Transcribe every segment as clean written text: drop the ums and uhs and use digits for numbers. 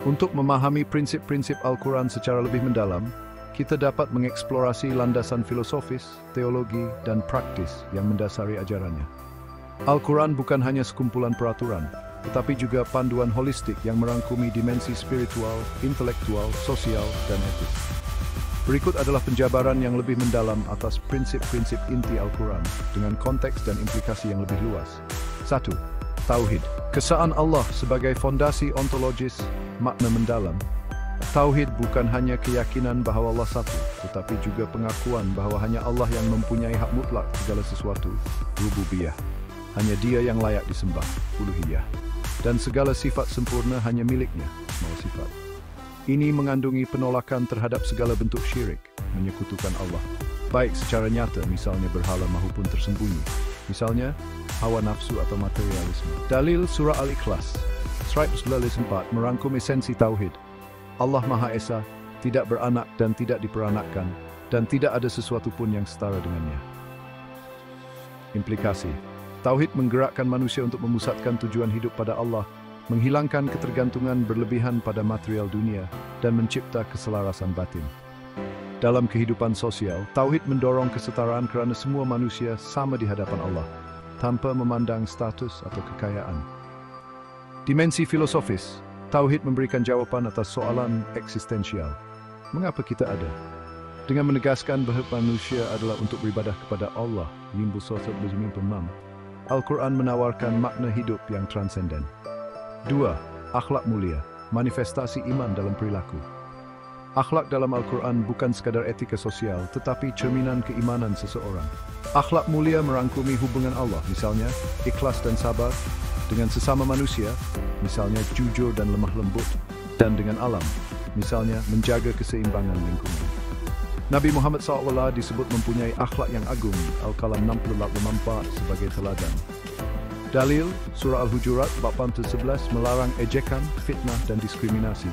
Untuk memahami prinsip-prinsip Al-Quran secara lebih mendalam, kita dapat mengeksplorasi landasan filosofis, teologi, dan praktis yang mendasari ajarannya. Al-Quran bukan hanya sekumpulan peraturan, tetapi juga panduan holistik yang merangkumi dimensi spiritual, intelektual, sosial, dan etis. Berikut adalah penjabaran yang lebih mendalam atas prinsip-prinsip inti Al-Quran dengan konteks dan implikasi yang lebih luas. 1. Tauhid. Keesaan Allah sebagai fondasi ontologis, makna mendalam. Tauhid bukan hanya keyakinan bahwa Allah satu, tetapi juga pengakuan bahwa hanya Allah yang mempunyai hak mutlak segala sesuatu, rububiyah. Hanya Dia yang layak disembah, uluhiyah. Dan segala sifat sempurna hanya miliknya, asmaul sifat. Ini mengandungi penolakan terhadap segala bentuk syirik, menyekutukan Allah, baik secara nyata, misalnya berhala maupun tersembunyi, misalnya hawa nafsu atau materialisme. Dalil Surah Al-Ikhlas 194 merangkum esensi Tauhid. Allah Maha Esa, tidak beranak dan tidak diperanakkan, dan tidak ada sesuatu pun yang setara dengannya. Implikasi. Tauhid menggerakkan manusia untuk memusatkan tujuan hidup pada Allah, menghilangkan ketergantungan berlebihan pada material dunia, dan mencipta keselarasan batin. Dalam kehidupan sosial, Tauhid mendorong kesetaraan kerana semua manusia sama di hadapan Allah, tanpa memandang status atau kekayaan. Dimensi filosofis, Tauhid memberikan jawaban atas soalan eksistensial. Mengapa kita ada? Dengan menegaskan bahawa manusia adalah untuk beribadah kepada Allah, Al-Quran menawarkan makna hidup yang transenden. 2. Akhlak mulia, manifestasi iman dalam perilaku. Akhlak dalam Al-Quran bukan sekadar etika sosial, tetapi cerminan keimanan seseorang. Akhlak mulia merangkumi hubungan Allah, misalnya ikhlas dan sabar, dengan sesama manusia, misalnya jujur dan lemah lembut, dan dengan alam, misalnya menjaga keseimbangan lingkungan. Nabi Muhammad SAW disebut mempunyai akhlak yang agung, Al-Qalam 68 sebagai teladan. Dalil, Surah Al-Hujurat bab 11 melarang ejekan, fitnah, dan diskriminasi,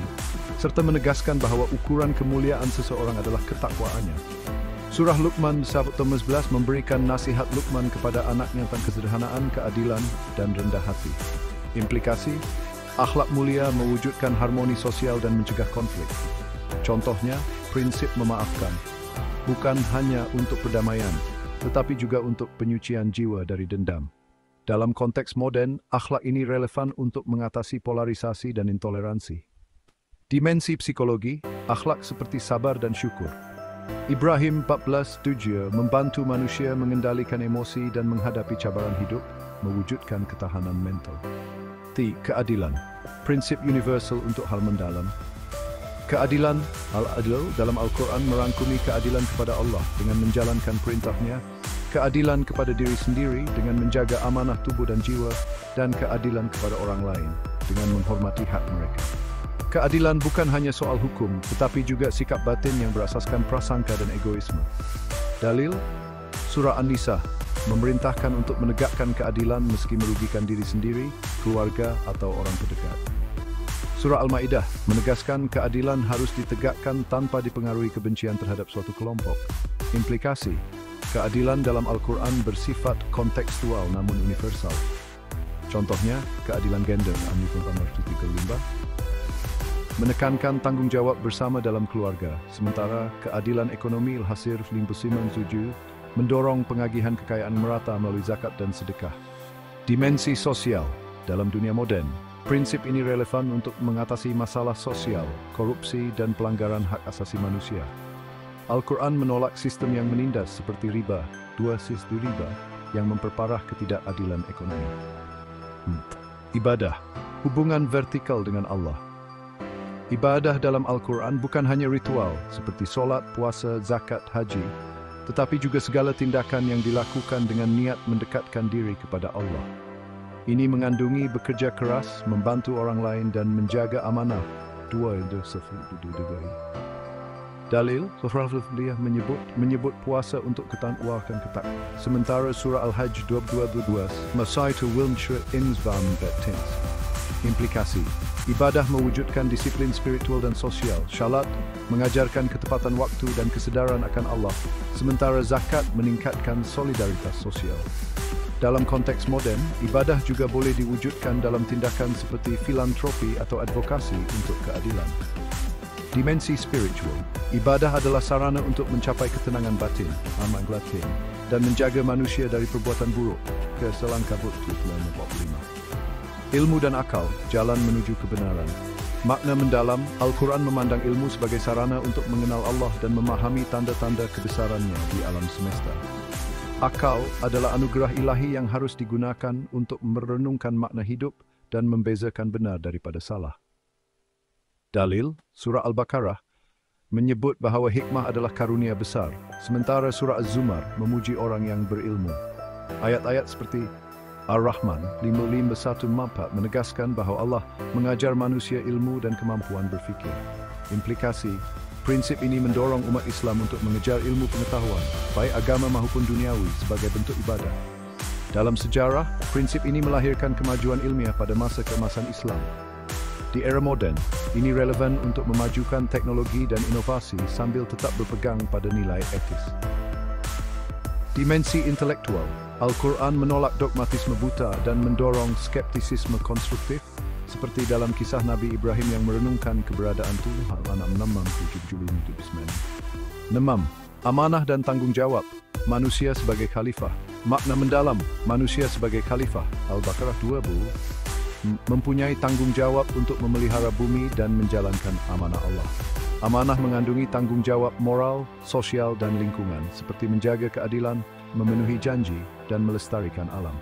serta menegaskan bahawa ukuran kemuliaan seseorang adalah ketakwaannya. Surah Luqman 11 memberikan nasihat Luqman kepada anaknya tentang kesederhanaan, keadilan, dan rendah hati. Implikasi, akhlak mulia mewujudkan harmoni sosial dan mencegah konflik. Contohnya, prinsip memaafkan, bukan hanya untuk perdamaian, tetapi juga untuk penyucian jiwa dari dendam. Dalam konteks modern, akhlak ini relevan untuk mengatasi polarisasi dan intoleransi. Dimensi psikologi, akhlak seperti sabar dan syukur. Ibrahim 14:7 membantu manusia mengendalikan emosi dan menghadapi cabaran hidup, mewujudkan ketahanan mental. Keadilan, prinsip universal untuk hal mendalam. Keadilan, al-adl dalam Al-Quran merangkumi keadilan kepada Allah dengan menjalankan perintahnya, keadilan kepada diri sendiri dengan menjaga amanah tubuh dan jiwa, dan keadilan kepada orang lain dengan menghormati hak mereka. Keadilan bukan hanya soal hukum, tetapi juga sikap batin yang berasaskan prasangka dan egoisme. Dalil, Surah An-Nisa memerintahkan untuk menegakkan keadilan meski merugikan diri sendiri, keluarga, atau orang terdekat. Surah Al-Ma'idah menegaskan keadilan harus ditegakkan tanpa dipengaruhi kebencian terhadap suatu kelompok. Implikasi, keadilan dalam Al-Quran bersifat kontekstual namun universal. Contohnya, keadilan gender, An-Nisa 35, menekankan tanggung jawab bersama dalam keluarga, sementara keadilan ekonomi Al-Hasir 57 mendorong pengagihan kekayaan merata melalui zakat dan sedekah. Dimensi sosial dalam dunia modern, prinsip ini relevan untuk mengatasi masalah sosial, korupsi, dan pelanggaran hak asasi manusia. Al-Quran menolak sistem yang menindas seperti riba, riba, yang memperparah ketidakadilan ekonomi. Ibadah, hubungan vertikal dengan Allah. Ibadah dalam Al-Quran bukan hanya ritual seperti solat, puasa, zakat, haji, tetapi juga segala tindakan yang dilakukan dengan niat mendekatkan diri kepada Allah. Ini mengandungi bekerja keras, membantu orang lain, dan menjaga amanah. Dalil, Surah Al-Fatihah menyebut puasa untuk ketakwaan ketak. Sementara Surah Al-Hajj 22 Masaitu Wilmshire Insvam Betins. Implikasi, ibadah mewujudkan disiplin spiritual dan sosial. Syalat mengajarkan ketepatan waktu dan kesedaran akan Allah, sementara zakat meningkatkan solidaritas sosial. Dalam konteks moden, ibadah juga boleh diwujudkan dalam tindakan seperti filantropi atau advokasi untuk keadilan. Dimensi spiritual, ibadah adalah sarana untuk mencapai ketenangan batin, aman batin, dan menjaga manusia dari perbuatan buruk ke Selangkabut 45. Ilmu dan akal, jalan menuju kebenaran. Makna mendalam, Al-Quran memandang ilmu sebagai sarana untuk mengenal Allah dan memahami tanda-tanda kebesarannya di alam semesta. Akal adalah anugerah ilahi yang harus digunakan untuk merenungkan makna hidup dan membezakan benar daripada salah. Dalil, Surah Al-Baqarah, menyebut bahawa hikmah adalah karunia besar, sementara Surah Az-Zumar memuji orang yang berilmu. Ayat-ayat seperti Ar-Rahman 551-4 menegaskan bahawa Allah mengajar manusia ilmu dan kemampuan berfikir. Implikasi, prinsip ini mendorong umat Islam untuk mengejar ilmu pengetahuan, baik agama maupun duniawi, sebagai bentuk ibadah. Dalam sejarah, prinsip ini melahirkan kemajuan ilmiah pada masa keemasan Islam. Di era moden, ini relevan untuk memajukan teknologi dan inovasi sambil tetap berpegang pada nilai etis. Dimensi intelektual, Al-Quran menolak dogmatisme buta dan mendorong skeptisisme konstruktif, seperti dalam kisah Nabi Ibrahim yang merenungkan keberadaan Tuhan. Nemam, amanah dan tanggung jawab, manusia sebagai khalifah. Makna mendalam, manusia sebagai khalifah, Al-Baqarah 20, mempunyai tanggung jawab untuk memelihara bumi dan menjalankan amanah Allah. Amanah mengandungi tanggung jawab moral, sosial, dan lingkungan, seperti menjaga keadilan, memenuhi janji, dan melestarikan alam.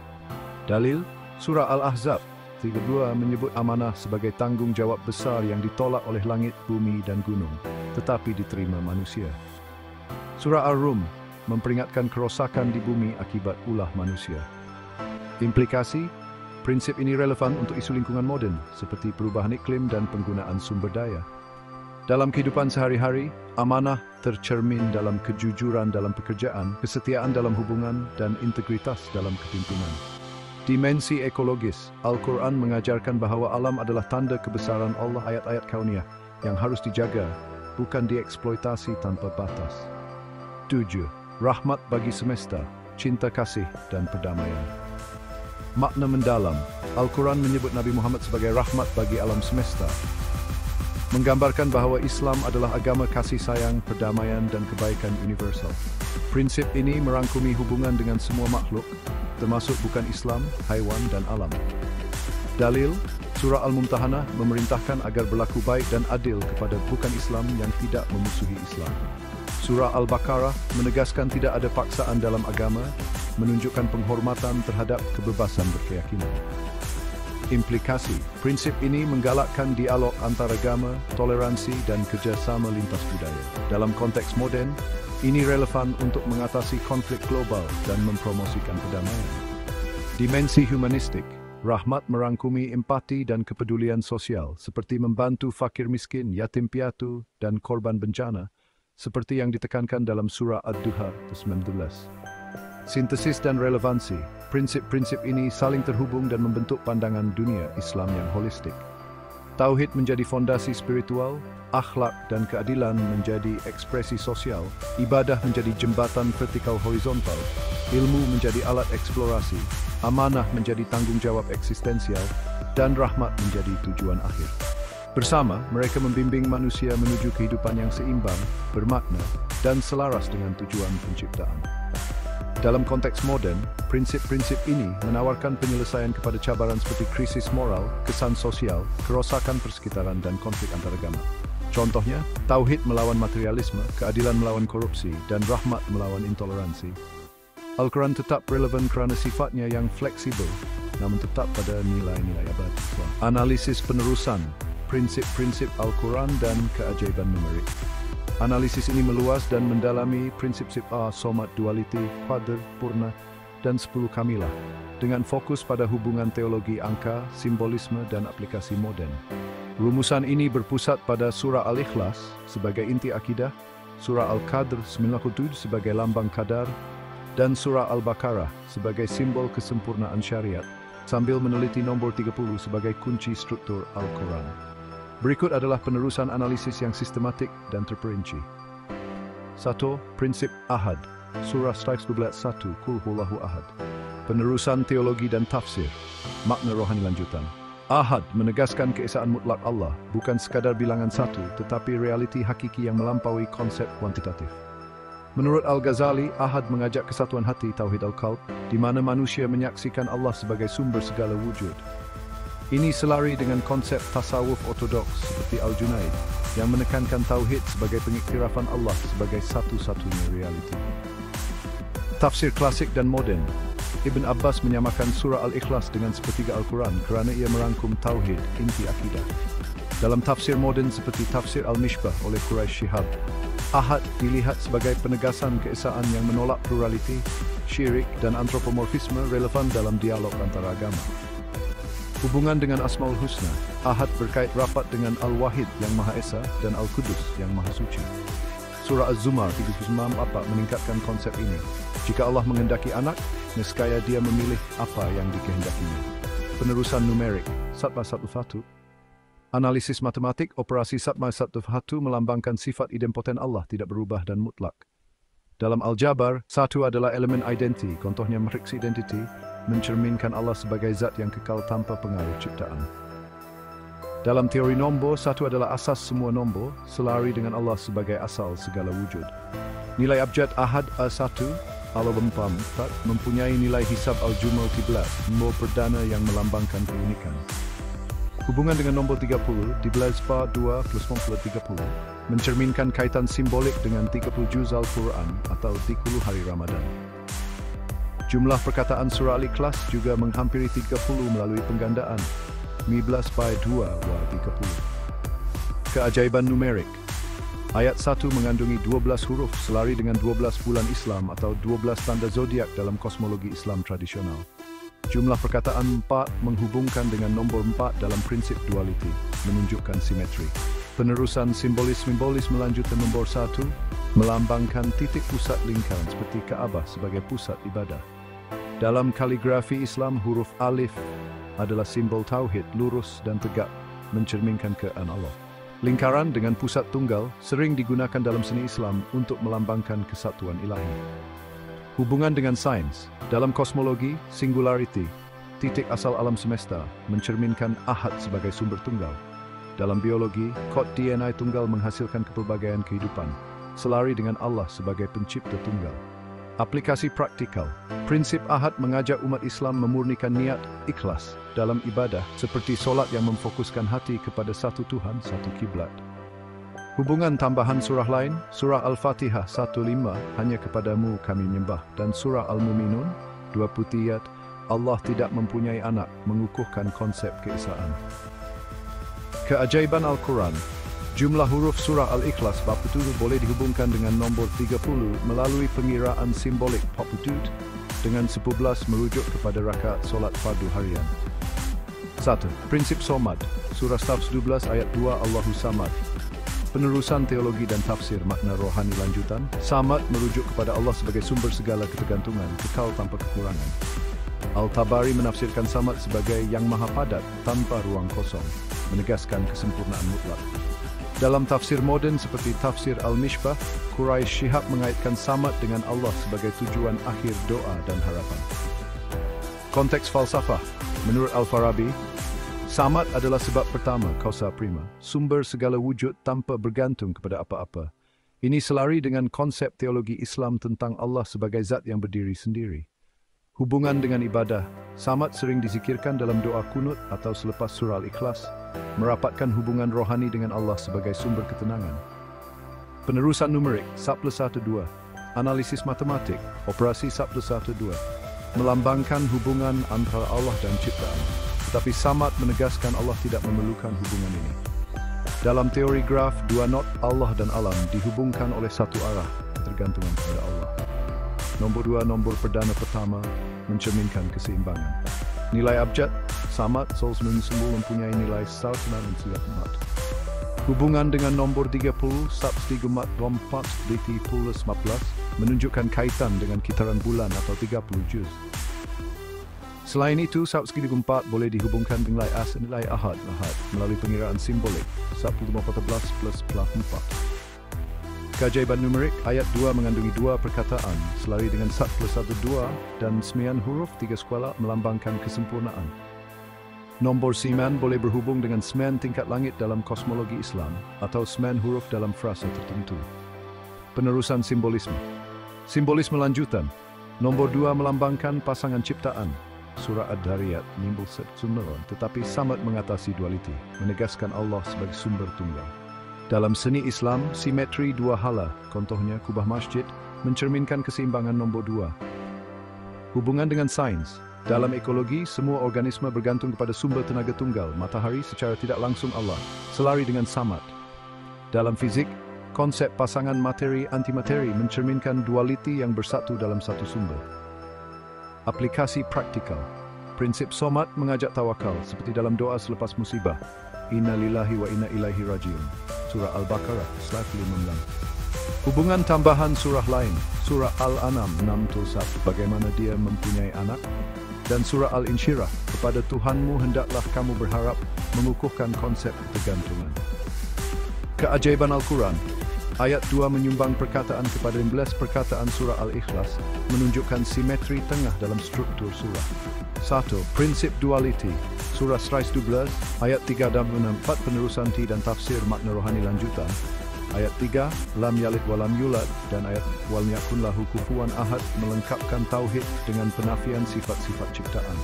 Dalil, Surah Al-Ahzab 32 menyebut amanah sebagai tanggung jawab besar yang ditolak oleh langit, bumi, dan gunung, tetapi diterima manusia. Surah Ar-Rum memperingatkan kerosakan di bumi akibat ulah manusia. Implikasi, prinsip ini relevan untuk isu lingkungan moden, seperti perubahan iklim dan penggunaan sumber daya. Dalam kehidupan sehari-hari, amanah tercermin dalam kejujuran dalam pekerjaan, kesetiaan dalam hubungan, dan integritas dalam kepimpinan. Dimensi ekologis, Al-Quran mengajarkan bahawa alam adalah tanda kebesaran Allah. Ayat-ayat kauniyah yang harus dijaga, bukan dieksploitasi tanpa batas. 7. Rahmat bagi semesta, cinta kasih, dan perdamaian. Makna mendalam, Al-Quran menyebut Nabi Muhammad sebagai rahmat bagi alam semesta, menggambarkan bahawa Islam adalah agama kasih sayang, perdamaian, dan kebaikan universal. Prinsip ini merangkumi hubungan dengan semua makhluk, termasuk bukan Islam, haiwan, dan alam. Dalil, Surah Al-Mumtahanah memerintahkan agar berlaku baik dan adil kepada bukan Islam yang tidak memusuhi Islam. Surah Al-Baqarah menegaskan tidak ada paksaan dalam agama, menunjukkan penghormatan terhadap kebebasan berkeyakinan. Implikasi, prinsip ini menggalakkan dialog antaragama, toleransi, dan kerjasama lintas budaya. Dalam konteks moden, ini relevan untuk mengatasi konflik global dan mempromosikan perdamaian. Dimensi humanistik, rahmat merangkumi empati dan kepedulian sosial, seperti membantu fakir miskin, yatim piatu, dan korban bencana, seperti yang ditekankan dalam Surah Ad-Duha 19. Sintesis dan relevansi, prinsip-prinsip ini saling terhubung dan membentuk pandangan dunia Islam yang holistik. Tauhid menjadi fondasi spiritual, akhlak dan keadilan menjadi ekspresi sosial, ibadah menjadi jembatan vertikal horizontal, ilmu menjadi alat eksplorasi, amanah menjadi tanggung jawab eksistensial, dan rahmat menjadi tujuan akhir. Bersama, mereka membimbing manusia menuju kehidupan yang seimbang, bermakna, dan selaras dengan tujuan penciptaan. Dalam konteks moden, prinsip-prinsip ini menawarkan penyelesaian kepada cabaran seperti krisis moral, kesan sosial, kerosakan persekitaran, dan konflik antaragama. Contohnya, tauhid melawan materialisme, keadilan melawan korupsi, dan rahmat melawan intoleransi. Al-Quran tetap relevan kerana sifatnya yang fleksibel, namun tetap pada nilai-nilai abadi. Analisis penerusan, prinsip-prinsip Al-Quran dan keajaiban numerik. Analisis ini meluas dan mendalami prinsip-prinsip somat, duality, qadr, purna, dan 10 kamilah, dengan fokus pada hubungan teologi angka, simbolisme, dan aplikasi moden. Rumusan ini berpusat pada Surah Al-Ikhlas sebagai inti akidah, Surah Al-Qadr 97 sebagai lambang kadar, dan Surah Al-Baqarah sebagai simbol kesempurnaan syariat, sambil meneliti nombor 30 sebagai kunci struktur Al-Quran. Berikut adalah penerusan analisis yang sistematik dan terperinci. 1. Prinsip Ahad, Surah 112, Qul Huwallahu Ahad. Penerusan teologi dan tafsir, makna rohani lanjutan. Ahad menegaskan keesaan mutlak Allah, bukan sekadar bilangan satu, tetapi realiti hakiki yang melampaui konsep kuantitatif. Menurut Al-Ghazali, Ahad mengajak kesatuan hati Tauhid Al-Qalb, di mana manusia menyaksikan Allah sebagai sumber segala wujud. Ini selari dengan konsep tasawuf ortodoks seperti Al-Junaid, yang menekankan Tauhid sebagai pengiktirafan Allah sebagai satu-satunya realiti. Tafsir klasik dan moden. Ibn Abbas menyamakan surah Al-Ikhlas dengan sepertiga Al-Quran kerana ia merangkum Tauhid, inti akidah. Dalam tafsir moden seperti tafsir Al-Mishbah oleh Quraish Shihab, Ahad dilihat sebagai penegasan keesaan yang menolak pluraliti, syirik dan antropomorfisme relevan dalam dialog antara agama. Hubungan dengan Asmaul Husna, Ahad berkait rapat dengan Al-Wahid yang Maha Esa dan Al-Qudus yang Maha Suci. Surah Az-Zumar 39 meningkatkan konsep ini. Jika Allah menghendaki anak, nescaya dia memilih apa yang dikehendakinya. Penerusan numerik, Satma 1-1. Analisis matematik, operasi Satma 1-1 melambangkan sifat idempoten Allah tidak berubah dan mutlak. Dalam Al-Jabar, satu adalah elemen identiti, contohnya matriks identity, mencerminkan Allah sebagai zat yang kekal tanpa pengaruh ciptaan. Dalam teori nombor, satu adalah asas semua nombor, selari dengan Allah sebagai asal segala wujud. Nilai abjad Ahad A1, Al-Bempam, mempunyai nilai hisab Al-Jumal 13, nombor perdana yang melambangkan keunikan. Hubungan dengan nombor 30, 12 2 plus 30, mencerminkan kaitan simbolik dengan 30 juz Al-Quran atau 30 hari Ramadan. Jumlah perkataan surah Al-Ikhlas juga menghampiri 30 melalui penggandaan, 12 by 2 wa 30. Keajaiban numerik. Ayat 1 mengandungi 12 huruf selari dengan 12 bulan Islam atau 12 tanda zodiak dalam kosmologi Islam tradisional. Jumlah perkataan 4 menghubungkan dengan nombor 4 dalam prinsip duality, menunjukkan simetri. Penerusan simbolis melanjut ke nombor 1, melambangkan titik pusat lingkaran seperti Kaabah sebagai pusat ibadah. Dalam kaligrafi Islam, huruf alif adalah simbol tauhid, lurus dan tegak, mencerminkan keesaan Allah. Lingkaran dengan pusat tunggal sering digunakan dalam seni Islam untuk melambangkan kesatuan ilahi. Hubungan dengan sains. Dalam kosmologi, singularity, titik asal alam semesta, mencerminkan Ahad sebagai sumber tunggal. Dalam biologi, kod DNA tunggal menghasilkan kepelbagaian kehidupan, selari dengan Allah sebagai pencipta tunggal. Aplikasi praktikal. Prinsip Ahad mengajak umat Islam memurnikan niat ikhlas dalam ibadah seperti solat yang memfokuskan hati kepada satu Tuhan, satu kiblat. Hubungan tambahan surah lain, surah Al-Fatihah 1:5, hanya kepadamu kami menyembah, dan surah Al-Muminun 20 ayat, Allah tidak mempunyai anak, mengukuhkan konsep keesaan. Keajaiban Al-Quran. Jumlah huruf surah Al-Ikhlas 47 boleh dihubungkan dengan nombor 30 melalui pengiraan simbolik 47 dengan 11 merujuk kepada rakaat solat fardu harian. 1. Prinsip Somad. Surah Saf 12 ayat 2 Allahu Samad. Penerusan teologi dan tafsir makna rohani lanjutan. Samad merujuk kepada Allah sebagai sumber segala ketergantungan, kekal tanpa kekurangan. Al-Tabari menafsirkan Samad sebagai yang maha padat, tanpa ruang kosong, menegaskan kesempurnaan mutlak. Dalam tafsir moden seperti tafsir Al-Mishbah, Quraish Shihab mengaitkan Samad dengan Allah sebagai tujuan akhir doa dan harapan. Konteks falsafah. Menurut Al-Farabi, Samad adalah sebab pertama, causa prima, sumber segala wujud tanpa bergantung kepada apa-apa. Ini selari dengan konsep teologi Islam tentang Allah sebagai zat yang berdiri sendiri. Hubungan dengan ibadah. Samad sering dizikirkan dalam doa kunut atau selepas surah Al-Ikhlas, merapatkan hubungan rohani dengan Allah sebagai sumber ketenangan. Penerusan numerik, Sat plus 1-2. Analisis matematik, operasi Sat plus 1-2. Melambangkan hubungan antara Allah dan ciptaan. Tetapi Samad menegaskan Allah tidak memerlukan hubungan ini. Dalam teori graf, dua not Allah dan alam dihubungkan oleh satu arah, ketergantungan kepada Allah. Nombor 2, nombor perdana pertama, mencerminkan keseimbangan. Nilai abjad, Samad, Sol 99 mempunyai nilai 994. Hubungan dengan nombor 30, Sat 34, DT plus 14, menunjukkan kaitan dengan kitaran bulan atau 30 juz. Selain itu, Sat 34 boleh dihubungkan dengan nilai Ahad melalui pengiraan simbolik, Sat 14 plus 4. Keajaiban numerik, ayat 2 mengandungi 2 perkataan, selari dengan 1 plus 1 2, dan 9 huruf 3 skala melambangkan kesempurnaan. Nombor 9 boleh berhubung dengan 9 tingkat langit dalam kosmologi Islam, atau 9 huruf dalam frasa tertentu. Penerusan simbolisme. Simbolisme lanjutan. Nombor 2 melambangkan pasangan ciptaan. Surah Ad-Dariyat nimbul setsumeron, tetapi samad mengatasi dualiti, menegaskan Allah sebagai sumber tunggal. Dalam seni Islam, simetri 2 hala, contohnya kubah masjid, mencerminkan keseimbangan nombor 2. Hubungan dengan sains. Dalam ekologi, semua organisme bergantung kepada sumber tenaga tunggal, matahari secara tidak langsung Allah, selari dengan samad. Dalam fizik, konsep pasangan materi-antimateri mencerminkan dualiti yang bersatu dalam satu sumber. Aplikasi praktikal. Prinsip somat mengajak tawakal, seperti dalam doa selepas musibah. Inna lillahi wa inna ilaihi rajiun. Surah Al-Baqarah, slide 15. Hubungan tambahan surah lain, Surah Al-An'am 6-1, bagaimana dia mempunyai anak, dan Surah Al-Insyirah, kepada Tuhanmu hendaklah kamu berharap, mengukuhkan konsep ketergantungan. Keajaiban Al-Quran. Ayat 2 menyumbang perkataan kepada 15 perkataan Surah Al-Ikhlas, menunjukkan simetri tengah dalam struktur surah. 1. Prinsip dualiti. Surah 112, ayat 3 dan 4 penerusan ti dan tafsir makna rohani lanjutan. Ayat 3, lam yalid walam yulad, dan ayat wal yakun lahu kufuwan ahad melengkapkan tauhid dengan penafian sifat-sifat ciptaan.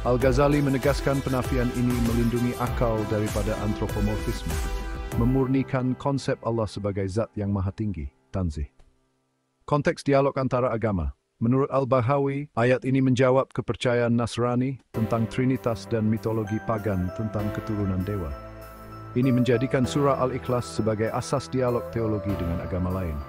Al-Ghazali menegaskan penafian ini melindungi akal daripada antropomorfisme, memurnikan konsep Allah sebagai zat yang maha tinggi, tanzih. Konteks dialog antara agama. Menurut Al-Bahawi, ayat ini menjawab kepercayaan Nasrani tentang Trinitas dan mitologi pagan tentang keturunan dewa. Ini menjadikan Surah Al-Ikhlas sebagai asas dialog teologi dengan agama lain.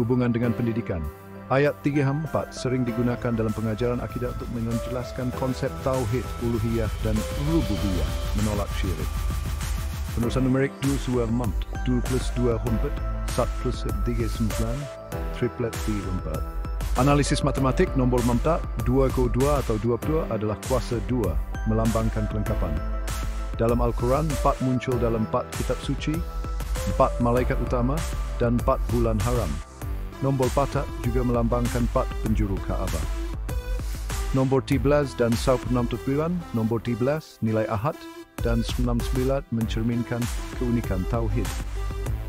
Hubungan dengan pendidikan. Ayat 3-4 sering digunakan dalam pengajaran akidah untuk menjelaskan konsep tauhid, uluhiyah, dan rububiyah, menolak syirik. Penerusan numerik 2 plus 2 4, 1 plus 3 9, triplet 4. Analisis matematik nombor 4, 2 atau 22 adalah kuasa 2, melambangkan kelengkapan. Dalam Al-Quran, 4 muncul dalam 4 kitab suci, 4 malaikat utama, dan 4 bulan haram. Nombor 4 juga melambangkan 4 penjuru Ka'bah. Nombor 13 dan 69, nombor 13 nilai ahad, dan 69 mencerminkan keunikan tauhid.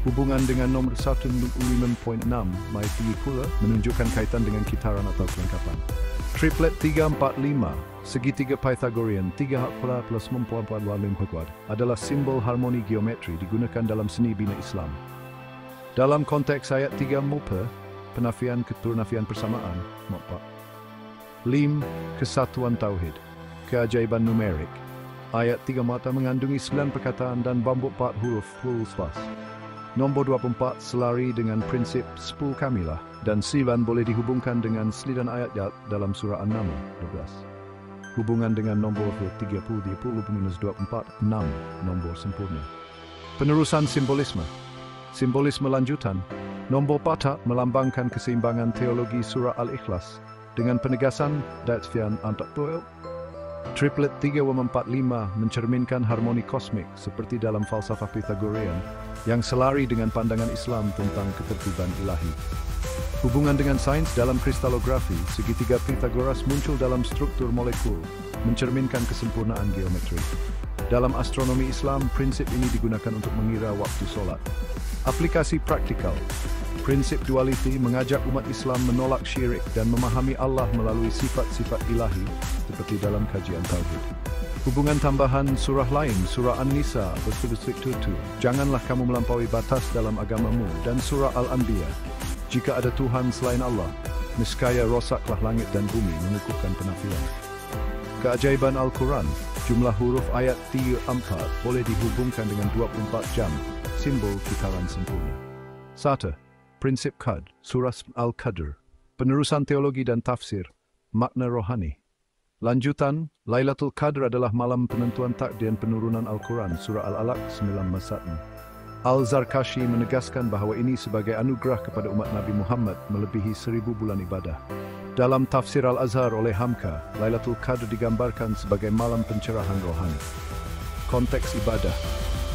Hubungan dengan nomor 155.6, Maiti pula menunjukkan kaitan dengan kitaran atau kelengkapan. Triplet 345, segitiga Pythagorean 3 hakula plus 4 adalah simbol harmoni geometri digunakan dalam seni bina Islam. Dalam konteks ayat 3 mupa, penafian keturnafian persamaan, mupa. Lim, kesatuan tauhid, keajaiban numerik. Ayat 3 mata mengandungi 9 perkataan dan bambu 4 huruf full spas. Nombor 24 selari dengan prinsip 10 kamilah, dan 9 boleh dihubungkan dengan selidan ayat dalam surah An-Naml 12. Hubungan dengan nombor 30, 24, 6, nombor sempurna. Penerusan simbolisme. Simbolisme lanjutan. Nombor 4 melambangkan keseimbangan teologi surah Al-Ikhlas dengan penegasan Datsfian Antaktuel. Triplet 3-4-5 mencerminkan harmoni kosmik seperti dalam falsafah Pythagorean yang selari dengan pandangan Islam tentang ketertiban ilahi. Hubungan dengan sains dalam kristalografi, segitiga Pythagoras muncul dalam struktur molekul, mencerminkan kesempurnaan geometri. Dalam astronomi Islam, prinsip ini digunakan untuk mengira waktu solat. Aplikasi praktikal. Prinsip dualiti mengajak umat Islam menolak syirik dan memahami Allah melalui sifat-sifat ilahi seperti dalam kajian tauhid. Hubungan tambahan surah lain, surah An-Nisa, verse 2. Janganlah kamu melampaui batas dalam agamamu, dan surah Al-Anbiya. Jika ada Tuhan selain Allah, niscaya rosaklah langit dan bumi, mengukuhkan penafian. Keajaiban Al-Quran, jumlah huruf ayat 3-4 boleh dihubungkan dengan 24 jam, simbol kitaran sempurna. 1. Prinsip Qadr, Surah Al-Qadr, penerusan teologi dan tafsir, makna rohani. Lanjutan, Lailatul Qadr adalah malam penentuan takdir dan penurunan Al-Quran, Surah Al-Alaq 9-1. Al-Zarkashi menegaskan bahawa ini sebagai anugerah kepada umat Nabi Muhammad melebihi 1000 bulan ibadah. Dalam tafsir Al-Azhar oleh Hamka, Lailatul Qadr digambarkan sebagai malam pencerahan rohani. Konteks ibadah.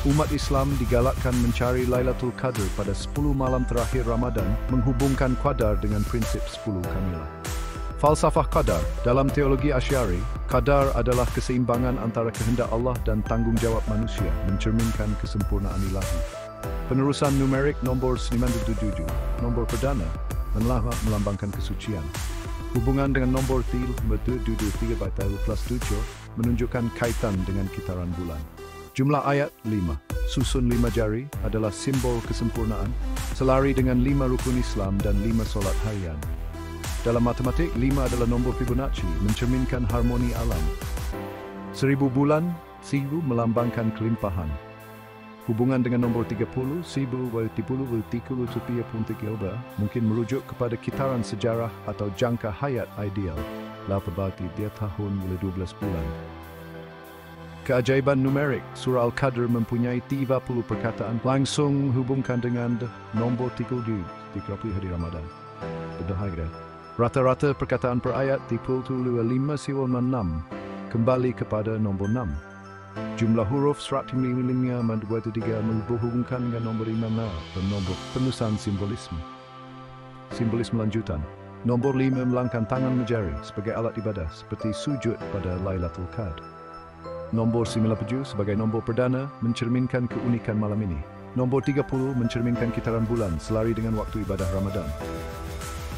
Umat Islam digalakkan mencari Lailatul Qadar pada 10 malam terakhir Ramadan, menghubungkan qadar dengan prinsip 10 kamilah. Falsafah qadar. Dalam teologi Asy'ari, qadar adalah keseimbangan antara kehendak Allah dan tanggungjawab manusia, mencerminkan kesempurnaan ilahi. Penerusan numerik nombor 977, nombor perdana, melambangkan kesucian. Hubungan dengan nombor 3 plus 7 menunjukkan kaitan dengan kitaran bulan. Jumlah ayat 5, susun 5 jari adalah simbol kesempurnaan, selari dengan 5 rukun Islam dan 5 solat harian. Dalam matematik, 5 adalah nombor Fibonacci, mencerminkan harmoni alam. 1000 bulan, 1000 melambangkan kelimpahan. Hubungan dengan nombor 30, 1030 mungkin merujuk kepada kitaran sejarah atau jangka hayat ideal. Berarti dia tahun 12 bulan. Keajaiban numerik, surah Al-Qadr mempunyai 30 perkataan langsung hubungkan dengan nombor 30 hari Ramadan. Rata-rata perkataan per ayat 35-6 kembali kepada nombor 6. Jumlah huruf 155 menghubungkan dengan nombor 5 dan nombor penulisan simbolisme. Simbolisme lanjutan. Nombor 5 melangkahkan tangan menjari sebagai alat ibadah seperti sujud pada Lailatul Qadar. Nombor 97 sebagai nombor perdana mencerminkan keunikan malam ini. Nombor 30 mencerminkan kitaran bulan selari dengan waktu ibadah Ramadan.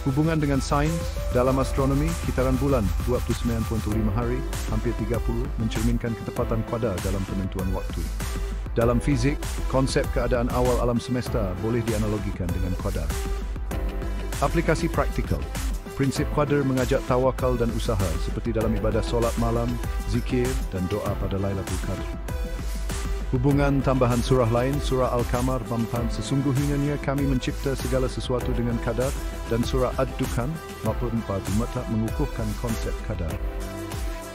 Hubungan dengan sains, dalam astronomi, kitaran bulan 29.5 hari, hampir 30, mencerminkan ketepatan qadar dalam penentuan waktu. Dalam fizik, konsep keadaan awal alam semesta boleh dianalogikan dengan qadar. Aplikasi praktikal. Prinsip qadar mengajak tawakal dan usaha seperti dalam ibadah solat malam, zikir dan doa pada Lailatul Qadar. Hubungan tambahan surah lain, surah Al-Qamar mampan sesungguhnya kami mencipta segala sesuatu dengan qadar, dan surah Ad-Dukhan 44 mata mengukuhkan konsep qadar.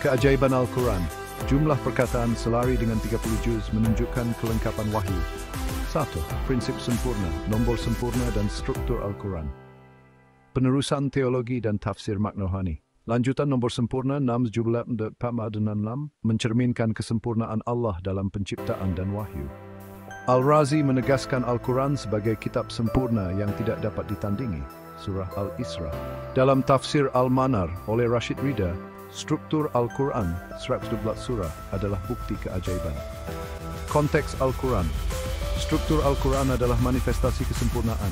Keajaiban Al-Quran. Jumlah perkataan selari dengan 30 juz menunjukkan kelengkapan wahyu. 1. Prinsip sempurna, nombor sempurna dan struktur Al-Quran. Penerusan teologi dan tafsir makna rohani. Lanjutan nombor sempurna 6-17 mencerminkan kesempurnaan Allah dalam penciptaan dan wahyu. Al-Razi menegaskan Al-Quran sebagai kitab sempurna yang tidak dapat ditandingi. Surah Al-Isra. Dalam tafsir Al-Manar oleh Rashid Rida, struktur Al-Quran 112 surah adalah bukti keajaiban. Konteks Al-Quran. Struktur Al-Quran adalah manifestasi kesempurnaan,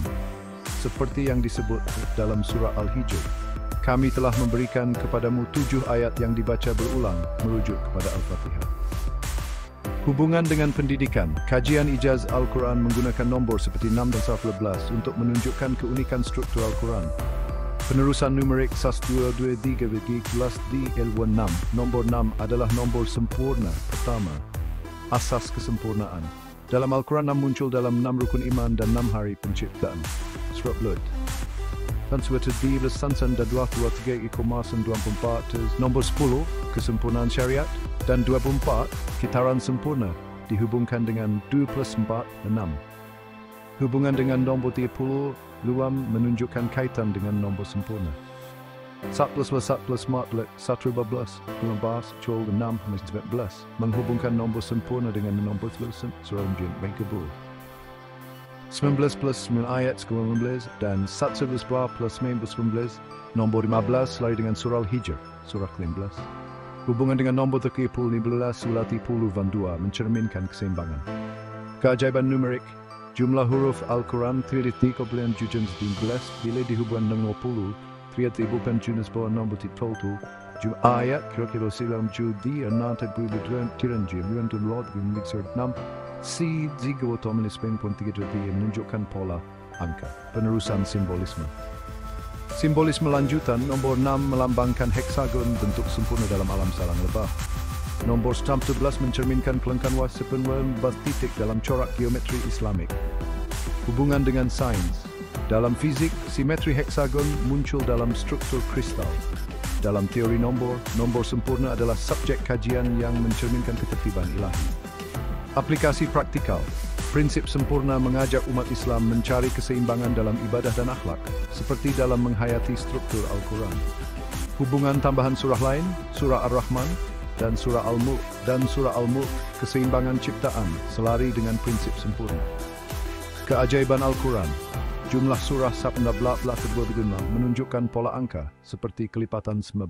seperti yang disebut dalam surah Al-Hijr. Kami telah memberikan kepadamu 7 ayat yang dibaca berulang, merujuk kepada Al-Fatihah. Hubungan dengan pendidikan. Kajian ijaz Al-Quran menggunakan nombor seperti 6 dan 11 untuk menunjukkan keunikan struktur Al-Quran. Penerusan numerik 1, 2, 3 kelas D-L6. Nombor 6 adalah nombor sempurna pertama, asas kesempurnaan. Dalam Al-Quran 6 muncul dalam 6 rukun iman dan 6 hari penciptaan. Surat Lut. Dan suatu di lesansan dan 2-3 ikomasan 24, nombor 10, kesempurnaan syariat, dan 24, kitaran sempurna, dihubungkan dengan 2 plus 4, 6. Hubungan dengan nombor 30, luam menunjukkan kaitan dengan nombor sempurna. 1 plus 1 plus 4, 1 15, 6, menghubungkan nombor sempurna dengan nombor 9, surah Al-Jin, Bankabul. 19 plus 9 ayat 19 dan 11 plus 19, nombor 15 selari dengan surah Al-Hijr, surah ke-15. Hubungan dengan nombor 30, 15, 10 dan 2 mencerminkan keseimbangan. Keajaiban numerik. Jumlah huruf Al-Quran 3.13 bila dihubungkan dengan 20, 3.000 jenis bawah nombor 30, jumlah ayat kira-kira 9 judi 6.2 tiranjim, 6 si ziga otomatis menunjukkan pola angka. Penerusan simbolisme. Simbolisme lanjutan, nombor 6 melambangkan heksagon bentuk sempurna dalam alam salang lebah. Nombor 11 mencerminkan kelengkapan sepenuhnya titik dalam corak geometri Islamik. Hubungan dengan sains. Dalam fizik, simetri heksagon muncul dalam struktur kristal. Dalam teori nombor, nombor sempurna adalah subjek kajian yang mencerminkan ketertiban ilahi. Aplikasi praktikal. Prinsip sempurna mengajak umat Islam mencari keseimbangan dalam ibadah dan akhlak, seperti dalam menghayati struktur Al-Quran. Hubungan tambahan surah lain, surah Ar-Rahman, dan Surah Al-Mulk, keseimbangan ciptaan, selari dengan prinsip sempurna. Keajaiban Al-Quran, jumlah surah 19-25 menunjukkan pola angka seperti kelipatan 19.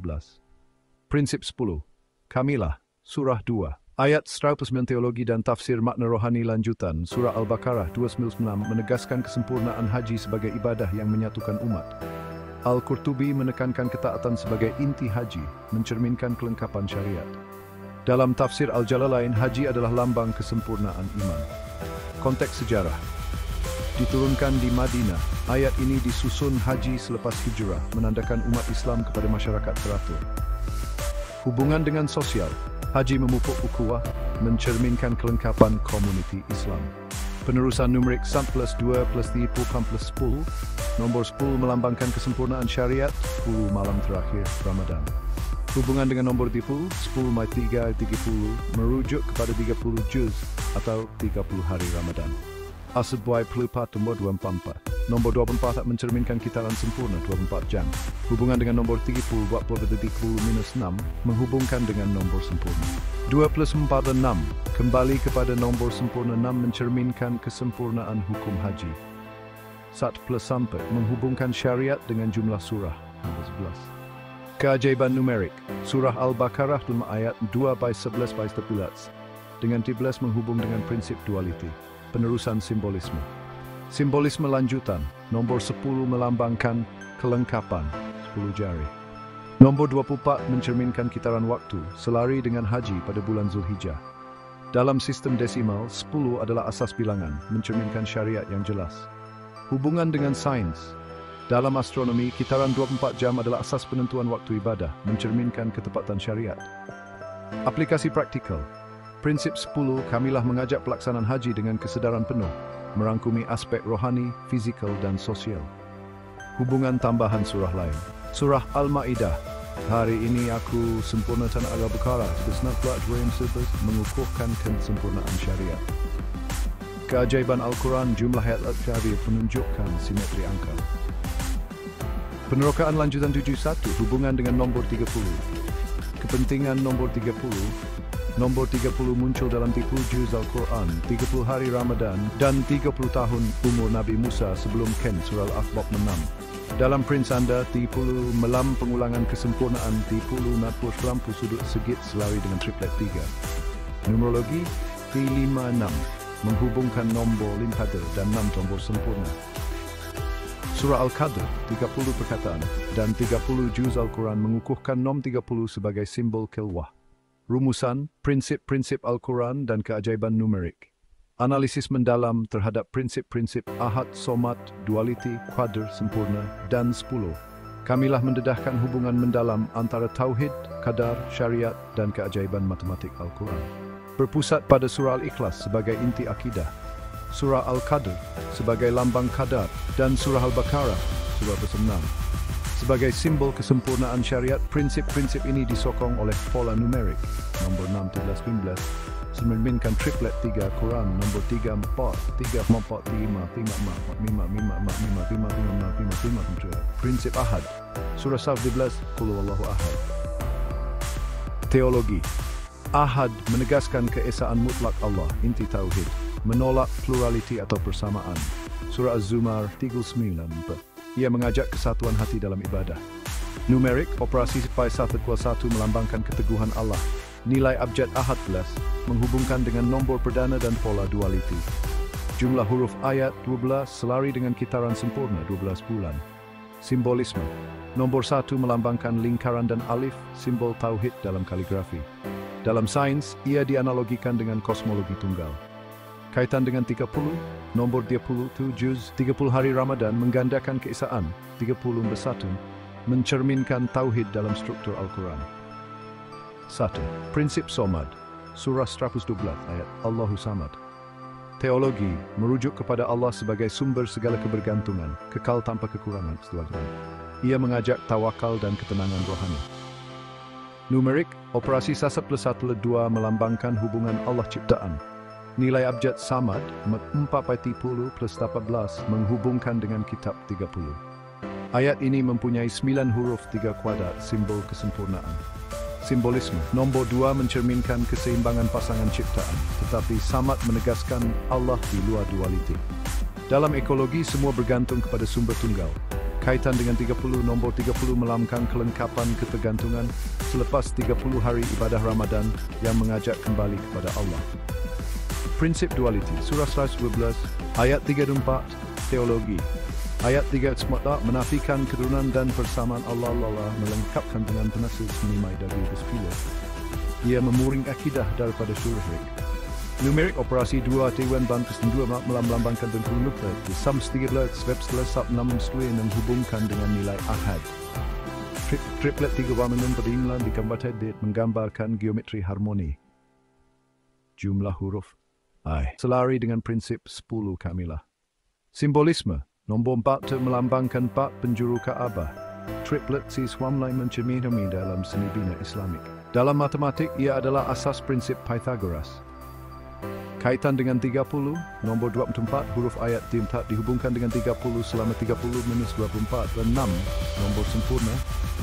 Prinsip 10, Kamilah, Surah 2. Ayat 109 teologi dan tafsir makna rohani lanjutan, Surah Al-Baqarah 296 menegaskan kesempurnaan haji sebagai ibadah yang menyatukan umat. Al-Qurtubi menekankan ketaatan sebagai inti haji, mencerminkan kelengkapan syariat. Dalam tafsir Al-Jalalain, haji adalah lambang kesempurnaan iman. Konteks sejarah. Diturunkan di Madinah, ayat ini disusun haji selepas hijrah, menandakan umat Islam kepada masyarakat teratur. Hubungan dengan sosial, haji memupuk ukhuwah, mencerminkan kelengkapan komuniti Islam. Penerusan numerik 1 plus 2 plus 3 plus 10, nombor 10 melambangkan kesempurnaan syariat, 10 malam terakhir Ramadan. Hubungan dengan nombor 30, 10 mai 3, 30, merujuk kepada 30 juz atau 30 hari Ramadan. Asal-buai pelupat nombor 24. Nombor 24 mencerminkan kitaran sempurna 24 jam. Hubungan dengan nombor 30, 20-30-6 menghubungkan dengan nombor sempurna. 2 plus 4 dan 6 kembali kepada nombor sempurna 6 mencerminkan kesempurnaan hukum haji. 1 plus sampai menghubungkan syariat dengan jumlah surah, nombor 11. Keajaiban numerik, Surah Al-Baqarah 5 ayat 2-11-13 dengan 13 menghubung dengan prinsip duality. Penerusan simbolisme. Simbolisme lanjutan, nombor 10 melambangkan kelengkapan, 10 jari. Nombor 24 mencerminkan kitaran waktu, selari dengan haji pada bulan Zulhijjah. Dalam sistem desimal, 10 adalah asas bilangan, mencerminkan syariat yang jelas. Hubungan dengan sains. Dalam astronomi, kitaran 24 jam adalah asas penentuan waktu ibadah, mencerminkan ketepatan syariat. Aplikasi praktikal. Prinsip 10, Kamilah mengajak pelaksanaan haji dengan kesedaran penuh, merangkumi aspek rohani, fizikal, dan sosial. Hubungan tambahan surah lain. Surah Al-Ma'idah. Hari ini aku sempurnakan Al-Baqarah, mengukuhkan kesempurnaan syariat. Keajaiban Al-Quran, jumlah ayat Al-Karim menunjukkan simetri angka. Penerokaan lanjutan 71, hubungan dengan nombor 30. Kepentingan nombor 30. Nombor 30 muncul dalam 30 juz Al-Quran, 30 hari Ramadan, dan 30 tahun umur Nabi Musa sebelum Ken Surah Al-Ahbab 6. Dalam prins anda, 30 melam pengulangan kesempurnaan, 30 natpur lampu sudut segit selari dengan triplet 3. Numerologi, T56, menghubungkan nombor Lim-Qadr dan 6 nombor sempurna. Surah Al-Qadr, 30 perkataan, dan 30 juz Al-Quran mengukuhkan nom 30 sebagai simbol khilwah. Rumusan, prinsip-prinsip Al-Quran dan keajaiban numerik. Analisis mendalam terhadap prinsip-prinsip Ahad, Somad, Duality, Qadr, Sempurna, dan 10. Kamilah mendedahkan hubungan mendalam antara Tauhid, Qadar, Syariat, dan keajaiban matematik Al-Quran. Berpusat pada Surah Al-Ikhlas sebagai inti akidah, Surah Al-Qadr sebagai lambang Qadar, dan Surah Al-Baqarah, Surah ke-6. Sebagai simbol kesempurnaan syariat, prinsip-prinsip ini disokong oleh pola numerik, nombor 6, 13, 15, mencerminkan triplet 3 Quran, nombor 3, 4, 3, 4, 5, 5, 4, 5, 5, 5, 5, 5, 5, 5, prinsip Ahad, Surah Saf 12, Qul Huwallahu Ahad. Teologi. Ahad menegaskan keesaan mutlak Allah, inti Tauhid, menolak plurality atau persamaan. Surah Az-Zumar 39. Ia mengajak kesatuan hati dalam ibadah. Numerik, operasi pi 1 kuasa 1 melambangkan keteguhan Allah. Nilai abjad Ahad plus menghubungkan dengan nombor perdana dan pola duality. Jumlah huruf ayat 12 selari dengan kitaran sempurna 12 bulan. Simbolisme. Nombor 1 melambangkan lingkaran dan alif, simbol tauhid dalam kaligrafi. Dalam sains, ia dianalogikan dengan kosmologi tunggal. Kaitan dengan 30, nombor 30 juz 30 hari Ramadan menggandakan keesaan 30 bersatu, mencerminkan tauhid dalam struktur Al-Quran. 1. Prinsip Somad, Surah 112 ayat Allahu Samad. Teologi merujuk kepada Allah sebagai sumber segala kebergantungan, kekal tanpa kekurangan. Ia mengajak tawakal dan ketenangan rohani. Numerik, operasi 1 plus 1 2 melambangkan hubungan Allah ciptaan. Nilai abjad Samad 4/30 plus 18 menghubungkan dengan kitab 30. Ayat ini mempunyai 9 huruf 3 kuadrat, simbol kesempurnaan. Simbolisme. Nombor 2 mencerminkan keseimbangan pasangan ciptaan, tetapi Samad menegaskan Allah di luar dualitik. Dalam ekologi, semua bergantung kepada sumber tunggal. Kaitan dengan 30, nombor 30 melambangkan kelengkapan ketergantungan selepas 30 hari ibadah Ramadan yang mengajak kembali kepada Allah. Prinsip dualiti. Surah 112, ayat 3-4, teologi. Ayat 3 semata menafikan keturunan dan persamaan Allah melengkapkan dengan penasih menimai dari bersepilah. Ia memuring akidah daripada syirik. Numerik operasi 2 Dewan Bantus 2 melambangkan tentang nuklear. Sam 13 sebab setelah sub 6 setui yang hubungkan dengan nilai ahad. Triplet 3 wamenun pada imlan di gambar tadid menggambarkan geometri harmoni. Jumlah huruf I. Selari dengan prinsip 10 kamilah. Simbolisme. Nombor 4 melambangkan 4 penjuru Kaabah. Triplet si swamlai mencerminkan dalam seni bina Islamik. Dalam matematik, ia adalah asas prinsip Pythagoras. Kaitan dengan 30, nombor 24, huruf ayat 4 dihubungkan dengan 30 selama 30 minus 24 dan 6, nombor sempurna,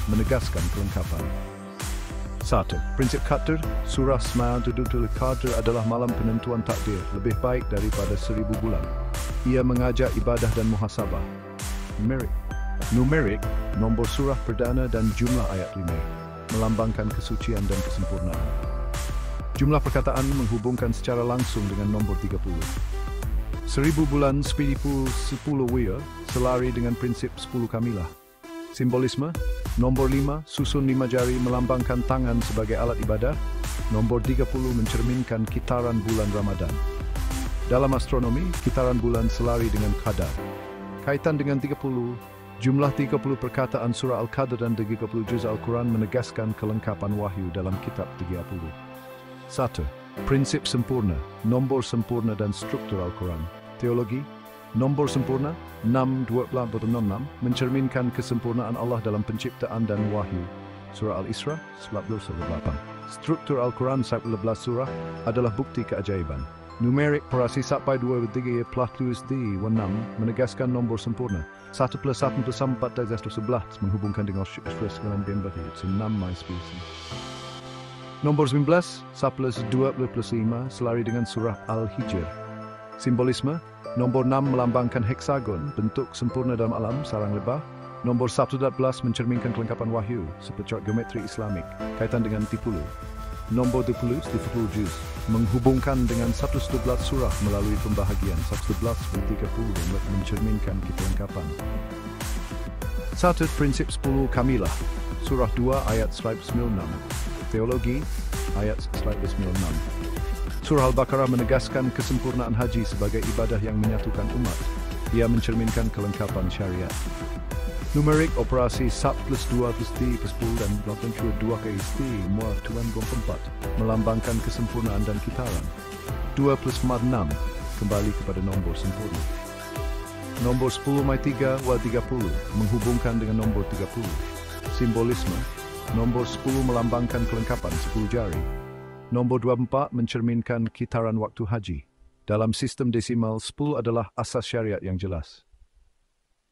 menegaskan kelengkapan. 1. Prinsip Qadr, surah Sma'idatul Qadr adalah malam penentuan takdir, lebih baik daripada 1000 bulan. Ia mengajak ibadah dan muhasabah. Numerik, nombor surah perdana dan jumlah ayat 5, melambangkan kesucian dan kesempurnaan. Jumlah perkataan menghubungkan secara langsung dengan nombor 30. 1000 bulan 10 wia, selari dengan prinsip 10 kamilah. Simbolisme, nombor 5, susun 5 jari melambangkan tangan sebagai alat ibadah. Nombor 30 mencerminkan kitaran bulan Ramadan. Dalam astronomi, kitaran bulan selari dengan qadar. Kaitan dengan 30, jumlah 30 perkataan surah Al-Qadr dan 30 juz Al-Quran menegaskan kelengkapan wahyu dalam kitab 30. 1. Prinsip sempurna, nombor sempurna dan struktur Al-Quran. Teologi, nombor sempurna, 6-26 mencerminkan kesempurnaan Allah dalam penciptaan dan wahyu. Surah Al-Isra, 11-8. Struktur Al-Quran 11 surah adalah bukti keajaiban. Numerik operasi sampai 2-3 plus tulis di 6 menegaskan nombor sempurna. 1 plus 1 plus 4 dan 11 menghubungkan dengan stress dengan bimba itu 6 my species. Nombor 19, 1 plus 2 plus 5 selari dengan surah Al-Hijr. Simbolisme, nombor 6 melambangkan heksagon, bentuk sempurna dalam alam, sarang lebah. Nombor 11 mencerminkan kelengkapan wahyu, seperti geometri Islamik, kaitan dengan 30. Nombor 20 juz, menghubungkan dengan 111 surah melalui pembahagian 11-30 mencerminkan kelengkapan. 1. Prinsip 10 kamilah, surah 2 ayat 196. Teologi, ayat 196. Surah Al-Baqarah menegaskan kesempurnaan haji sebagai ibadah yang menyatukan umat. Ia mencerminkan kelengkapan syariat. Numerik operasi 1 plus 2 plus 3 plus 10 dan 82 ke isti muat tuan 24 melambangkan kesempurnaan dan kitaran. 2 plus 4 6 kembali kepada nombor sempurna. Nombor 10 mai 3 wal 30 menghubungkan dengan nombor 30. Simbolisme, nombor 10 melambangkan kelengkapan 10 jari. Nombor 24 mencerminkan kitaran waktu haji. Dalam sistem desimal, 10 adalah asas syariat yang jelas.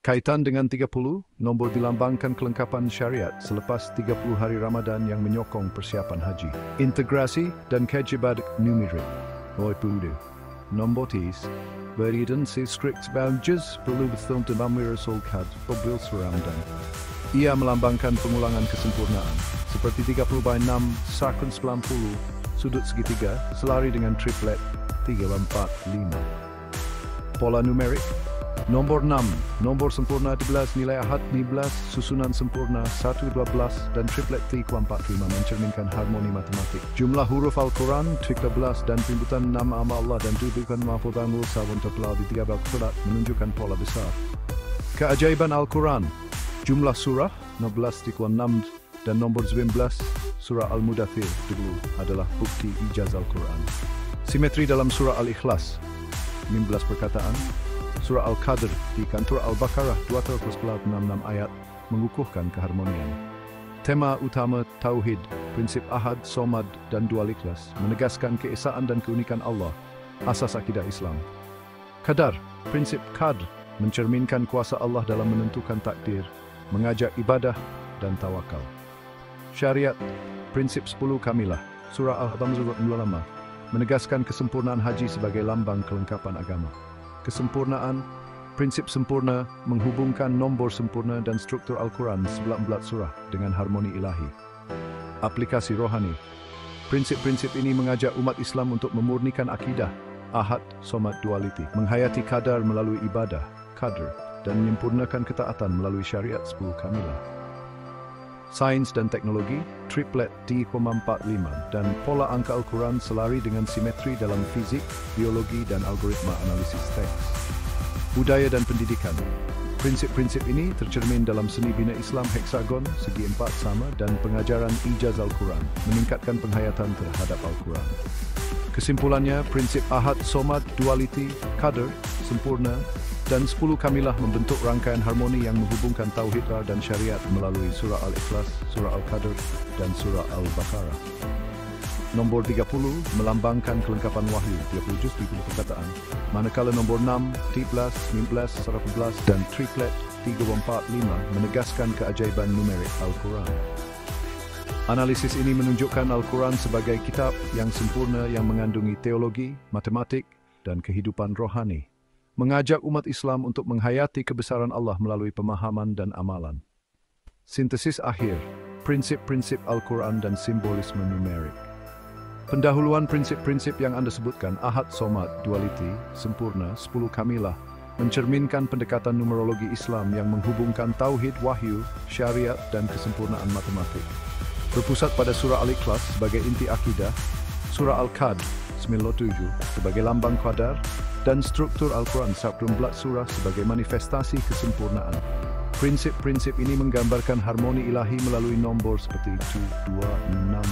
Kaitan dengan 30, nombor dilambangkan kelengkapan syariat selepas 30 hari Ramadan yang menyokong persiapan haji. Integrasi dan kejibat numerik. Nombor tis, beriden si strict boundaries perlu betul tebamir solkat mobil Ramadan. Ia melambangkan pengulangan kesempurnaan, seperti 30 by 6, sakun 90, sudut segitiga, selari dengan triplet 3, 4, 5. Pola numerik, nomor 6, nomor sempurna 12, nilai ahad 12, susunan sempurna 1, 12, dan triplet 3, 4, 5 mencerminkan harmoni matematik. Jumlah huruf Al-Quran 13 dan penyebutan nama Allah dan tujukan mahfuzan ulsa terpelau di 3 surat menunjukkan pola besar. Keajaiban Al-Quran, jumlah surah 16, 6 dan nombor 19 surah Al-Mudathir dulu adalah bukti ijaz Al-Quran. Simetri dalam surah Al-Ikhlas, 15 perkataan. Surah Al-Qadr di kantor Al-Baqarah 266 ayat mengukuhkan keharmonian. Tema utama Tauhid, prinsip Ahad, Somad dan Dual Ikhlas menegaskan keesaan dan keunikan Allah, asas akidah Islam. Qadar, prinsip Qadr mencerminkan kuasa Allah dalam menentukan takdir, mengajak ibadah dan tawakal. Syariat, Prinsip 10 Kamilah, Surah Al-Baqarah ulama, menegaskan kesempurnaan haji sebagai lambang kelengkapan agama. Kesempurnaan, prinsip sempurna menghubungkan nombor sempurna dan struktur Al-Quran 19 surah dengan harmoni ilahi. Aplikasi rohani, prinsip-prinsip ini mengajak umat Islam untuk memurnikan akidah, ahad, somad, duality, menghayati kadar melalui ibadah, qadr, dan menyempurnakan ketaatan melalui syariat 10 Kamilah. Sains dan teknologi, triplet D,45 dan pola angka Al-Quran selari dengan simetri dalam fizik, biologi, dan algoritma analisis teks. Budaya dan pendidikan, prinsip-prinsip ini tercermin dalam seni bina Islam heksagon, segi empat sama, dan pengajaran ijaz Al-Quran, meningkatkan penghayatan terhadap Al-Quran. Kesimpulannya, prinsip ahad, somad, duality, qadr, sempurna, dan 10 Kamilah membentuk rangkaian harmoni yang menghubungkan tauhid dan syariat melalui surah Al-Ikhlas, surah Al-Qadr, dan surah Al-Baqarah. Nombor 30 melambangkan kelengkapan wahyu, 30 juz 30 perkataan, manakala nombor 6, 13, 19, 18, dan triplet 345 menegaskan keajaiban numerik Al-Quran. Analisis ini menunjukkan Al-Quran sebagai kitab yang sempurna yang mengandungi teologi, matematik, dan kehidupan rohani, mengajak umat Islam untuk menghayati kebesaran Allah melalui pemahaman dan amalan. Sintesis akhir, prinsip-prinsip Al-Quran dan simbolisme numerik. Pendahuluan prinsip-prinsip yang Anda sebutkan, ahad, somad, duality, sempurna, 10 Kamilah, mencerminkan pendekatan numerologi Islam yang menghubungkan tauhid, wahyu, syariat, dan kesempurnaan matematik. Berpusat pada surah Al-Ikhlas sebagai inti akidah, surah Al-Qadr 97 sebagai lambang qadar, dan struktur Al-Quran 19 surah sebagai manifestasi kesempurnaan. Prinsip-prinsip ini menggambarkan harmoni ilahi melalui nombor seperti 2, 6,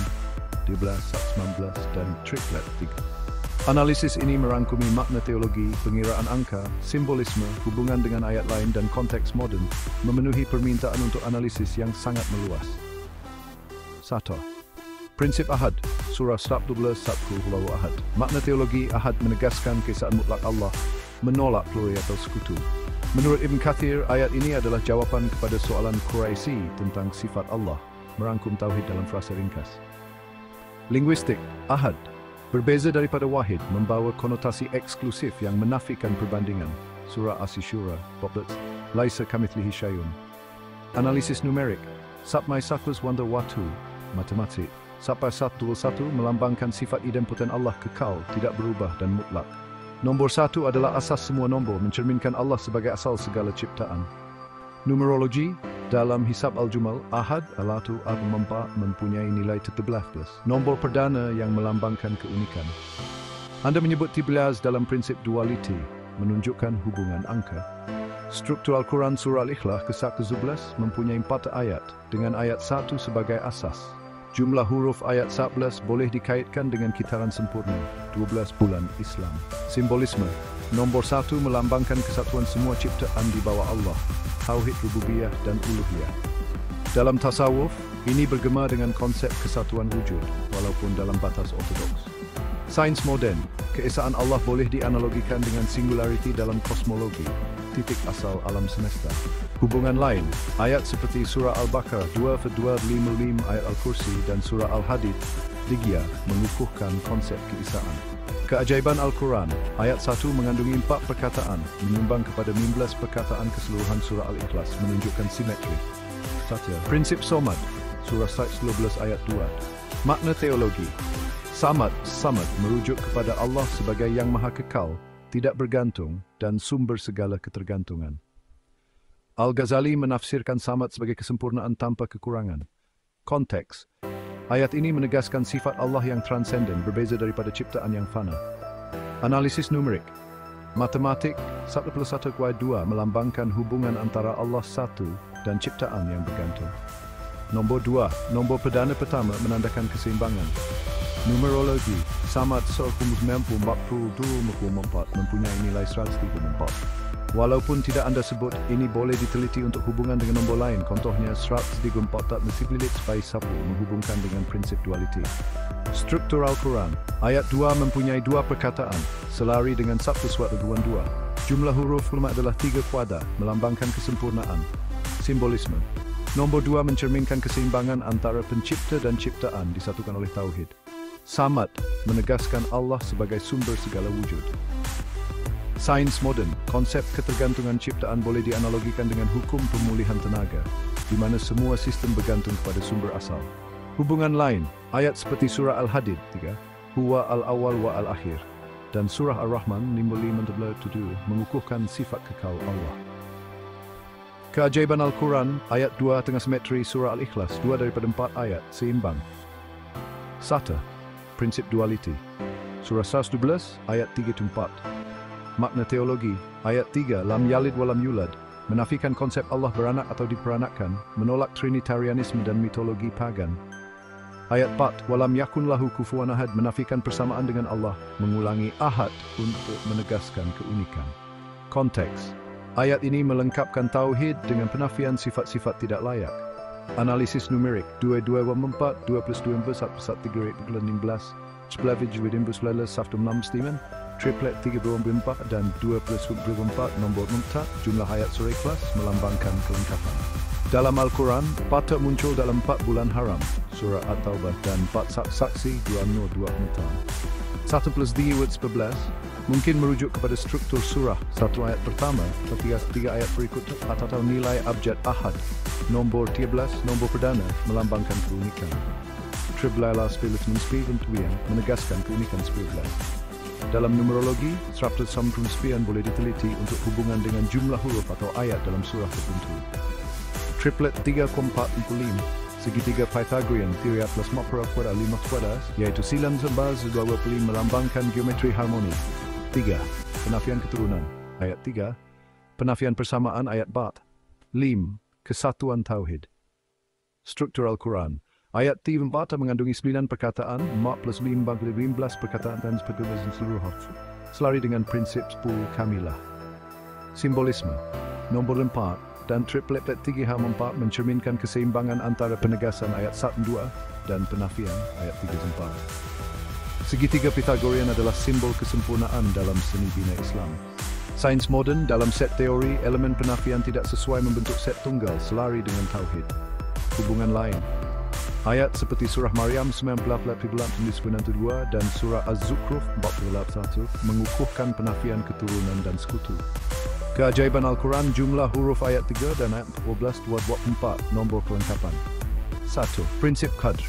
13, 19, dan triplet 3. Analisis ini merangkumi makna teologi, pengiraan angka, simbolisme, hubungan dengan ayat lain, dan konteks moden, memenuhi permintaan untuk analisis yang sangat meluas. 1. Prinsip ahad, surah 12, 1 ahad. Makna teologi ahad menegaskan keesaan mutlak Allah, menolak pluri atau sekutu. Menurut Ibn Kathir, ayat ini adalah jawapan kepada soalan Quraisy tentang sifat Allah, merangkum tauhid dalam frasa ringkas. Linguistik, ahad, berbeza daripada wahid, membawa konotasi eksklusif yang menafikan perbandingan. Surah As-Syura, Laisa kamitslihi syai'un. Analisis numerik, Sapmai Saklus Wanda Watu, matematik. Sampai 121 melambangkan sifat idempoten Allah kekal, tidak berubah dan mutlak. Nombor 1 adalah asas semua nombor, mencerminkan Allah sebagai asal segala ciptaan. Numerologi, dalam Hisab Al-Jumal, ahad, alatu, al-mampa mempunyai nilai 13. Nombor perdana yang melambangkan keunikan. Anda menyebut 13 dalam prinsip duality, menunjukkan hubungan angka. Struktur Al-Quran surah Al-Ikhlas ke-11 mempunyai 4 ayat, dengan ayat 1 sebagai asas. Jumlah huruf ayat 11 boleh dikaitkan dengan kitaran sempurna, 12 bulan Islam. Simbolisme, nombor 1 melambangkan kesatuan semua ciptaan di bawah Allah, tauhid rububiyah dan uluhiyah. Dalam tasawuf, ini bergema dengan konsep kesatuan wujud, walaupun dalam batas ortodoks. Sains moden, keesaan Allah boleh dianalogikan dengan singularity dalam kosmologi, titik asal alam semesta. Hubungan lain, ayat seperti surah Al-Baqarah 2:255 ayat Al-Kursi dan surah Al-Hadid 3 mengukuhkan konsep keesaan. Keajaiban Al-Quran, ayat 1 mengandungi 4 perkataan, menyumbang kepada 15 perkataan keseluruhan surah Al-Ikhlas, menunjukkan simetri. 1. Prinsip somad, surah 12 ayat 2. Makna teologi, samad merujuk kepada Allah sebagai yang maha kekal, tidak bergantung, dan sumber segala ketergantungan. Al-Ghazali menafsirkan samad sebagai kesempurnaan tanpa kekurangan. Konteks, ayat ini menegaskan sifat Allah yang transenden, berbeza daripada ciptaan yang fana. Analisis numerik, matematik 1+1=2 melambangkan hubungan antara Allah satu dan ciptaan yang bergantung. Nombor 2, nombor perdana pertama menandakan keseimbangan. Numerologi, samad 1/44 mempunyai nilai 134. Walaupun tidak Anda sebut, ini boleh diteliti untuk hubungan dengan nombor lain. Contohnya 134 multiplilit by 10 menghubungkan dengan prinsip duality. Struktur Al-Quran, ayat 2 mempunyai 2 perkataan, selari dengan satu suat hubungan 2. Jumlah huruf lemah adalah 3 kuadrat, melambangkan kesempurnaan. Simbolisme, Nombor 2 mencerminkan keseimbangan antara pencipta dan ciptaan disatukan oleh tauhid. Samad menegaskan Allah sebagai sumber segala wujud. Sains moden, konsep ketergantungan ciptaan boleh dianalogikan dengan hukum pemulihan tenaga, di mana semua sistem bergantung kepada sumber asal. Hubungan lain, ayat seperti surah Al-Hadid 3, Huwa al-awwal wa al-akhir, dan surah Ar-Rahman 55-7 mengukuhkan sifat kekal Allah. Keajaiban Al-Quran, ayat 2 tengah simetri surah Al-Ikhlas, 2 daripada 4 ayat, seimbang. Sata, prinsip dualiti, surah 112, ayat 3-4. Makna teologi, ayat 3, lam yalid walam yulad, menafikan konsep Allah beranak atau diperanakkan, menolak trinitarianisme dan mitologi pagan. Ayat 4, walam yakun lahu kufuwan ahad, menafikan persamaan dengan Allah, mengulangi ahad untuk menegaskan keunikan. Konteks, ayat ini melengkapkan tauhid dengan penafian sifat-sifat tidak layak. Analisis numerik, 2-2-4, 2 plus 2 1 plus 1 3 16, 11 saftum 6 stimen, triplet 3-4 dan 2 plus 4 nombor mumtaz, jumlah ayat surah Ikhlas melambangkan kelengkapan. Dalam Al-Quran, patut muncul dalam 4 bulan haram, surah At-Taubah, dan 4 saksi, 2 Nur, 2 Mutan. 1 plus 3 11 mungkin merujuk kepada struktur surah, 1 ayat pertama, 3 ayat berikutnya, atau nilai abjad ahad, nombor 13, nombor perdana, melambangkan keunikan. Triblala Spiritum Spiritum menegaskan keunikan spiritual. Dalam numerologi, 199 boleh diteliti untuk hubungan dengan jumlah huruf atau ayat dalam surah tertentu. Triplet 3,45, segitiga Pythagorean, 3 plus 4 kuadrat 5 kuadrat, yaitu 9 sebaz 25 melambangkan geometri harmoni. 3. Penafian keturunan, ayat 3. Penafian persamaan, ayat 4. 5. Kesatuan tauhid. Struktur Al-Quran, ayat 4 mengandungi 9 perkataan, 4 plus 5 15 perkataan dan seluruh huruf, selari dengan prinsip 10 kamilah. Simbolisme, nombor 4 dan triplet 3-4 mencerminkan keseimbangan antara penegasan ayat 1-2 dan penafian ayat 3-4. Segitiga Pythagorean adalah simbol kesempurnaan dalam seni bina Islam. Sains moden, dalam set teori, elemen penafian tidak sesuai membentuk set tunggal selari dengan tauhid. Hubungan lain, ayat seperti surah Maryam 98-92 dan surah Az-Zukhruf 41 mengukuhkan penafian keturunan dan sekutu. Keajaiban Al-Quran, jumlah huruf ayat 3 dan ayat 12 224 nombor kelengkapan. 1. Prinsip Qadr.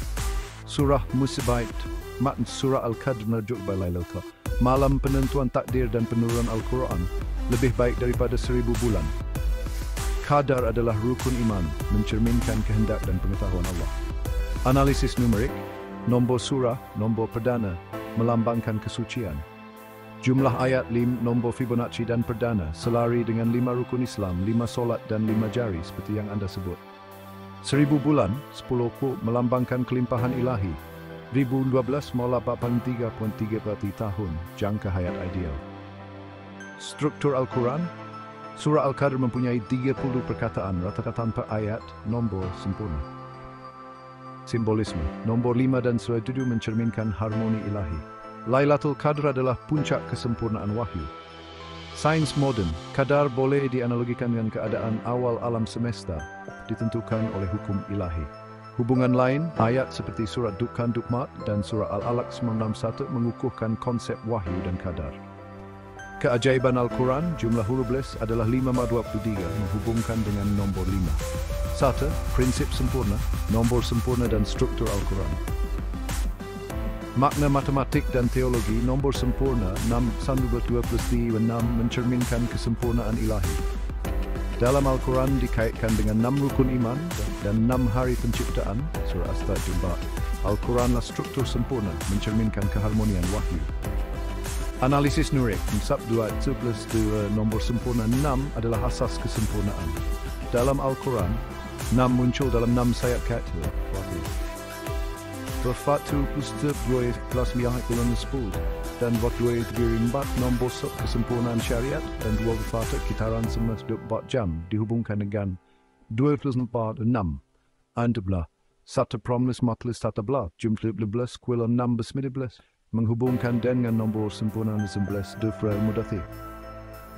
Surah Musibait, makna surah Al-Qadr merujuk kepada Lailatul Qadr, malam penentuan takdir dan penurunan Al-Quran, lebih baik daripada 1000 bulan. Qadar adalah rukun iman, mencerminkan kehendak dan pengetahuan Allah. Analisis numerik, nombor surah, nombor perdana, melambangkan kesucian. Jumlah ayat 5, nombor Fibonacci dan perdana, selari dengan 5 rukun Islam, 5 solat dan 5 jari seperti yang anda sebut. 1000 bulan, 10 ku, melambangkan kelimpahan ilahi. 1012 melambangkan 3.3 tahun, jangka hayat ideal. Struktur Al-Quran, surah Al-Qadr mempunyai 30 perkataan, rata-rata tanpa ayat, nombor sempurna. Simbolisme, nombor 5 dan surah 7 mencerminkan harmoni ilahi. Lailatul Qadr adalah puncak kesempurnaan wahyu. Sains moden, qadar boleh dianalogikan dengan keadaan awal alam semesta, ditentukan oleh hukum ilahi. Hubungan lain, ayat seperti surat Dukhan Dukmat dan surah Al-Alaq 961 mengukuhkan konsep wahyu dan qadar. Keajaiban Al-Quran, jumlah huruf adalah 5-23 menghubungkan dengan nombor 5. 1. Prinsip sempurna, nombor sempurna dan struktur Al-Quran. Makna matematik dan teologi, nombor sempurna 6 plus 6 mencerminkan kesempurnaan ilahi. Dalam Al-Quran dikaitkan dengan 6 rukun iman dan 6 hari penciptaan, surah As-Sajdah. Al-Quranlah struktur sempurna, mencerminkan keharmonian wahyu. Analisis nurik, sab 2 plus 2 nombor sempurna 6 adalah asas kesempurnaan. Dalam Al-Quran, 6 muncul dalam 6 sayap kata wahyu. Berfatu Ustaz 2 plus mihak bulan 10 dan waktu 24 nombor kesempurnaan syariat dan 2 berfatu kitaran 24 jam dihubungkan dengan 24 6 andablah 1 promlis matlis tatablah jumlah 12 kuil 6 19 menghubungkan dengan nombor sempurna 19 Dufra Mudathir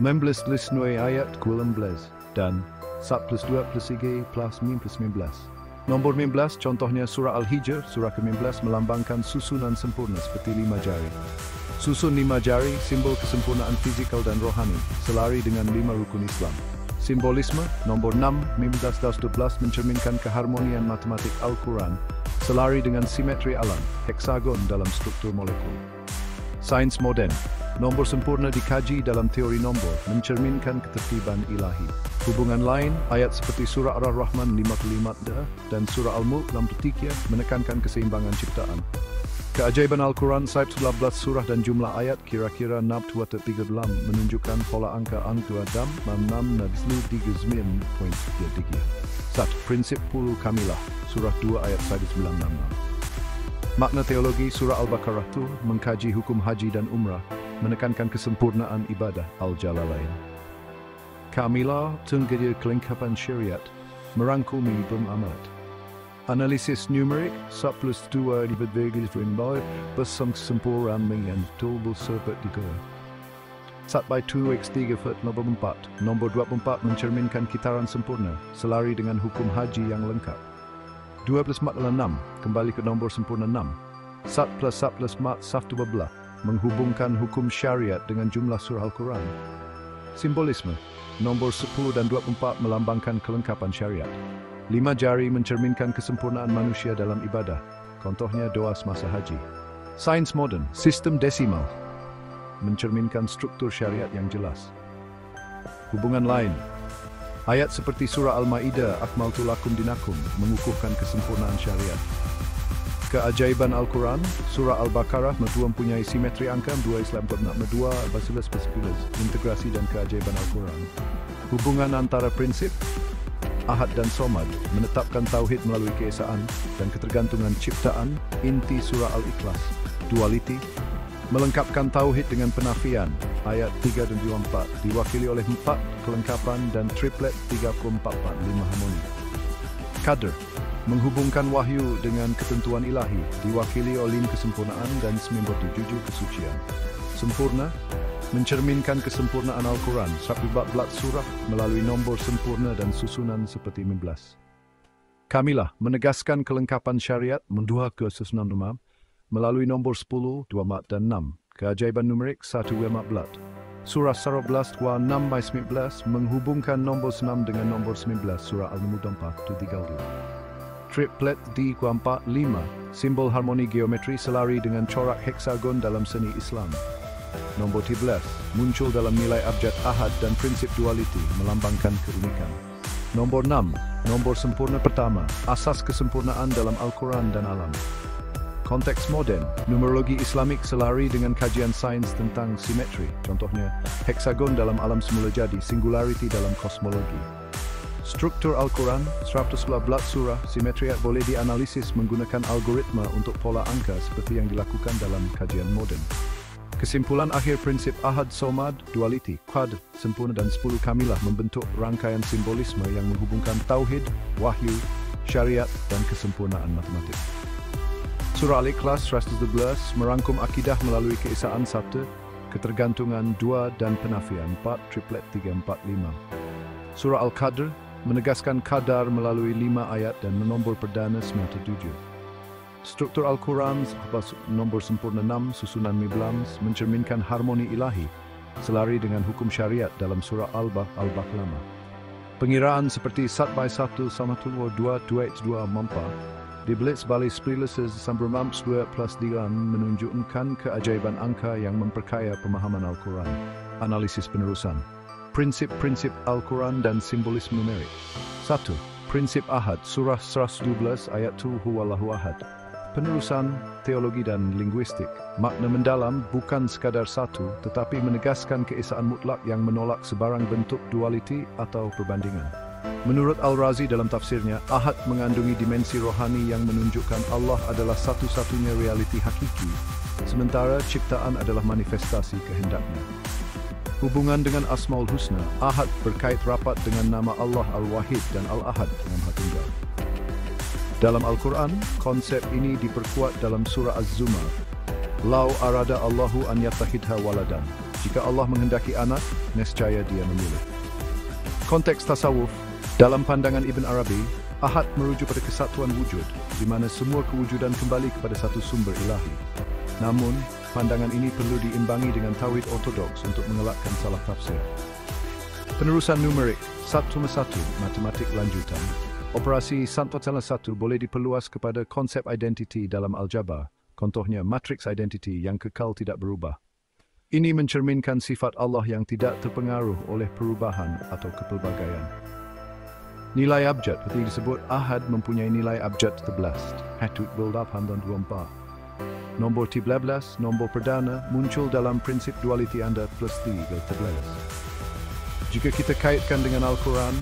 19 list ayat kuil 11 dan Sat plus 2 plus 3 plus mim plus 19. Nombor 19, contohnya surah Al-Hijr, surah ke-19 melambangkan susunan sempurna seperti 5 jari. Susun 5 jari, simbol kesempurnaan fizikal dan rohani, selari dengan 5 rukun Islam. Simbolisme, nombor 6, 19-12 mencerminkan keharmonian matematik Al-Quran, selari dengan simetri alam, heksagon dalam struktur molekul. Sains moden, nombor sempurna dikaji dalam teori nombor, mencerminkan ketertiban ilahi. Hubungan lain, ayat seperti surah Ar-Rahman 55 dan surah Al-Mulk 63 menekankan keseimbangan ciptaan. Keajaiban Al-Quran, Saib 11 surah dan jumlah ayat kira-kira 6-13 menunjukkan pola angka angka dam, manam, nadislu, 39.3. 1. Prinsip Pulu Kamilah, surah 2 ayat 196. Makna teologi surah Al-Baqarah itu mengkaji hukum haji dan umrah, menekankan kesempurnaan ibadah Al-Jalalain. Kamilah tenggelia kelengkapan syariat, merangkumi beramat. Analisis numerik, 1 plus 2 dibagi dengan bersempurna dengan tolbul serpat 3. 1/2 x 3/24, nombor 24 mencerminkan kitaran sempurna, selari dengan hukum haji yang lengkap. 2 plus 4 adalah 6, kembali ke nombor sempurna 6. 1 plus 1 plus 4, saf 12, menghubungkan hukum syariat dengan jumlah surah Al-Quran. Simbolisme, nombor 10 dan 24 melambangkan kelengkapan syariat. 5 jari mencerminkan kesempurnaan manusia dalam ibadah, contohnya doa semasa haji. Sains moden, sistem desimal, mencerminkan struktur syariat yang jelas. Hubungan lain, ayat seperti surah Al-Ma'idah, Akmaltu lakum dinakum, mengukuhkan kesempurnaan syariat. Keajaiban Al-Quran, surah Al-Baqarah mempunyai simetri angka 2 Islam 2 basilas basilas, integrasi dan keajaiban Al-Quran. Hubungan antara prinsip Ahad dan Somad menetapkan tauhid melalui keesaan dan ketergantungan ciptaan, inti surah Al-Ikhlas. Duality melengkapkan tauhid dengan penafian, ayat 3 dan 24 diwakili oleh 4 kelengkapan dan triplet 34/5 harmoni. Qadr menghubungkan wahyu dengan ketentuan ilahi, diwakili oleh 5 kesempurnaan dan 97 kesucian. Sempurna mencerminkan kesempurnaan Al-Quran, 14 surah melalui nombor sempurna dan susunan seperti 15. Kamilah menegaskan kelengkapan syariat mendua ke susunan umam melalui nombor 10, 24 dan 6. Keajaiban numerik 1-14. Surah 11, 6-19 menghubungkan nombor 6 dengan nombor 19 surah Al-Mudampah 32. Triplet D4, 5, simbol harmoni geometri selari dengan corak heksagon dalam seni Islam. Nombor 13, muncul dalam nilai abjad ahad dan prinsip duality, melambangkan keunikan. Nombor 6, nombor sempurna pertama, asas kesempurnaan dalam Al-Quran dan alam. Konteks moden, numerologi Islamik selari dengan kajian sains tentang simetri, contohnya heksagon dalam alam semula jadi, singularity dalam kosmologi. Struktur Al-Quran, 111 surah, simetriat boleh dianalisis menggunakan algoritma untuk pola angka seperti yang dilakukan dalam kajian moden. Kesimpulan akhir prinsip Ahad Somad, duality, Qadr, sempurna dan 10 kamilah membentuk rangkaian simbolisme yang menghubungkan tauhid, wahyu, syariat dan kesempurnaan matematik. Surah Al-Ikhlas 111 merangkum akidah melalui keesaan 1, ketergantungan 2 dan penafian 4, triplet 3, 4, 5. Surah Al-Qadr menegaskan qadar melalui 5 ayat dan menombor perdana semata 7. Struktur Al-Quran, nombor sempurna 6, susunan 19, mencerminkan harmoni ilahi, selari dengan hukum syariat dalam surah Al-Baqarah. Pengiraan seperti 1/1 sama 2, 2x2 mampa, dibelit sebagai splices sambermams 2 plus 3 menunjukkan keajaiban angka yang memperkaya pemahaman Al-Quran. Analisis penerusan. Prinsip-prinsip Al-Quran dan simbolisme numerik. 1. Prinsip Ahad, surah 112 ayat 2 Huwallahu Ahad. Penerusan teologi dan linguistik. Makna mendalam bukan sekadar satu, tetapi menegaskan keesaan mutlak yang menolak sebarang bentuk duality atau perbandingan. Menurut Al-Razi dalam tafsirnya, Ahad mengandungi dimensi rohani yang menunjukkan Allah adalah satu-satunya realiti hakiki, sementara ciptaan adalah manifestasi kehendaknya. Hubungan dengan Asmaul Husna, Ahad berkait rapat dengan nama Allah Al-Wahid dan Al-Ahad yang Maha Tunggal. Dalam Al-Quran, konsep ini diperkuat dalam surah Az-Zumar. Lau arada Allahu an yattahidha waladan. Jika Allah menghendaki anak, nescaya dia memilih. Konteks tasawuf, Dalam pandangan Ibn Arabi, Ahad merujuk pada kesatuan wujud, di mana semua kewujudan kembali kepada satu sumber ilahi. Namun, pandangan ini perlu diimbangi dengan tauhid ortodoks untuk mengelakkan salah tafsir. Penerusan numerik 1+1 matematik lanjutan. Operasi 1+1 boleh diperluas kepada konsep identiti dalam aljabar, contohnya matriks identiti yang kekal tidak berubah. Ini mencerminkan sifat Allah yang tidak terpengaruh oleh perubahan atau kepelbagaian. Nilai abjad seperti disebut Ahad mempunyai nilai abjad 13, Hatut Build-Up dan 24. Nombor 13, nombor perdana, muncul dalam prinsip dualiti anda plus 13. Jika kita kaitkan dengan Al-Quran,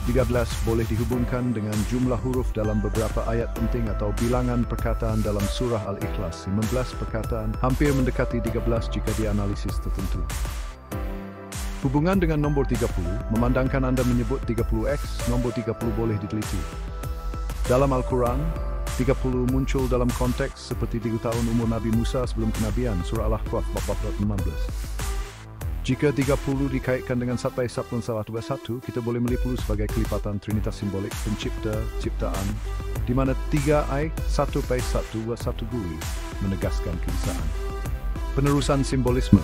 13 boleh dihubungkan dengan jumlah huruf dalam beberapa ayat penting atau bilangan perkataan dalam surah Al-Ikhlas. 19 perkataan hampir mendekati 13 jika dianalisis tertentu. Hubungan dengan nombor 30 memandangkan anda menyebut 30x, nombor 30 boleh diteliti. Dalam Al-Quran, 30 muncul dalam konteks seperti 3 tahun umur Nabi Musa sebelum kenabian, surah Al-Ahqaf bab 15. Jika 30 dikaitkan dengan 1/1, kita boleh melihat sebagai kelipatan trinitas simbolik pencipta, ciptaan, di mana 3i, 1/1 guli, menegaskan keesaan. Penerusan simbolisme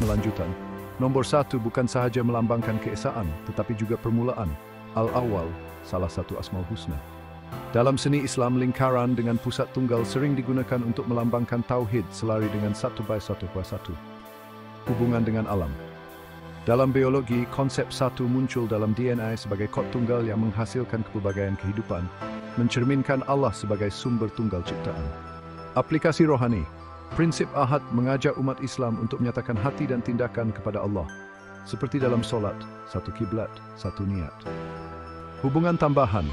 lanjutan. Nombor 1 bukan sahaja melambangkan keesaan, tetapi juga permulaan, al-awwal, salah satu Asmaul Husna. Dalam seni Islam, lingkaran dengan pusat tunggal sering digunakan untuk melambangkan tauhid selari dengan 1/1. Hubungan dengan alam. Dalam biologi, konsep satu muncul dalam DNA sebagai kod tunggal yang menghasilkan kepelbagaian kehidupan, mencerminkan Allah sebagai sumber tunggal ciptaan. Aplikasi rohani. Prinsip Ahad mengajak umat Islam untuk menyatakan hati dan tindakan kepada Allah, seperti dalam solat, satu kiblat, satu niat. Hubungan tambahan.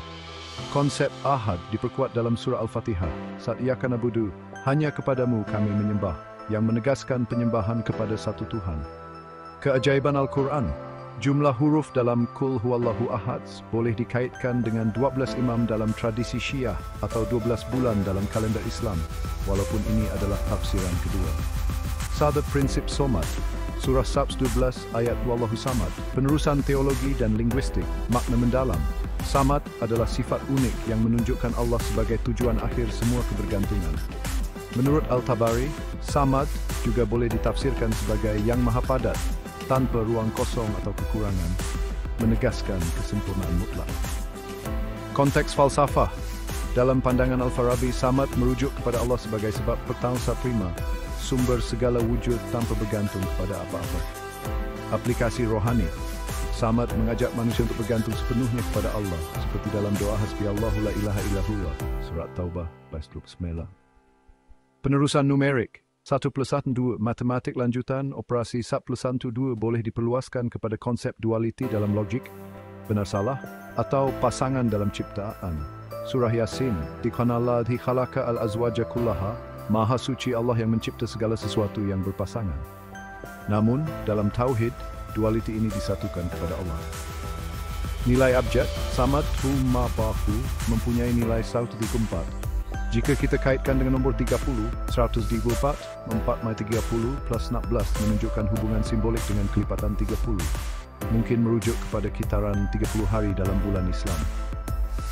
Konsep Ahad diperkuat dalam surah Al-Fatihah, saat Iyyaka na'budu, hanya kepadamu kami menyembah, yang menegaskan penyembahan kepada satu Tuhan. Keajaiban Al-Quran. Jumlah huruf dalam Qul Huwallahu Ahad boleh dikaitkan dengan 12 imam dalam tradisi Syiah atau 12 bulan dalam kalender Islam, walaupun ini adalah tafsiran kedua. Sabit prinsip Somad. Surah Sabs 12 ayat Wallahu Samad. Penerusan teologi dan linguistik, makna mendalam. Samad adalah sifat unik yang menunjukkan Allah sebagai tujuan akhir semua kebergantungan. Menurut Al-Tabari, Samad juga boleh ditafsirkan sebagai yang maha padat, tanpa ruang kosong atau kekurangan, menegaskan kesempurnaan mutlak. Konteks falsafah. Dalam pandangan Al-Farabi, Samad merujuk kepada Allah sebagai sebab pertausa prima, sumber segala wujud tanpa bergantung kepada apa-apa. Aplikasi rohani. Samad mengajak manusia untuk bergantung sepenuhnya kepada Allah, seperti dalam doa Hasbiyallahu la ilaha illa huwa, surat Taubah, ayat 29. Penerusan numerik. 1+1 matematik lanjutan, operasi 1+1 boleh diperluaskan kepada konsep dualiti dalam logik, benar salah, atau pasangan dalam ciptaan. Surah Yasin, Diqanalladhi khalaqa al-azwaja kullaha, Maha suci Allah yang mencipta segala sesuatu yang berpasangan. Namun, dalam tauhid, dualiti ini disatukan kepada Allah. Nilai abjad, Samad Hu Ma Bahu, mempunyai nilai 134. Jika kita kaitkan dengan nombor 30, 124, 4/30 plus 16 menunjukkan hubungan simbolik dengan kelipatan 30. Mungkin merujuk kepada kitaran 30 hari dalam bulan Islam.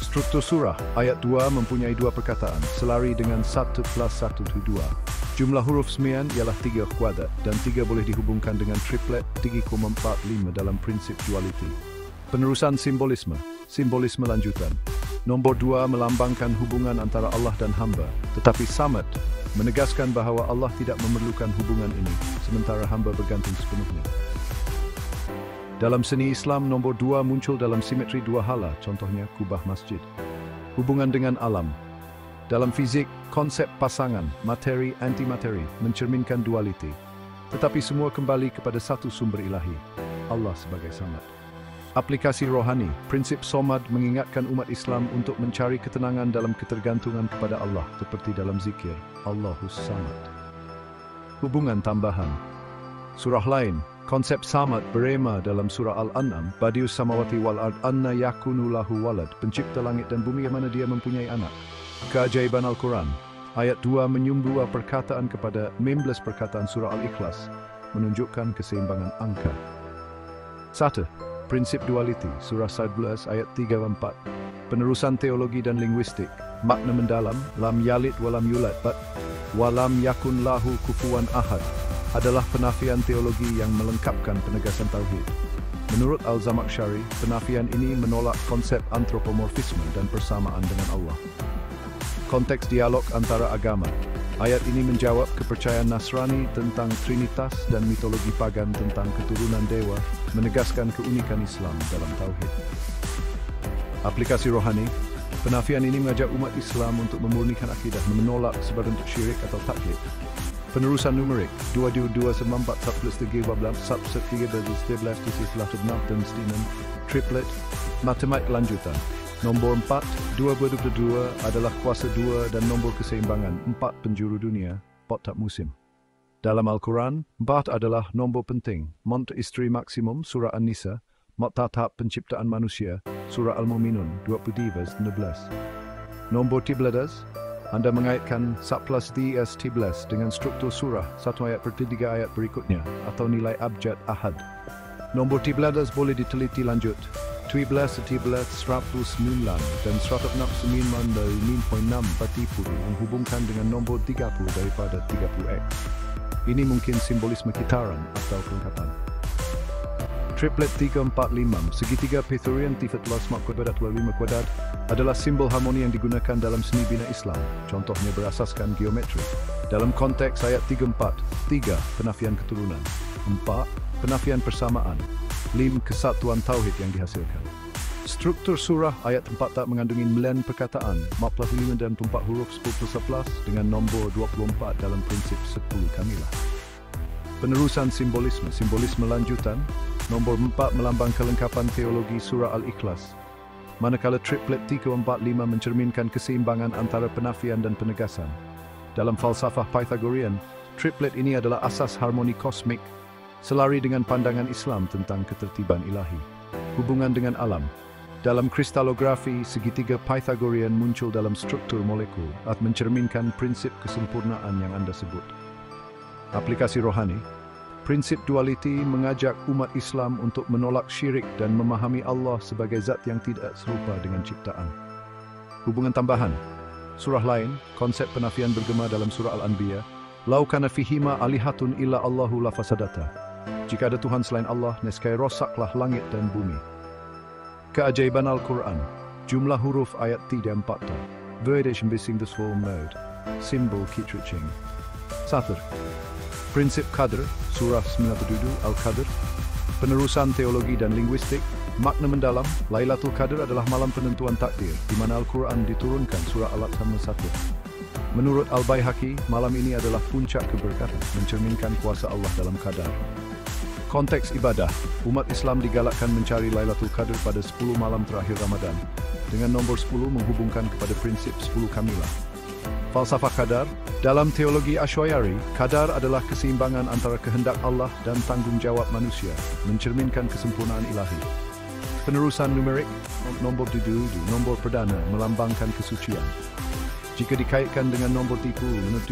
Struktur surah, ayat 2 mempunyai 2 perkataan, selari dengan 1+1 Jumlah huruf semian ialah 3 kuadrat, dan 3 boleh dihubungkan dengan triplet 3,45 dalam prinsip dualiti. Penerusan simbolisme lanjutan. Nombor 2 melambangkan hubungan antara Allah dan hamba, tetapi Samad menegaskan bahawa Allah tidak memerlukan hubungan ini, sementara hamba bergantung sepenuhnya. Dalam seni Islam, nombor 2 muncul dalam simetri dua hala, contohnya kubah masjid. Hubungan dengan alam. Dalam fizik, konsep pasangan, materi, antimateri, mencerminkan dualiti. Tetapi semua kembali kepada satu sumber ilahi, Allah sebagai Samad. Aplikasi rohani, prinsip Somad mengingatkan umat Islam untuk mencari ketenangan dalam ketergantungan kepada Allah, seperti dalam zikir, Allahus Samad. Hubungan tambahan. Surah lain, konsep Samad berema dalam surah Al-An'am, Badius samawati wal ard anna yakunu lahu walad, pencipta langit dan bumi yang mana dia mempunyai anak. Keajaiban Al-Quran, ayat 2 menyumbua perkataan kepada 15 perkataan surah Al-Ikhlas, menunjukkan keseimbangan angka. 1. prinsip dualiti, surah 11 ayat 3 dan 4. Penerusan teologi dan linguistik, makna mendalam, lam yalid walam yulad, walam yakun lahu kufuwan ahad, adalah penafian teologi yang melengkapkan penegasan tauhid. Menurut Al-Zamakhsyari, penafian ini menolak konsep antropomorfisme dan persamaan dengan Allah. Konteks dialog antara agama. Ayat ini menjawab kepercayaan Nasrani tentang Trinitas dan mitologi pagan tentang keturunan dewa, menegaskan keunikan Islam dalam tauhid. Aplikasi rohani. Penafian ini mengajak umat Islam untuk memurnikan akidah, menolak sebarang bentuk syirik atau taklid. Penerusan numerik 222 14 13 13 13 dan Stinen, triplet, matematik lanjutan. Nombor 4, 2 adalah kuasa 2 dan nombor keseimbangan 4 penjuru dunia, pot tak musim. Dalam Al-Quran, 4 adalah nombor penting, mont istri maksimum, surah An-Nisa, mot tahap penciptaan manusia, surah Al-Mu'minun, 20 vers 16. Nombor 13, Anda mengaitkan 11 dengan struktur surah, 1 ayat per 3 ayat berikutnya, atau nilai abjad ahad. Nombor 13 boleh diteliti lanjut. 12, 199 dan 169 dari 6 partipu menghubungkan dengan nombor 30 daripada 30x. Ini mungkin simbolisme kitaran atau kelengkapan. Triplet 3, 4, 5, segitiga Pythagorean 3 + kuadrat 5 kuadrat adalah simbol harmoni yang digunakan dalam seni bina Islam, contohnya berasaskan geometri. Dalam konteks ayat 34, 3, penafian keturunan, 4, penafian persamaan, 5, kesatuan tauhid yang dihasilkan. Struktur surah ayat 4 tak mengandungi 9 perkataan, 45 dan 4 huruf 10 dengan nombor 24 dalam prinsip 10 kamilah. Penerusan simbolisme, simbolisme lanjutan, nombor 4 melambang kelengkapan teologi surah Al-Ikhlas. Manakala triplet 3, 4, 5 mencerminkan keseimbangan antara penafian dan penegasan. Dalam falsafah Pythagorean, triplet ini adalah asas harmoni kosmik, selari dengan pandangan Islam tentang ketertiban ilahi. Hubungan dengan alam. Dalam kristalografi, segitiga Pythagorean muncul dalam struktur molekul atau mencerminkan prinsip kesempurnaan yang Anda sebut. Aplikasi rohani. Prinsip dualiti mengajak umat Islam untuk menolak syirik dan memahami Allah sebagai zat yang tidak serupa dengan ciptaan. Hubungan tambahan. Surah lain, konsep penafian bergema dalam surah Al-Anbiya, "Lau kana fihima alihatun illa Allahu la fasadata." Jika ada Tuhan selain Allah, nescaya rosaklah langit dan bumi. Keajaiban Al-Quran. Jumlah huruf ayat 3-4. Veritation bising the full mode. Simbol Kitriching. 1. Prinsip Qadr, surah 97 Al-Qadr. Penerusan teologi dan linguistik. Makna mendalam, Lailatul Qadr adalah malam penentuan takdir, di mana Al-Quran diturunkan surah Al-Aqsam 1. Menurut Al-Baihaqi, malam ini adalah puncak keberkatan, mencerminkan kuasa Allah dalam qadar. Konteks ibadah, umat Islam digalakkan mencari Lailatul Qadr pada 10 malam terakhir Ramadan, dengan nombor 10 menghubungkan kepada prinsip 10 kamilah. Falsafah qadar, dalam teologi Asy'ari, qadar adalah keseimbangan antara kehendak Allah dan tanggung jawab manusia, mencerminkan kesempurnaan ilahi. Penerusan numerik, nombor 7, nombor perdana, melambangkan kesucian. Jika dikaitkan dengan nombor tipu, menurut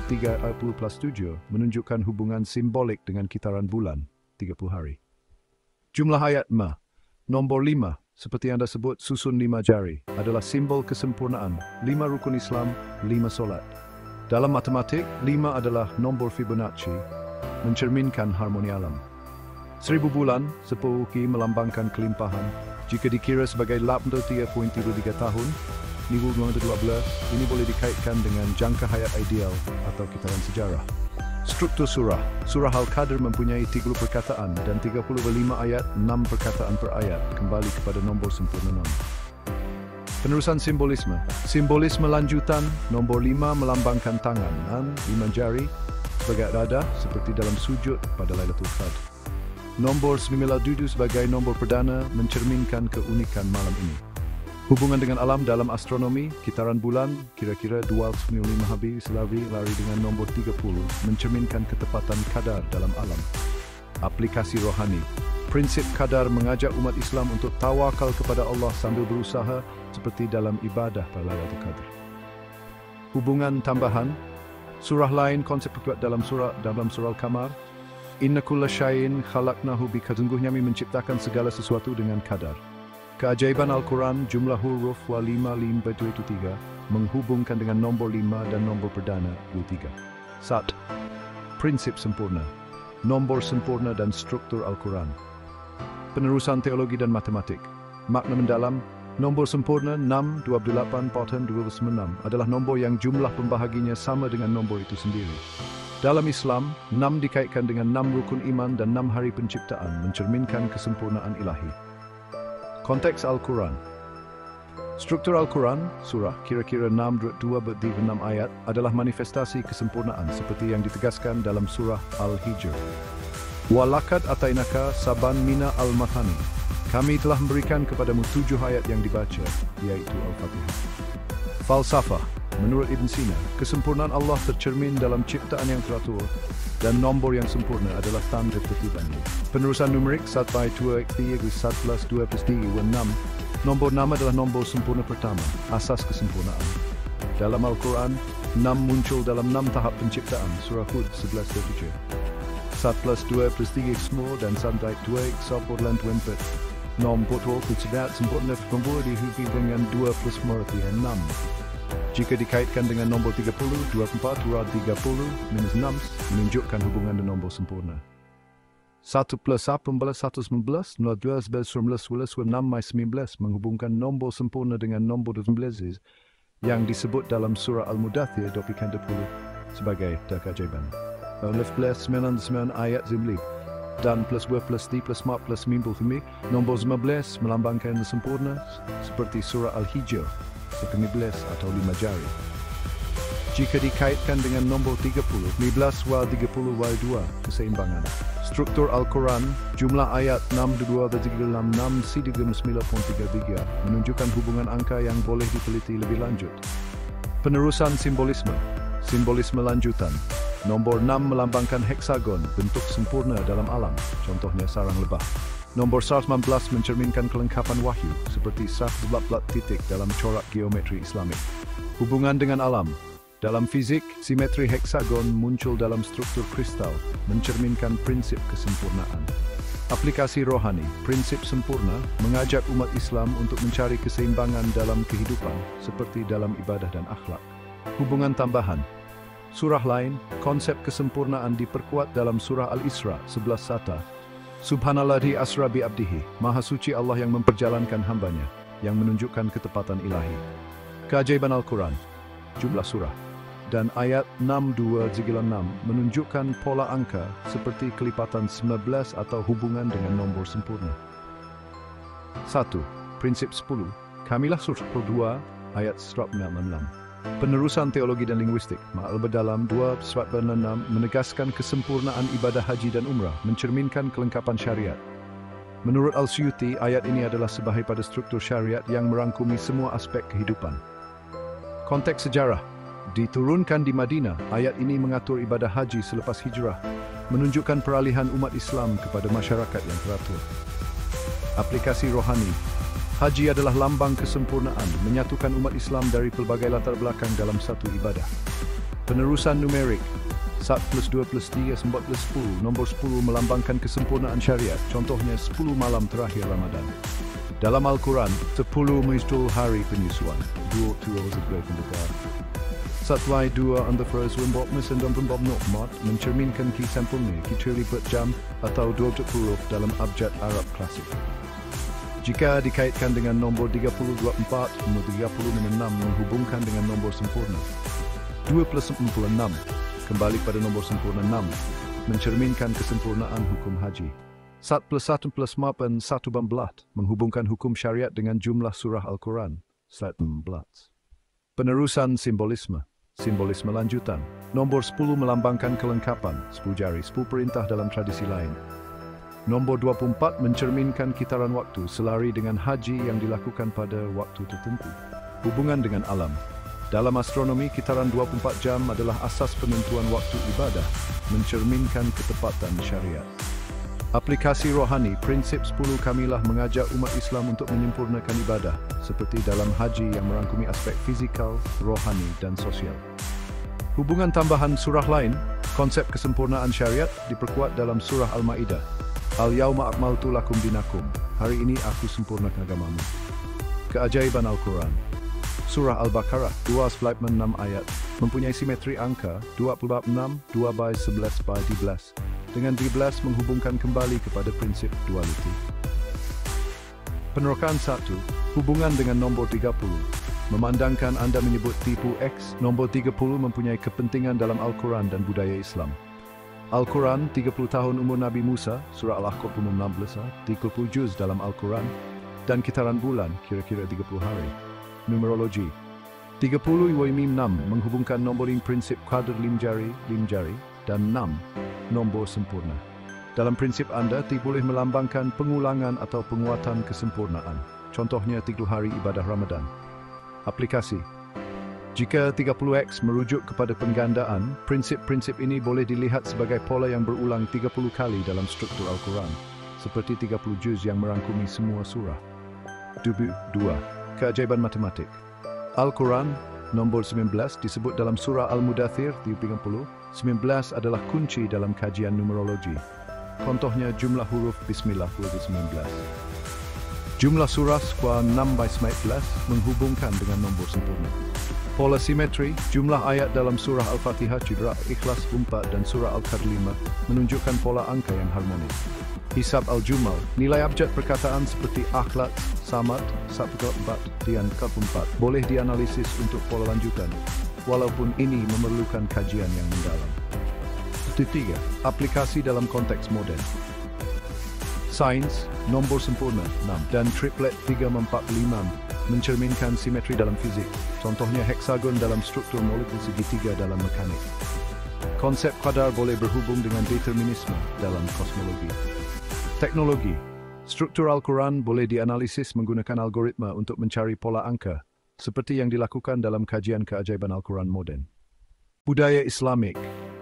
30 plus 7, menunjukkan hubungan simbolik dengan kitaran bulan, 30 hari. Jumlah ayat ma, nombor 5, seperti Anda sebut susun 5 jari, adalah simbol kesempurnaan, 5 rukun Islam, 5 solat. Dalam matematik, 5 adalah nombor Fibonacci, mencerminkan harmoni alam. 1000 bulan, 10 ki melambangkan kelimpahan. Jika dikira sebagai 83.33 tahun, nilai 2012, ini boleh dikaitkan dengan jangka hayat ideal atau kitaran sejarah. Struktur surah. Surah Al-Qadr mempunyai 30 perkataan dan 35 ayat, 6 perkataan per ayat, kembali kepada nombor sempurna 6. Penerusan simbolisme. Simbolisme lanjutan, nombor 5 melambangkan tangan, 5 jari, sebagai rada, seperti dalam sujud pada Lailatul Qadr. Nombor 9 sebagai nombor perdana, mencerminkan keunikan malam ini. Hubungan dengan alam dalam astronomi, kitaran bulan, kira-kira 2.5 habis lari dengan nombor 30, mencerminkan ketepatan qadar dalam alam. Aplikasi rohani. Prinsip qadar mengajak umat Islam untuk tawakal kepada Allah sambil berusaha seperti dalam ibadah pada Lailatul Qadr. Hubungan tambahan. Surah lain konsep kuat dalam surah Al-Qamar. Inna kulla syai'in khalaqnahu sesungguhnya kami menciptakan segala sesuatu dengan kadar. Keajaiban Al-Quran jumlah huruf wa 5523 menghubungkan dengan nombor 5 dan nombor perdana 23. 1. Prinsip sempurna, nombor sempurna dan struktur Al-Quran. Penerusan teologi dan matematik. Makna mendalam, nombor sempurna 6, 28, 26 adalah nombor yang jumlah pembahaginya sama dengan nombor itu sendiri. Dalam Islam, 6 dikaitkan dengan 6 rukun iman dan 6 hari penciptaan mencerminkan kesempurnaan ilahi. Konteks Al-Quran. Struktur Al-Quran, surah kira-kira 6-2-6 ayat adalah manifestasi kesempurnaan seperti yang ditegaskan dalam surah Al-Hijr. Walakad atainaka saban mina al-mathani. Kami telah memberikan kepadamu 7 ayat yang dibaca, yaitu Al-Fatihah. Falsafah. Menurut Ibn Sina, kesempurnaan Allah tercermin dalam ciptaan yang teratur dan nombor yang sempurna adalah tanda tertibannya. Penerusan numerik 1 by 2 3 1 plus 2 plus 3 6. Nombor 6 adalah nombor sempurna pertama, asas kesempurnaan. Dalam Al-Quran, 6 muncul dalam 6 tahap penciptaan, surah Hud 11-27. 1 plus 2 plus 3 semua dan 1 by 2 sopor lan 24. Nombor 2 terdapat sempurna nombor dihubungi dengan 2 plus pengertian 6. Jika dikaitkan dengan nombor 30, 24, 30, minus 6 menunjukkan hubungan dengan nombor sempurna. 1 plus 18, 1 19, 12, 19, 6 mai 19 menghubungkan nombor sempurna dengan nombor 19 yang disebut dalam surah Al-Mudathir 20 sebagai keajaiban. 19 ayat Zimli dan plus 2 plus 3 plus 4 plus 9 nombor 15 melambangkan sempurna seperti surah Al-Hijr 15 atau 5 jari. Jika dikaitkan dengan nombor 30, 15 wal 30 wal 2, keseimbangan. Struktur Al-Quran, jumlah ayat 62-36-9.33 menunjukkan hubungan angka yang boleh diteliti lebih lanjut. Penerusan simbolisme, simbolisme lanjutan. Nombor 6 melambangkan heksagon, bentuk sempurna dalam alam, contohnya sarang lebah. Nombor 19 mencerminkan kelengkapan wahyu, seperti 14 titik dalam corak geometri Islamik. Hubungan dengan alam. Dalam fizik, simetri heksagon muncul dalam struktur kristal, mencerminkan prinsip kesempurnaan. Aplikasi rohani, prinsip sempurna, mengajak umat Islam untuk mencari keseimbangan dalam kehidupan, seperti dalam ibadah dan akhlak. Hubungan tambahan. Surah lain, konsep kesempurnaan diperkuat dalam surah Al-Isra 11:1. Subhanalladzi asra bi abdihi, Maha Suci Allah yang memperjalankan hambanya, yang menunjukkan ketepatan ilahi. Keajaiban Al-Quran, jumlah surah, dan ayat 62-6 menunjukkan pola angka seperti kelipatan 19 atau hubungan dengan nombor sempurna. 1. Prinsip 10, Kamilah surah 2, ayat 196. Penerusan teologi dan linguistik, Ma'al Dalam 2:6 menegaskan kesempurnaan ibadah haji dan umrah, mencerminkan kelengkapan syariat. Menurut Al-Suyuti, ayat ini adalah sebahagian pada struktur syariat yang merangkumi semua aspek kehidupan. Konteks sejarah, diturunkan di Madinah, ayat ini mengatur ibadah haji selepas hijrah, menunjukkan peralihan umat Islam kepada masyarakat yang teratur. Aplikasi rohani, haji adalah lambang kesempurnaan, menyatukan umat Islam dari pelbagai latar belakang dalam satu ibadah. Penerusan numerik, 1 plus 2 plus 3, 4 plus 10, nombor 10 melambangkan kesempurnaan syariat, contohnya 10 malam terakhir Ramadan. Dalam Al-Quran, 10 muncul hari penyusuan, 2 sebagai pendekar. 1-2 on the first wimbob mesin dan wimbob nokmat mencerminkan kisempurna, lipat jam atau 20 huruf dalam abjad Arab klasik. Jika dikaitkan dengan nombor 30-24, nomor 30-6 menghubungkan dengan nombor sempurna. 2 plus 46, kembali pada nombor sempurna 6, mencerminkan kesempurnaan hukum haji. 1 plus 1 plus 8, 1 menghubungkan hukum syariat dengan jumlah surah Al-Quran, 14. Penerusan simbolisme, simbolisme lanjutan. Nombor 10 melambangkan kelengkapan, 10 jari, 10 perintah dalam tradisi lain. Nombor 24 mencerminkan kitaran waktu selari dengan haji yang dilakukan pada waktu tertentu. Hubungan dengan alam. Dalam astronomi, kitaran 24 jam adalah asas penentuan waktu ibadah, mencerminkan ketepatan syariat. Aplikasi rohani, prinsip 10 Kamilah mengajak umat Islam untuk menyempurnakan ibadah, seperti dalam haji yang merangkumi aspek fizikal, rohani, dan sosial. Hubungan tambahan surah lain, Konsep kesempurnaan syariat diperkuat dalam surah Al-Ma'idah. Al-Yawma akmaltu lakum dinakum. Hari ini aku sempurnakan agamamu. Keajaiban Al-Quran. Surah Al-Baqarah 296 ayat mempunyai simetri angka 26, 2/11/12 dengan 12 menghubungkan kembali kepada prinsip duality. Penerokaan 1. Hubungan dengan nombor 30. Memandangkan Anda menyebut tipu X, nombor 30 mempunyai kepentingan dalam Al-Quran dan budaya Islam. Al-Quran 30 tahun umur Nabi Musa, surah Al-Ahqaf 16, 30 juz dalam Al-Quran, dan kitaran bulan kira-kira 30 hari. Numerologi 30 Iwaimim 6 menghubungkan nombering prinsip qadr 5 jari, dan 6, nombor sempurna. Dalam prinsip Anda, boleh melambangkan pengulangan atau penguatan kesempurnaan. Contohnya 30 hari ibadah Ramadan. Aplikasi. Jika 30X merujuk kepada penggandaan, prinsip-prinsip ini boleh dilihat sebagai pola yang berulang 30 kali dalam struktur Al-Quran, seperti 30 juz yang merangkumi semua surah. 2. Keajaiban matematik. Al-Quran, nombor 19 disebut dalam surah Al-Mudathir 30. 19 adalah kunci dalam kajian numerologi. Contohnya jumlah huruf Bismillah 19. Jumlah surah skua 6/19 menghubungkan dengan nombor sempurna. Pola simetri, jumlah ayat dalam surah Al-Fatihah, Judra, Ikhlas 4 dan surah Al-Qadr 5 menunjukkan pola angka yang harmonis. Hisab Al-Jumal, nilai abjad perkataan seperti akhlak, samad, 1/4 dan 4 boleh dianalisis untuk pola lanjutan, walaupun ini memerlukan kajian yang mendalam. 3. Aplikasi dalam konteks modern. Sains, nombor sempurna 6 dan triplet 3/4/5 mencerminkan simetri dalam fizik. Contohnya heksagon dalam struktur molekul segitiga dalam mekanik. Konsep qadar boleh berhubung dengan determinisme dalam kosmologi. Teknologi, struktur Al-Quran boleh dianalisis menggunakan algoritma untuk mencari pola angka, seperti yang dilakukan dalam kajian keajaiban Al-Quran moden. Budaya Islamik,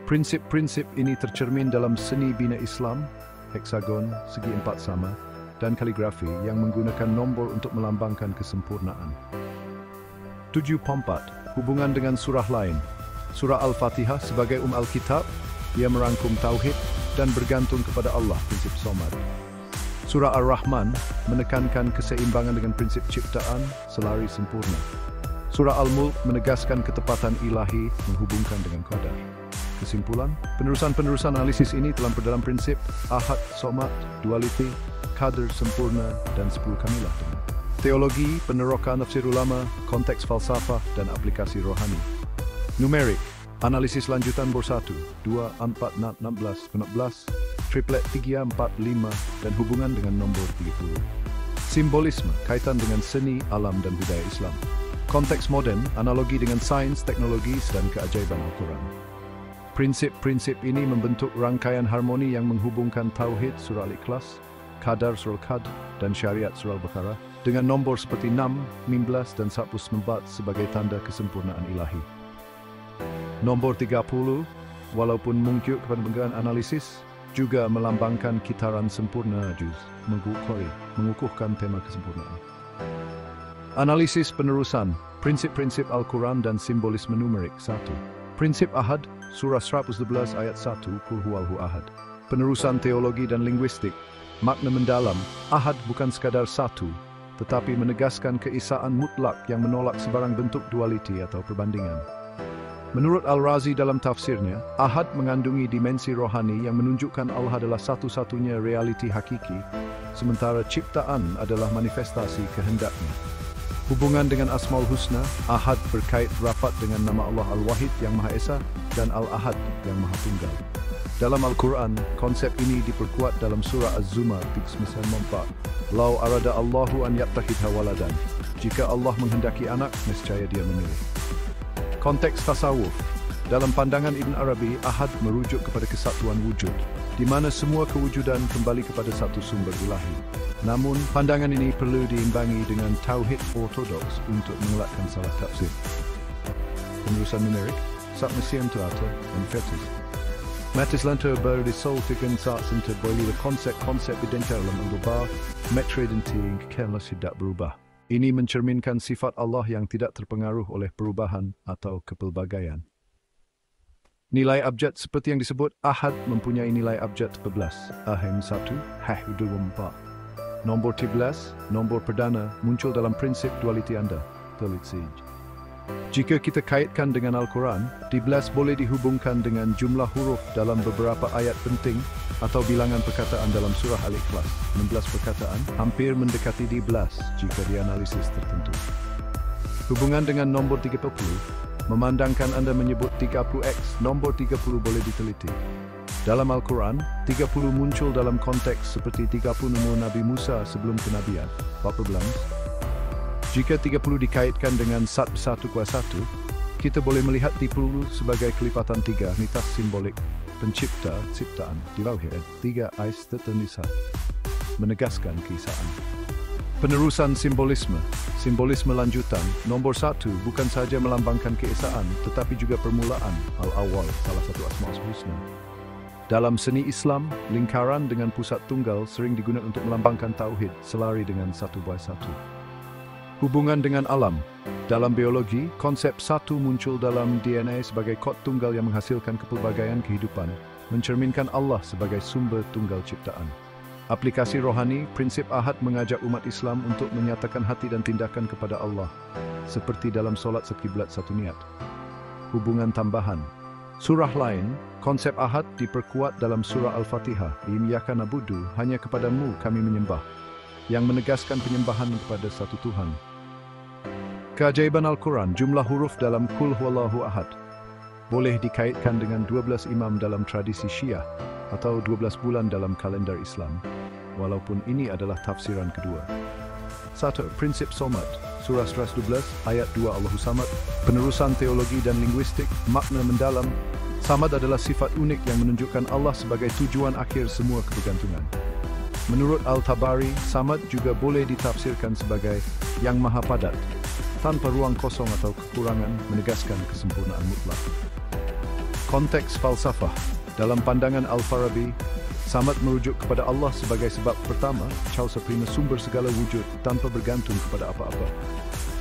prinsip-prinsip ini tercermin dalam seni bina Islam, heksagon, segi 4 sama, dan kaligrafi yang menggunakan nombor untuk melambangkan kesempurnaan. 7.4. Hubungan dengan surah lain. Surah Al-Fatihah sebagai Al-Kitab, ia merangkum tauhid dan bergantung kepada Allah, prinsip somad. Surah Ar-Rahman menekankan keseimbangan dengan prinsip ciptaan, selari sempurna. Surah Al-Mulk menegaskan ketepatan ilahi menghubungkan dengan qadar. Kesimpulan, penerusan analisis ini telah berdalam prinsip ahad, somad, duality, qadr sempurna, dan 10 kamilah. Teologi, penerokaan tafsir ulama, konteks falsafah, dan aplikasi rohani. Numerik, analisis lanjutan bor 1, 2, 4, 16, 16, triplet 3, 4, 5, dan hubungan dengan nombor 30. Simbolisme, kaitan dengan seni, alam, dan budaya Islam. Konteks modern, analogi dengan sains, teknologi, dan keajaiban Al-Quran. Prinsip-prinsip ini membentuk rangkaian harmoni yang menghubungkan tauhid surah Al-Ikhlas, qadar surah Al-Qadr, dan syariat surah Al-Baqarah dengan nombor seperti 6, 15, dan 14 sebagai tanda kesempurnaan ilahi. Nombor 30, walaupun mungkin kepada penggunaan analisis, juga melambangkan kitaran sempurna juz, mengukuhkan tema kesempurnaan. Analisis penerusan, prinsip-prinsip Al-Quran dan simbolisme numerik. 1. Prinsip ahad, surah 111 ayat 1, Qul huwallahu ahad. Penerusan teologi dan linguistik, makna mendalam, ahad bukan sekadar satu, tetapi menegaskan keesaan mutlak yang menolak sebarang bentuk duality atau perbandingan. Menurut Al-Razi dalam tafsirnya, ahad mengandungi dimensi rohani yang menunjukkan Allah adalah satu-satunya realiti hakiki, sementara ciptaan adalah manifestasi kehendaknya. Hubungan dengan Asmaul Husna, ahad berkait rapat dengan nama Allah Al-Wahid yang Maha Esa dan Al-Ahad yang Maha Tunggal. Dalam Al-Quran, konsep ini diperkuat dalam surah Az-Zumar 34. Lau arada Allahu an yattakhidha waladan. Jika Allah menghendaki anak, nescaya dia memilih. Konteks tasawuf. Dalam pandangan Ibn Arabi, ahad merujuk kepada kesatuan wujud, di mana semua kewujudan kembali kepada satu sumber ilahi. Namun, pandangan ini perlu diimbangi dengan tauhid ortodoks untuk mengelakkan salah tafsir. Penerusan numerik, saat Mesian Tuata, dan Fetis. Matis lantar berdissoltikan saat sentuh boleh konsep-konsep identik dalam mengubah, metri dan kekelas tidak berubah. Ini mencerminkan sifat Allah yang tidak terpengaruh oleh perubahan atau kepelbagaian. Nilai abjad seperti yang disebut Ahad mempunyai nilai abjad 11. Ahem 1, Heh 24. Nombor 13, nombor perdana, muncul dalam prinsip dualiti Anda. Telitsij. Jika kita kaitkan dengan Al-Quran, 13 boleh dihubungkan dengan jumlah huruf dalam beberapa ayat penting atau bilangan perkataan dalam surah Al-Ikhlas. 16 perkataan hampir mendekati 12 jika dianalisis tertentu. Hubungan dengan nombor 30, memandangkan Anda menyebut 30x, nombor 30 boleh diteliti. Dalam Al-Quran, 30 muncul dalam konteks seperti 30 umur Nabi Musa sebelum kenabian. 14. Jika 30 dikaitkan dengan Sat bersatu kuasa 1, kita boleh melihat 30 sebagai kelipatan 3, mitas simbolik, pencipta, ciptaan, di bawah 3 ais tertenisa, menegaskan keisaan. Penerusan simbolisme, simbolisme lanjutan, nombor 1 bukan saja melambangkan keesaan, tetapi juga permulaan, al-awal, salah satu asmaul husna. Dalam seni Islam, lingkaran dengan pusat tunggal sering digunakan untuk melambangkan tauhid, selari dengan satu buah satu. Hubungan dengan alam. Dalam biologi, konsep satu muncul dalam DNA sebagai kod tunggal yang menghasilkan kepelbagaian kehidupan, mencerminkan Allah sebagai sumber tunggal ciptaan. Aplikasi rohani, prinsip Ahad mengajak umat Islam untuk menyatakan hati dan tindakan kepada Allah, seperti dalam solat sekiblat satu niat. Hubungan tambahan. Surah lain, konsep Ahad diperkuat dalam surah Al-Fatihah, Iyyaka na'budu, hanya kepadamu kami menyembah, yang menegaskan penyembahan kepada satu Tuhan. Keajaiban Al-Quran, jumlah huruf dalam Qul Huwallahu Ahad boleh dikaitkan dengan 12 imam dalam tradisi Syiah atau 12 bulan dalam kalender Islam, walaupun ini adalah tafsiran kedua. 1. Prinsip Somad, surah 112, ayat 2 Allahu Samad, penerusan teologi dan linguistik, makna mendalam. Samad adalah sifat unik yang menunjukkan Allah sebagai tujuan akhir semua kebergantungan. Menurut Al-Tabari, Samad juga boleh ditafsirkan sebagai yang maha padat, tanpa ruang kosong atau kekurangan, menegaskan kesempurnaan mutlak. Konteks falsafah. Dalam pandangan Al-Farabi, Samad merujuk kepada Allah sebagai sebab pertama, causa prima, sumber segala wujud tanpa bergantung kepada apa-apa.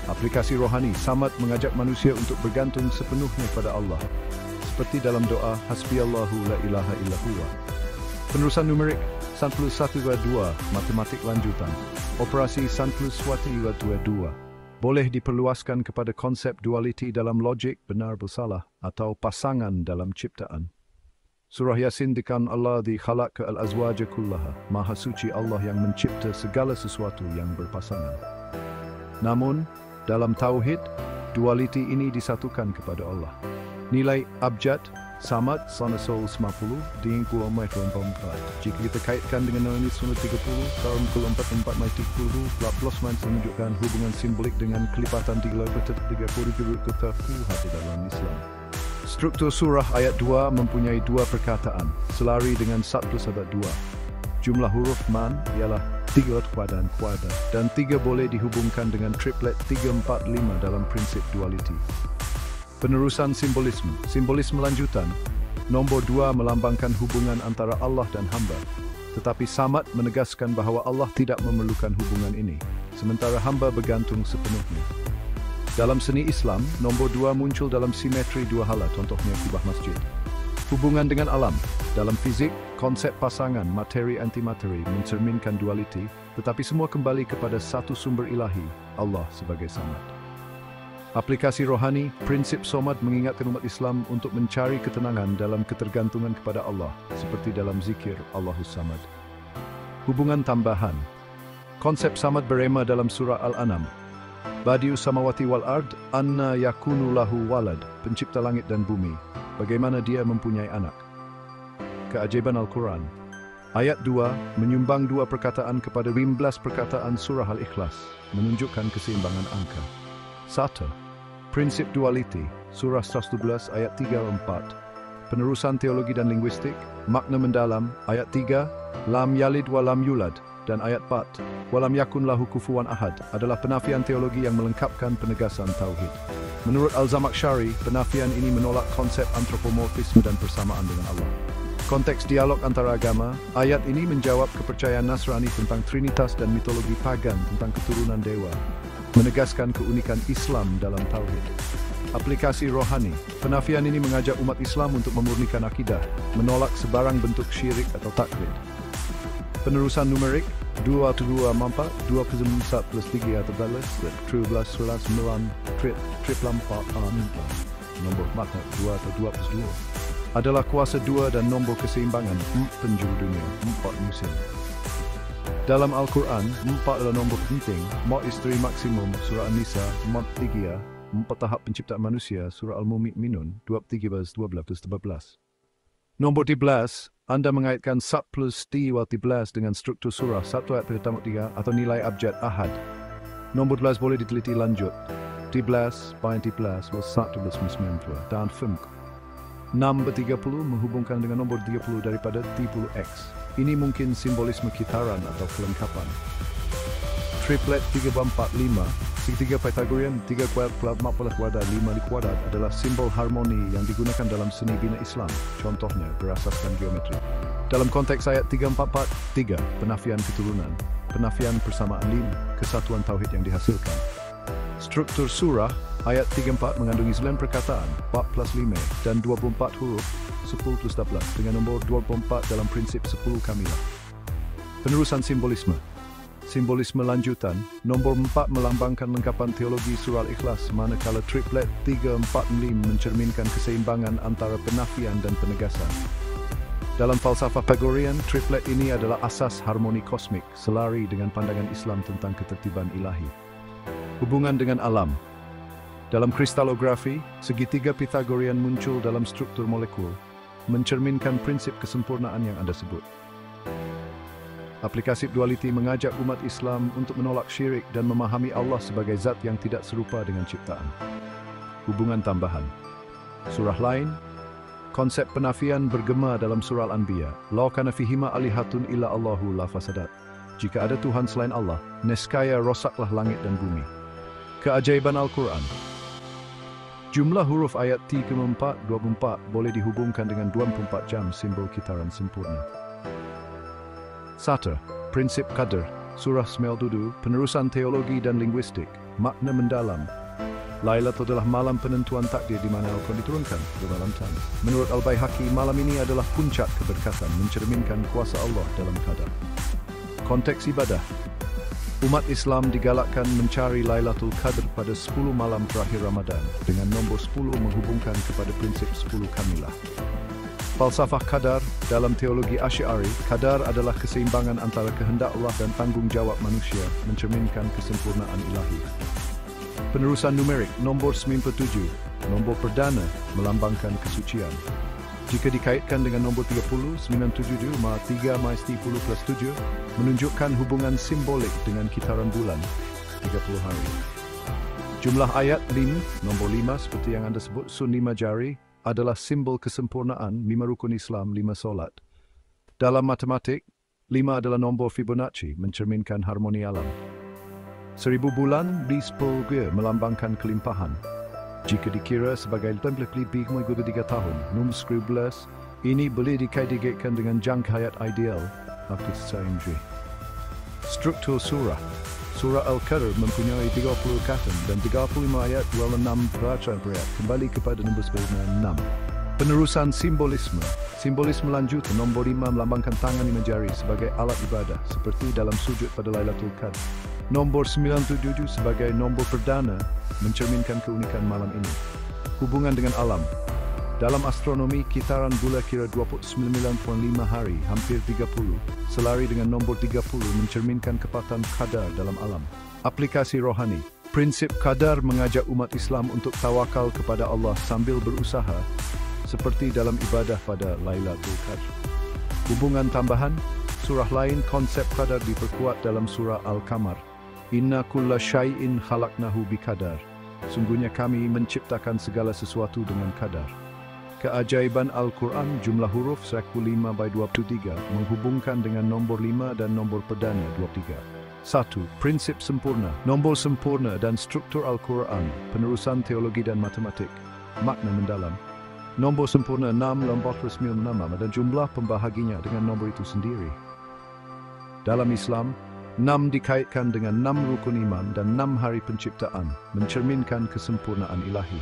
Aplikasi rohani, Samad mengajak manusia untuk bergantung sepenuhnya pada Allah, seperti dalam doa Hasbiyallahu la ilaha illa huwa. Penerusan numerik, 1+1=2, matematik lanjutan. Operasi 1+1=2 boleh diperluaskan kepada konsep dualiti dalam logik, benar bersalah, atau pasangan dalam ciptaan. Surah Yasin dikan Allah di khalaq al-azwaja kullaha, maha suci Allah yang mencipta segala sesuatu yang berpasangan. Namun, dalam tauhid, dualiti ini disatukan kepada Allah. Nilai abjad, Samad, Sanasol 50, di Kuamai 24. Jika kita kaitkan dengan nilai 30, tahun ke-44 mai 30, plus minus menunjukkan hubungan simbolik dengan kelipatan 3 ketaku hati dalam Islam. Struktur surah ayat 2 mempunyai 2 perkataan, selari dengan 1+2. Jumlah huruf man ialah 3 kuadran, dan 3 boleh dihubungkan dengan triplet 3, 4, 5 dalam prinsip dualiti. Penerusan simbolisme, simbolisme lanjutan. Nombor 2 melambangkan hubungan antara Allah dan hamba, tetapi Samad menegaskan bahawa Allah tidak memerlukan hubungan ini, sementara hamba bergantung sepenuhnya. Dalam seni Islam, nombor 2 muncul dalam simetri 2 hala, contohnya kubah masjid. Hubungan dengan alam. Dalam fizik, konsep pasangan materi-antimateri mencerminkan dualiti, tetapi semua kembali kepada satu sumber ilahi, Allah sebagai Samad. Aplikasi rohani, prinsip Somad mengingatkan umat Islam untuk mencari ketenangan dalam ketergantungan kepada Allah, seperti dalam zikir Allahus Samad. Hubungan tambahan. Konsep Samad berema dalam surah Al-An'am. Badius samawati wal ard, anna yakunu lahu walad, pencipta langit dan bumi. Bagaimana dia mempunyai anak? Keajaiban Al-Quran. Ayat 2 menyumbang 2 perkataan kepada 15 perkataan surah Al-Ikhlas, menunjukkan keseimbangan angka. 1. Prinsip dualiti, surah 112 ayat 3-4. Penerusan teologi dan linguistik, makna mendalam, ayat 3, lam yalid wa lam yulad, dan ayat 4, walam yakun lahu kufuwan ahad, adalah penafian teologi yang melengkapkan penegasan tauhid. Menurut Al-Zamakhsyari, penafian ini menolak konsep antropomorfisme dan persamaan dengan Allah. Konteks dialog antara agama, ayat ini menjawab kepercayaan Nasrani tentang Trinitas dan mitologi pagan tentang keturunan dewa. menegaskan keunikan Islam dalam tauhid. Aplikasi rohani. Penafian ini mengajak umat Islam untuk memurnikan akidah, menolak sebarang bentuk syirik atau taklid. Penerusan numerik 2 atau 2 mampak 2 plus 1 plus 3 atau balas 13 11 9 triple 4 nombor makna 2 atau 2 plus 2 adalah kuasa 2 dan nombor keseimbangan penjuru dunia 4 musim. Dalam Al-Quran 4 adalah nombor penting. Maut isteri maksimum surah An-Nisa 4 tahap penciptaan manusia surah Al-Mu'minun 13 12 Nombor 13, anda mengaitkan 1 plus T wal 13 dengan struktur surah 1 ayat pertama 3 atau nilai abjad ahad. Nombor 12 boleh diteliti lanjut. 13, bayan 13, wal 1 plus 90 dan 5. 6 ber-30 menghubungkan dengan nombor 30 daripada 30x. Ini mungkin simbolisme kitaran atau kelengkapan. Triplet 3, 4, 5. Segitiga Pythagorean 3 kuadrat 14 kuadrat 5 di kuadrat adalah simbol harmoni yang digunakan dalam seni bina Islam. Contohnya berasaskan geometri. Dalam konteks ayat 344, 3, penafian keturunan, penafian persamaan 5, kesatuan tauhid yang dihasilkan. Struktur surah ayat 34 mengandungi 9 perkataan, 4 plus 5 dan 24 huruf, 10 plus 12 dengan nombor 24 dalam prinsip 10 kamilah. Penerusan simbolisme. Simbolisme lanjutan, nombor 4 melambangkan lengkapan teologi surah Al-Ikhlas, manakala triplet 3, 4, 5 mencerminkan keseimbangan antara penafian dan penegasan. Dalam falsafah Pythagorean, triplet ini adalah asas harmoni kosmik, selari dengan pandangan Islam tentang ketertiban ilahi. Hubungan dengan alam. Dalam kristalografi, segitiga Pythagorean muncul dalam struktur molekul, mencerminkan prinsip kesempurnaan yang Anda sebut. Aplikasi dualiti mengajak umat Islam untuk menolak syirik dan memahami Allah sebagai zat yang tidak serupa dengan ciptaan. Hubungan tambahan. Surah lain, konsep penafian bergema dalam surah Al-Anbiya. La kana fihima alihatun illa Allahu la fasadat. Jika ada Tuhan selain Allah, nescaya rosaklah langit dan bumi. Keajaiban Al-Quran. Jumlah huruf ayat 34, 24 boleh dihubungkan dengan 24 jam simbol kitaran sempurna. 1. Prinsip Qadar, Surah Smeldudu, penerusan teologi dan linguistik, makna mendalam. Lailatul adalah malam penentuan takdir di mana Al-Quran diturunkan ke dalam tanah. Menurut Al-Baihaqi, malam ini adalah puncak keberkatan, mencerminkan kuasa Allah dalam qadar. Konteks ibadah. Umat Islam digalakkan mencari Lailatul Qadar pada 10 malam terakhir Ramadan, dengan nombor 10 menghubungkan kepada prinsip 10 kamilah. Falsafah Qadar. Dalam teologi Asy'ari, Qadar adalah keseimbangan antara kehendak Allah dan tanggungjawab manusia, mencerminkan kesempurnaan ilahi. Penerusan numerik, nombor 97, nombor perdana, melambangkan kesucian. Jika dikaitkan dengan nombor 30, 977, maka 3 mais 30 plus 7, menunjukkan hubungan simbolik dengan kitaran bulan, 30 hari. Jumlah ayat 5, nombor 5 seperti yang Anda sebut, sun 5 jari, adalah simbol kesempurnaan 5 rukun Islam, 5 solat. Dalam matematik, 5 adalah nombor Fibonacci, mencerminkan harmoni alam. 1000 bulan di 10 melambangkan kelimpahan. Jika dikira sebagai lebih mengikuti 3 tahun, nombor 11, ini boleh dikaitkan dengan jangka hayat ideal, waktu sehari. Struktur surah. Surah Al-Qadr mempunyai 30 kata dan 35 ayat wal 6 peraturan berat, kembali kepada nombor 6. Penerusan simbolisme. Simbolisme lanjut, nombor 5 melambangkan tangan 5 jari sebagai alat ibadah, seperti dalam sujud pada Lailatul Qadar. Nombor 977 sebagai nombor perdana, mencerminkan keunikan malam ini. Hubungan dengan alam. Dalam astronomi, kitaran bulan kira 29.5 hari, hampir 30, selari dengan nombor 30 mencerminkan kepatan qadar dalam alam. Aplikasi rohani. Prinsip qadar mengajak umat Islam untuk tawakal kepada Allah sambil berusaha, seperti dalam ibadah pada Lailatul Qadar. Hubungan tambahan. Surah lain, konsep qadar diperkuat dalam surah Al-Qamar. Inna kulla syai'in khalaqnahu biqadar. Sungguhnya kami menciptakan segala sesuatu dengan qadar. Keajaiban Al-Quran, jumlah huruf 15/23 menghubungkan dengan nombor 5 dan nombor perdana 23. 1. Prinsip sempurna, nombor sempurna dan struktur Al-Quran, penerusan teologi dan matematik, makna mendalam. Nombor sempurna 6 nombor resmi nama dan jumlah pembahaginya dengan nombor itu sendiri. Dalam Islam, 6 dikaitkan dengan 6 rukun iman dan 6 hari penciptaan, mencerminkan kesempurnaan ilahi.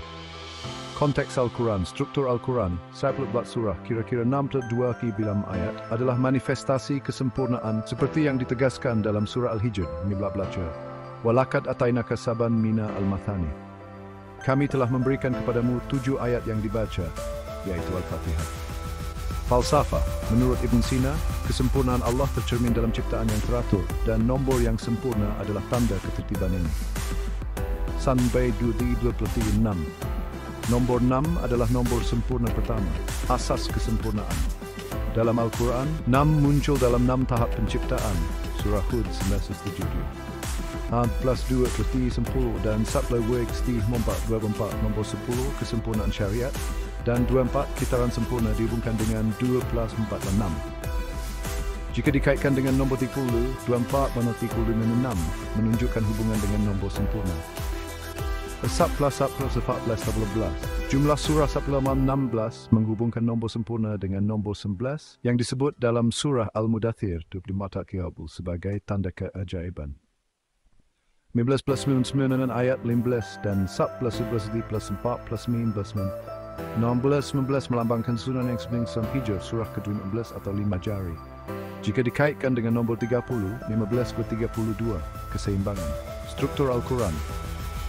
Konteks Al-Quran, struktur Al-Quran, 14 surah, kira-kira 62 bilam ayat, adalah manifestasi kesempurnaan seperti yang ditegaskan dalam surah Al-Hijr, Mibla Belajar. Walakad atainaka saban mina al-mathani. Kami telah memberikan kepadamu 7 ayat yang dibaca, yaitu Al-Fatihah. Falsafah, menurut Ibn Sina, kesempurnaan Allah tercermin dalam ciptaan yang teratur, dan nombor yang sempurna adalah tanda ketertiban ini. Sampai 26. Nombor 6 adalah nombor sempurna pertama, asas kesempurnaan. Dalam Al-Quran, 6 muncul dalam 6 tahap penciptaan, surah Hud 19:7. Plus 2 plus 10 dan 1 plus 24 nombor 10 kesempurnaan syariat, dan 24 kitaran sempurna dihubungkan dengan 2 plus 4 dan 6. Jika dikaitkan dengan nombor 30, 24 mana 30 dengan 6 menunjukkan hubungan dengan nombor sempurna. 14 jumlah surah 16 menghubungkan nombor sempurna dengan nombor 11 yang disebut dalam surah Al-Mudathir 24 sebagai tanda keajaiban. 15 plus 99 ayat 15 dan 11 plus 4 plus 19 melambangkan sunan yang sembilan hijau surah ke-15 atau 5 jari. Jika dikaitkan dengan nombor 30, 15 per 32, keseimbangan. Struktur Al-Quran.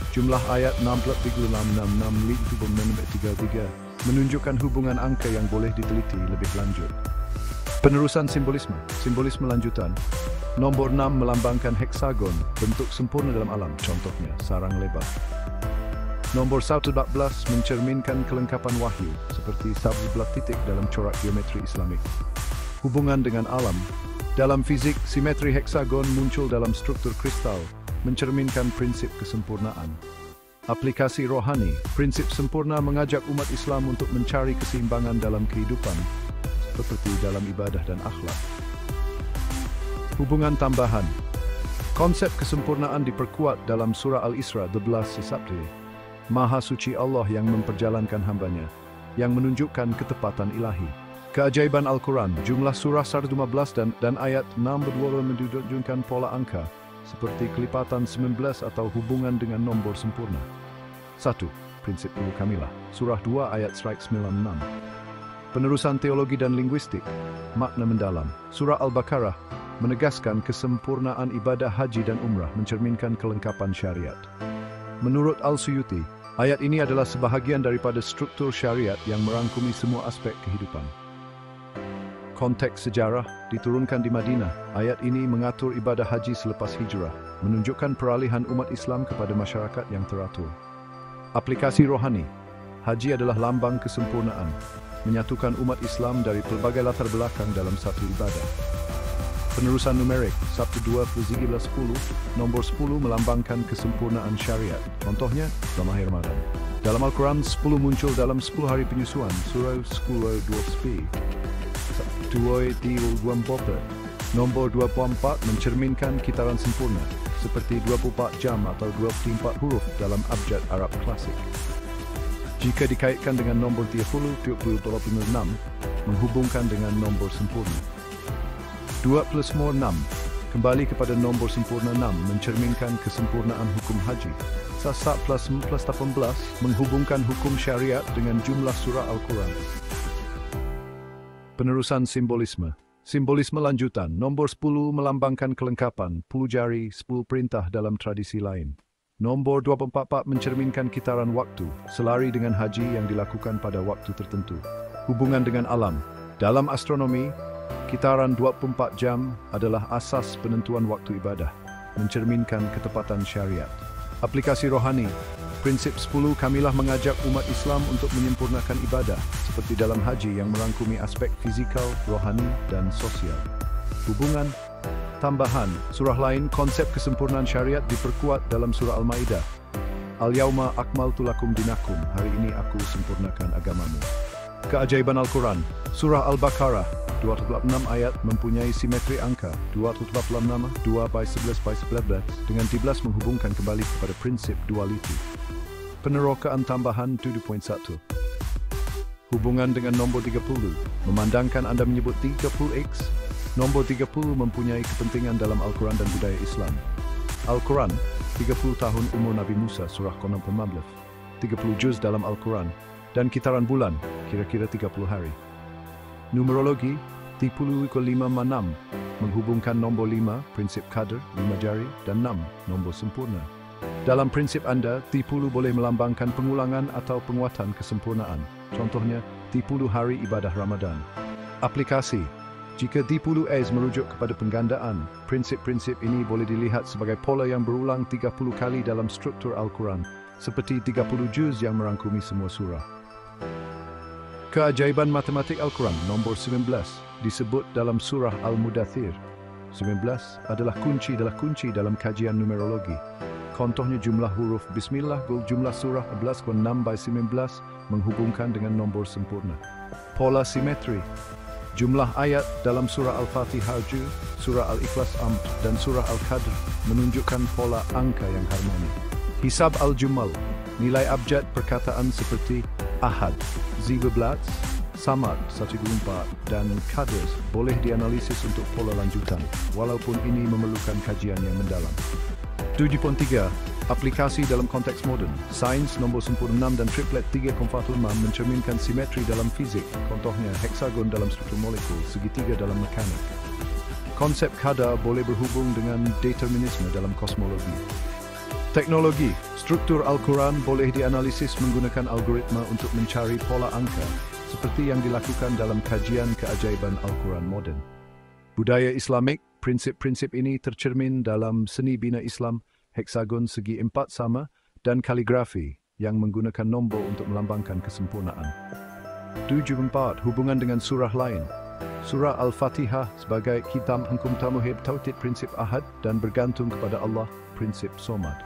Jumlah ayat 6.3666 menunjukkan hubungan angka yang boleh diteliti lebih lanjut. Penerusan simbolisme. Simbolisme lanjutan. Nombor 6 melambangkan heksagon, bentuk sempurna dalam alam, contohnya sarang lebar. Nombor 14 mencerminkan kelengkapan wahyu, seperti 11 titik dalam corak geometri Islamik. Hubungan dengan alam. Dalam fizik, simetri heksagon muncul dalam struktur kristal, mencerminkan prinsip kesempurnaan. Aplikasi rohani, prinsip sempurna mengajak umat Islam untuk mencari keseimbangan dalam kehidupan, seperti dalam ibadah dan akhlak. Hubungan tambahan. Konsep kesempurnaan diperkuat dalam surah Al-Isra 12 Sabtu. Maha suci Allah yang memperjalankan hambanya, yang menunjukkan ketepatan ilahi. Keajaiban Al-Quran, jumlah surah 115 dan ayat 62 menunjukkan pola angka, seperti kelipatan 19 atau hubungan dengan nombor sempurna. 1. Prinsip ilmu kamilah, surah 2 ayat 196. Penerusan teologi dan linguistik, makna mendalam. Surah Al-Baqarah menegaskan kesempurnaan ibadah haji dan umrah, mencerminkan kelengkapan syariat. Menurut Al-Suyuti, ayat ini adalah sebahagian daripada struktur syariat yang merangkumi semua aspek kehidupan. Konteks sejarah diturunkan di Madinah. Ayat ini mengatur ibadah haji selepas hijrah, menunjukkan peralihan umat Islam kepada masyarakat yang teratur. Aplikasi rohani. Haji adalah lambang kesempurnaan, menyatukan umat Islam dari pelbagai latar belakang dalam satu ibadah. Penerusan numerik, Sabtu 2+13 nombor 10 melambangkan kesempurnaan syariat. Contohnya, Ramadan Ramadan. Dalam Al-Quran, 10 muncul dalam 10 hari penyusuan, surah 10:12. 2:24. Nombor 24 mencerminkan kitaran sempurna, seperti 24 jam atau 24 huruf dalam abjad Arab klasik. Jika dikaitkan dengan nombor 30, 26, menghubungkan dengan nombor sempurna. 2 plus 6, kembali kepada nombor sempurna 6, mencerminkan kesempurnaan hukum haji. 1 plus 18, menghubungkan hukum syariat dengan jumlah surah Al-Quran. Penerusan simbolisme. Simbolisme lanjutan, nombor 10 melambangkan kelengkapan, 10 jari, 10 perintah dalam tradisi lain. Nombor 24 mencerminkan kitaran waktu, selari dengan haji yang dilakukan pada waktu tertentu. Hubungan dengan alam. Dalam astronomi, kitaran 24 jam adalah asas penentuan waktu ibadah, mencerminkan ketepatan syariat. Aplikasi rohani. Prinsip 10 kamilah mengajak umat Islam untuk menyempurnakan ibadah, seperti dalam haji yang merangkumi aspek fizikal, rohani, dan sosial. Hubungan tambahan. Surah lain, konsep kesempurnaan syariat diperkuat dalam surah Al-Maidah. Al-Yawma akmaltu lakum dinakum, hari ini aku sempurnakan agamamu. Keajaiban Al-Quran. Surah Al-Baqarah 246 ayat mempunyai simetri angka 246, 2/11/11 dengan 11 menghubungkan kembali kepada prinsip duality. Penerokaan tambahan 7.1. Hubungan dengan nombor 30, memandangkan Anda menyebut 30x, Nombor 30 mempunyai kepentingan dalam Al-Quran dan budaya Islam. Al-Quran, 30 tahun umur Nabi Musa, surah Qamar 15, 30 juz dalam Al-Quran, dan kitaran bulan, kira-kira 30 hari. Numerologi, 30,5 menghubungkan nombor 5, prinsip qadar, 5 jari, dan 6, nombor sempurna. Dalam prinsip Anda, 30 boleh melambangkan pengulangan atau penguatan kesempurnaan. Contohnya, 30 hari ibadah Ramadan. Aplikasi, jika 30 merujuk kepada penggandaan, prinsip-prinsip ini boleh dilihat sebagai pola yang berulang 30 kali dalam struktur Al-Quran, seperti 30 juz yang merangkumi semua surah. Keajaiban matematik Al-Quran nombor 19 disebut dalam surah Al-Mudathir. 19 adalah kunci dalam kajian numerologi. Contohnya jumlah huruf Bismillah jumlah surah 11,6/19 menghubungkan dengan nombor sempurna. Pola simetri. Jumlah ayat dalam surah Al-Fatihah, surah Al-Ikhlas, dan surah Al-Qadr menunjukkan pola angka yang harmoni. Hisab Al-Jumal. Nilai abjad perkataan seperti Ahad, 17, Samad, 124, dan Qadr boleh dianalisis untuk pola lanjutan, walaupun ini memerlukan kajian yang mendalam. 7.3. Aplikasi dalam konteks moden. Sains nombor sempurna 6 dan triplet 3,5 mencerminkan simetri dalam fizik, contohnya heksagon dalam struktur molekul, segitiga dalam mekanik. Konsep qadar boleh berhubung dengan determinisme dalam kosmologi. Teknologi. Struktur Al-Quran boleh dianalisis menggunakan algoritma untuk mencari pola angka, seperti yang dilakukan dalam kajian keajaiban Al-Quran moden. Budaya Islamik. Prinsip-prinsip ini tercermin dalam seni bina Islam, heksagon segi 4 sama, dan kaligrafi yang menggunakan nombor untuk melambangkan kesempurnaan. 7.4. Hubungan dengan surah lain. Surah Al-Fatihah sebagai kitab hukum tauhid, prinsip ahad dan bergantung kepada Allah, prinsip somad.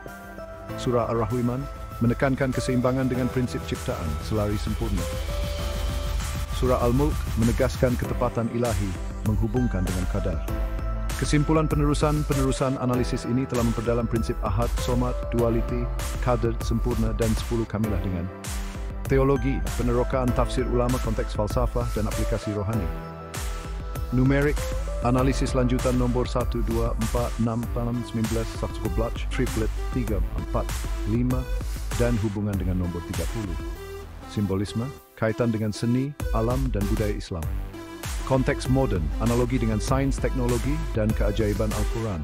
Surah Ar-Rahman menekankan keseimbangan dengan prinsip ciptaan, selari sempurna. Surah Al-Mulk menegaskan ketepatan ilahi, menghubungkan dengan qadar. Kesimpulan penerusan analisis ini telah memperdalam prinsip ahad, somad, duality, qadar, sempurna, dan 10 kamilah dengan teologi, penerokaan tafsir ulama, konteks falsafah, dan aplikasi rohani. Numerik, analisis lanjutan nombor 1, 2, 4, 6, 19, 11, triplet, 3, 4, 5, dan hubungan dengan nombor 30. Simbolisme, kaitan dengan seni, alam, dan budaya Islam. Konteks moden, analogi dengan sains, teknologi, dan keajaiban Al-Quran.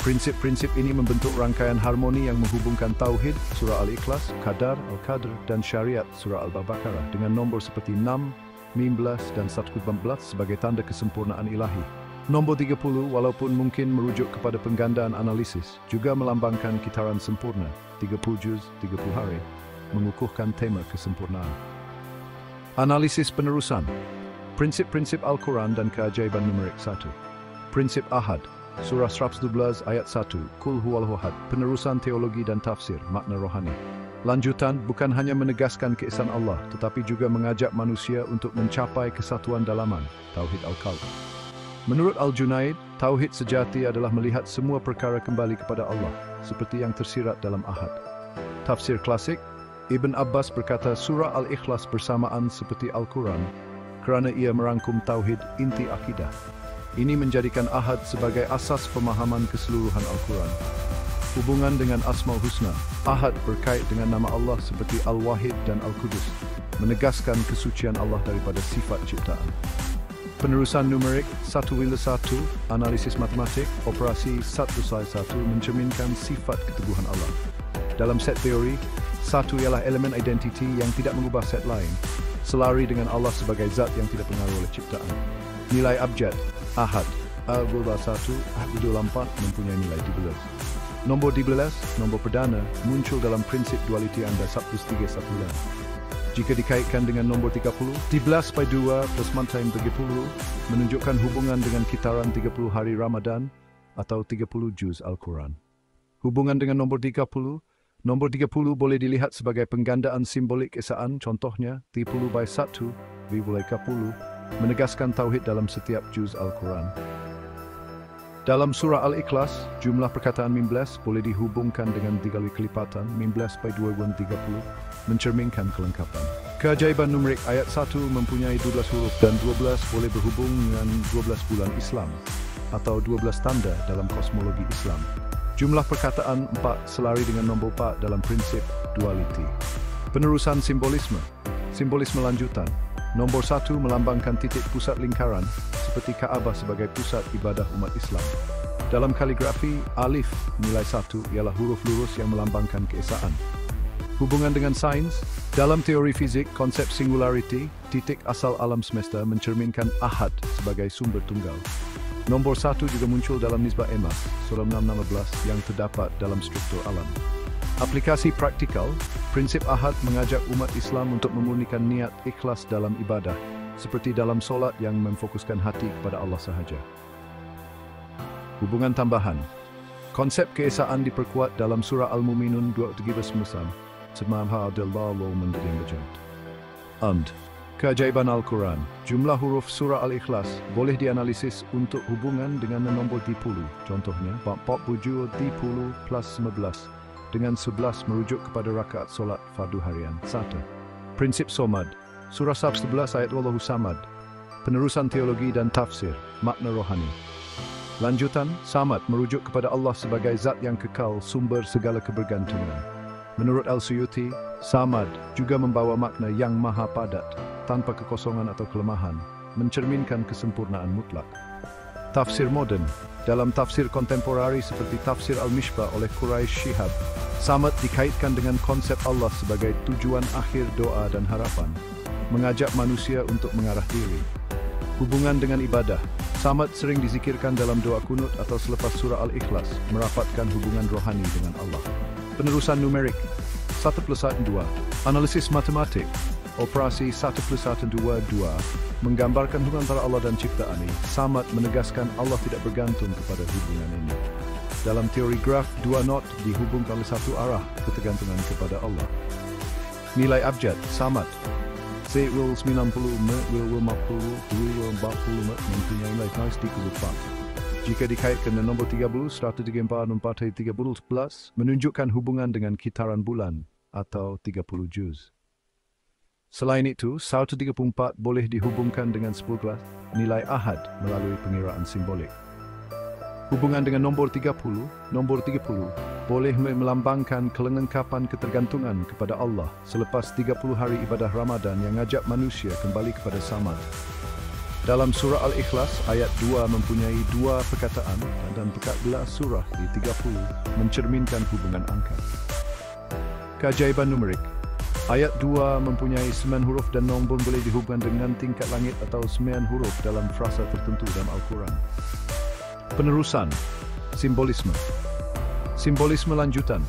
Prinsip-prinsip ini membentuk rangkaian harmoni yang menghubungkan tauhid, surah Al-Ikhlas, qadar, Al-Qadr, dan syariat, surah Al-Baqarah, dengan nombor seperti 6, 15, dan 114 sebagai tanda kesempurnaan ilahi. Nombor 30, walaupun mungkin merujuk kepada penggandaan analisis, juga melambangkan kitaran sempurna, 30 juz, 30 hari, mengukuhkan tema kesempurnaan. Analisis penerusan. Prinsip-prinsip Al-Quran dan keajaiban numerik 1. Prinsip Ahad, surah 112 ayat 1, Qul huwallahu ahad, penerusan teologi dan tafsir, makna rohani. Lanjutan bukan hanya menegaskan keesaan Allah, tetapi juga mengajak manusia untuk mencapai kesatuan dalaman, Tauhid Al-Qalb. Menurut Al-Junaid, Tauhid sejati adalah melihat semua perkara kembali kepada Allah, seperti yang tersirat dalam Ahad. Tafsir klasik, Ibn Abbas berkata surah Al-Ikhlas bersamaan seperti Al-Quran, kerana ia merangkum tauhid inti akidah. Ini menjadikan Ahad sebagai asas pemahaman keseluruhan Al-Quran. Hubungan dengan Asmaul Husna. Ahad berkait dengan nama Allah seperti Al-Wahid dan Al-Qudus, menegaskan kesucian Allah daripada sifat ciptaan. Penerusan numerik 1-1, analisis matematik, operasi 1-1 mencerminkan sifat keteguhan Allah. Dalam set teori, 1 ialah elemen identiti yang tidak mengubah set lain, selari dengan Allah sebagai zat yang tidak pengaruh oleh ciptaan. Nilai abjad, Ahad, A-1, A-4 mempunyai nilai 12. Nombor 12, nombor perdana, muncul dalam prinsip dualiti Anda 1+3=9. Jika dikaitkan dengan nombor 30, 12/2 plus mantain 30 menunjukkan hubungan dengan kitaran 30 hari Ramadan atau 30 juz Al-Quran. Hubungan dengan nombor 30 boleh dilihat sebagai penggandaan simbolik esaan, contohnya 30/1, V/10, menegaskan tauhid dalam setiap juz Al-Quran. Dalam surah Al-Ikhlas, jumlah perkataan 15 boleh dihubungkan dengan 3 kali kelipatan 15 by 2 30, mencerminkan kelengkapan. Keajaiban numerik ayat 1 mempunyai 12 huruf dan 12 boleh berhubung dengan 12 bulan Islam atau 12 tanda dalam kosmologi Islam. Jumlah perkataan 4 selari dengan nombor 4 dalam prinsip duality. Penerusan simbolisme. Simbolisme lanjutan. Nombor 1 melambangkan titik pusat lingkaran seperti Kaabah sebagai pusat ibadah umat Islam. Dalam kaligrafi, alif nilai 1 ialah huruf lurus yang melambangkan keesaan. Hubungan dengan sains, dalam teori fizik, konsep singularity, titik asal alam semesta mencerminkan ahad sebagai sumber tunggal. Nombor 1 juga muncul dalam nisbah emas, surah 6:16 yang terdapat dalam struktur alam. Aplikasi praktikal, prinsip ahad mengajak umat Islam untuk memurnikan niat ikhlas dalam ibadah, seperti dalam solat yang memfokuskan hati kepada Allah sahaja. Hubungan tambahan. Konsep keesaan diperkuat dalam surah Al-Mu'minun 2:13 semamha adallahu min and. Keajaiban Al-Quran. Jumlah huruf surah Al-Ikhlas boleh dianalisis untuk hubungan dengan nombor 30. Contohnya, 47 30 plus 11. Dengan 11 merujuk kepada rakaat solat fardu harian. 1. Prinsip Somad. Surah Saf 11 ayat Wallahu Samad. Penerusan teologi dan tafsir, makna rohani. Lanjutan, Samad merujuk kepada Allah sebagai zat yang kekal, sumber segala kebergantungan. Menurut Al-Suyuti, Samad juga membawa makna yang maha padat, tanpa kekosongan atau kelemahan, mencerminkan kesempurnaan mutlak. Tafsir moden. Dalam tafsir kontemporari seperti tafsir Al-Mishbah oleh Quraish Shihab, Samad dikaitkan dengan konsep Allah sebagai tujuan akhir doa dan harapan, mengajak manusia untuk mengarah diri. Hubungan dengan ibadah. Samad sering dizikirkan dalam doa kunut atau selepas surah Al-Ikhlas, merapatkan hubungan rohani dengan Allah. Penerusan numerik. 1 plus 1 2. Analisis matematik. Operasi 1 plus 1 2 2 menggambarkan hubungan antara Allah dan ciptaan ini. Samad menegaskan Allah tidak bergantung kepada hubungan ini. Dalam teori graf, 2 not dihubungkan oleh satu arah ketergantungan kepada Allah. Nilai abjad, Samad. C will 90, M will 50, W will 40, mempunyai nilai 34. Jika dikaitkan dengan nombor 30, 134, 430+, menunjukkan hubungan dengan kitaran bulan atau 30 juz. Selain itu, 134 boleh dihubungkan dengan 10 nilai ahad melalui pengiraan simbolik. Hubungan dengan nombor 30 boleh melambangkan kelengkapan ketergantungan kepada Allah selepas 30 hari ibadah Ramadan yang ngajak manusia kembali kepada Samad. Dalam surah Al-Ikhlas, ayat 2 mempunyai 2 perkataan dan 14 surah di 30 mencerminkan hubungan angka. Keajaiban numerik. Ayat 2 mempunyai 9 huruf dan nombor boleh dihubungkan dengan tingkat langit atau 9 huruf dalam frasa tertentu dalam Al-Quran. Penerusan. Simbolisme. Simbolisme lanjutan.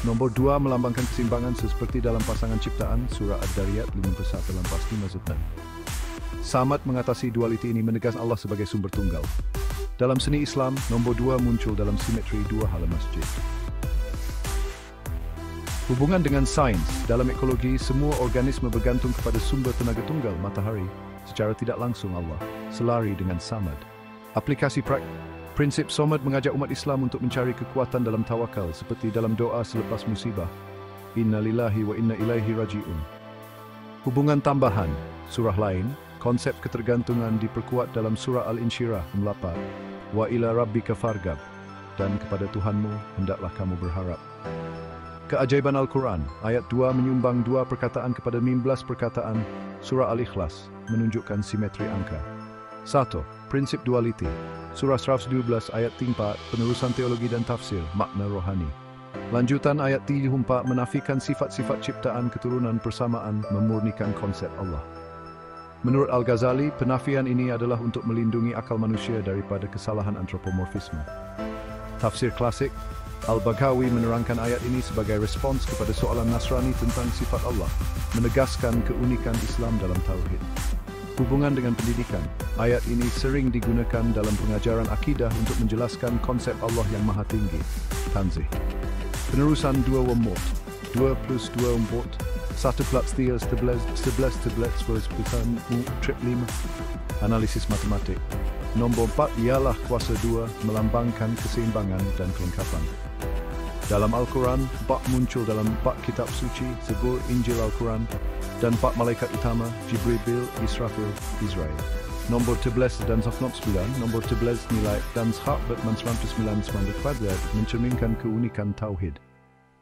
Nombor 2 melambangkan keseimbangan seperti dalam pasangan ciptaan surah Ad-Dariyat 51-45. Samad mengatasi dualiti ini menegas Allah sebagai sumber tunggal. Dalam seni Islam, nombor 2 muncul dalam simetri 2 hala masjid. Hubungan dengan sains. Dalam ekologi, semua organisme bergantung kepada sumber tenaga tunggal, matahari. Secara tidak langsung Allah selari dengan Samad. Aplikasi prinsip Somad mengajak umat Islam untuk mencari kekuatan dalam tawakal seperti dalam doa selepas musibah. Inna lillahi wa inna ilaihi raji'un. Hubungan tambahan. Surah lain, konsep ketergantungan diperkuat dalam surah Al-Insyirah 4. Wa ila rabbika fargab. Dan kepada Tuhanmu hendaklah kamu berharap. Keajaiban Al-Quran, ayat 2 menyumbang 2 perkataan kepada 15 perkataan surah Al-Ikhlas, menunjukkan simetri angka. 1. Prinsip duality. Surah 112 ayat 4, penerusan teologi dan tafsir, makna rohani. Lanjutan ayat 34 menafikan sifat-sifat ciptaan keturunan persamaan, memurnikan konsep Allah. Menurut Al-Ghazali, penafian ini adalah untuk melindungi akal manusia daripada kesalahan antropomorfisme. Tafsir klasik, Al-Baghawi menerangkan ayat ini sebagai respons kepada soalan Nasrani tentang sifat Allah, menegaskan keunikan Islam dalam tauhid. Hubungan dengan pendidikan. Ayat ini sering digunakan dalam pengajaran akidah untuk menjelaskan konsep Allah yang maha tinggi. Tanzih. Penerusan 2 wamot. 2 plus 2 wamot. 1 plus 3 11 11 11 5. Analisis matematik. Nombor 4 ialah kuasa 2 melambangkan keseimbangan dan kelengkapan. Dalam Al-Quran, 4 muncul dalam 4 kitab suci, Zabur, Injil, Al-Quran, dan 4 malaikat utama, Jibril, Israfil, Israel. Nombor 11 dan 9, nombor 11 nilai dan hak Batman 199 kuadrat mencerminkan keunikan Tauhid.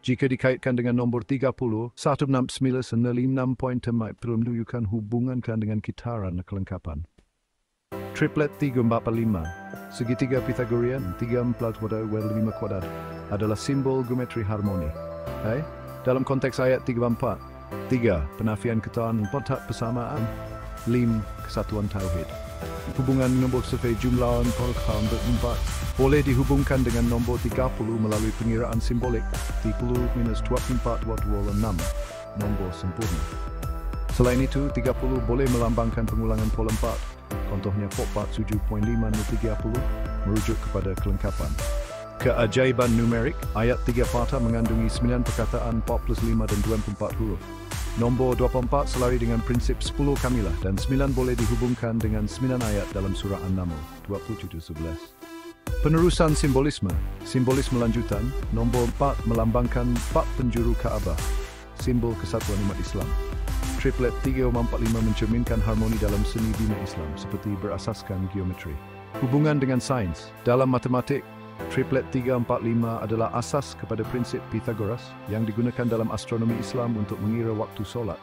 Jika dikaitkan dengan nombor 30, 169 poin menunjukkan hubungan dengan kitaran kelengkapan. Triplet 345, segitiga Pythagorean 3 kuadrat 5 kuadrat adalah simbol geometri harmoni. Dalam konteks ayat 34, 3 penafian ketahuan 4 persamaan, 5 kesatuan tauhid. Hubungan nombor survei jumlah kolkhan 4 boleh dihubungkan dengan nombor 30 melalui pengiraan simbolik 30 minus 24 6, nombor sempurna. Selain itu, 30 boleh melambangkan pengulangan pola 4. Contohnya 47.5 dan 30 merujuk kepada kelengkapan. Keajaiban numerik, ayat 3 Fatah mengandungi 9 perkataan 4 plus 5 dan 24 huruf. Nombor 24 selari dengan prinsip 10 kamilah dan 9 boleh dihubungkan dengan 9 ayat dalam surah An-Naml 27:11. Penerusan simbolisme, simbolisme lanjutan, nombor 4 melambangkan 4 penjuru Kaabah, simbol kesatuan umat Islam. Triplet 345 mencerminkan harmoni dalam seni bina Islam seperti berasaskan geometri. Hubungan dengan sains, dalam matematik, triplet 345 adalah asas kepada prinsip Pythagoras yang digunakan dalam astronomi Islam untuk mengira waktu solat.